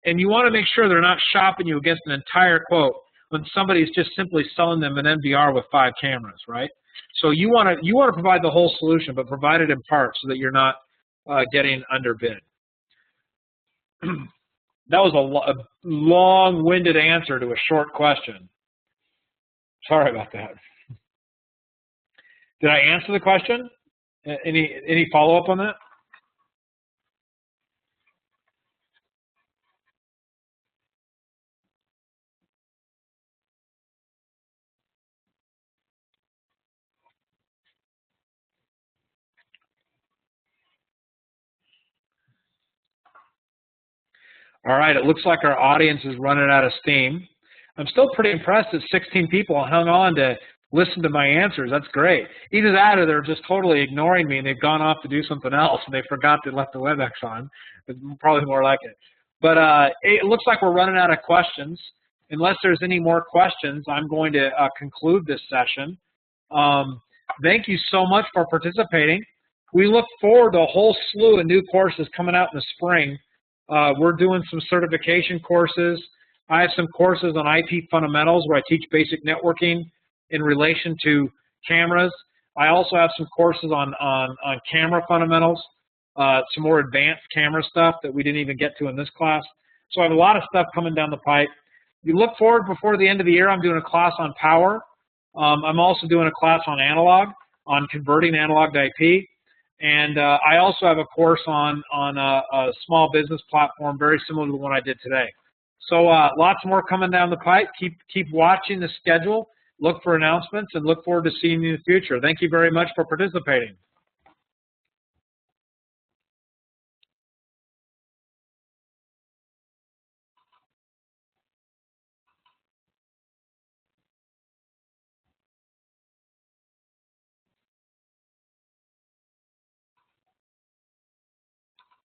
and you want to make sure they're not shopping you against an entire quote when somebody's just simply selling them an MVR with 5 cameras, right? So you want to provide the whole solution, but provide it in part so that you're not getting underbid. That was a long-winded answer to a short question. Sorry about that. Did I answer the question? Any follow-up on that? All right, it looks like our audience is running out of steam. I'm still pretty impressed that 16 people hung on to listen to my answers. That's great. Either that or they're just totally ignoring me and they've gone off to do something else and they forgot they left the WebEx on. It's probably more like it. But it looks like we're running out of questions. Unless there's any more questions, I'm going to conclude this session. Thank you so much for participating. We look forward to a whole slew of new courses coming out in the spring. We're doing some certification courses. I have some courses on IP fundamentals where I teach basic networking in relation to cameras. I also have some courses on camera fundamentals, some more advanced camera stuff that we didn't even get to in this class. So I have a lot of stuff coming down the pipe. You look forward before the end of the year, I'm doing a class on power. I'm also doing a class on analog, on converting analog to IP. And I also have a course on a small business platform very similar to the one I did today. So lots more coming down the pipe. Keep watching the schedule. Look for announcements and look forward to seeing you in the future. Thank you very much for participating.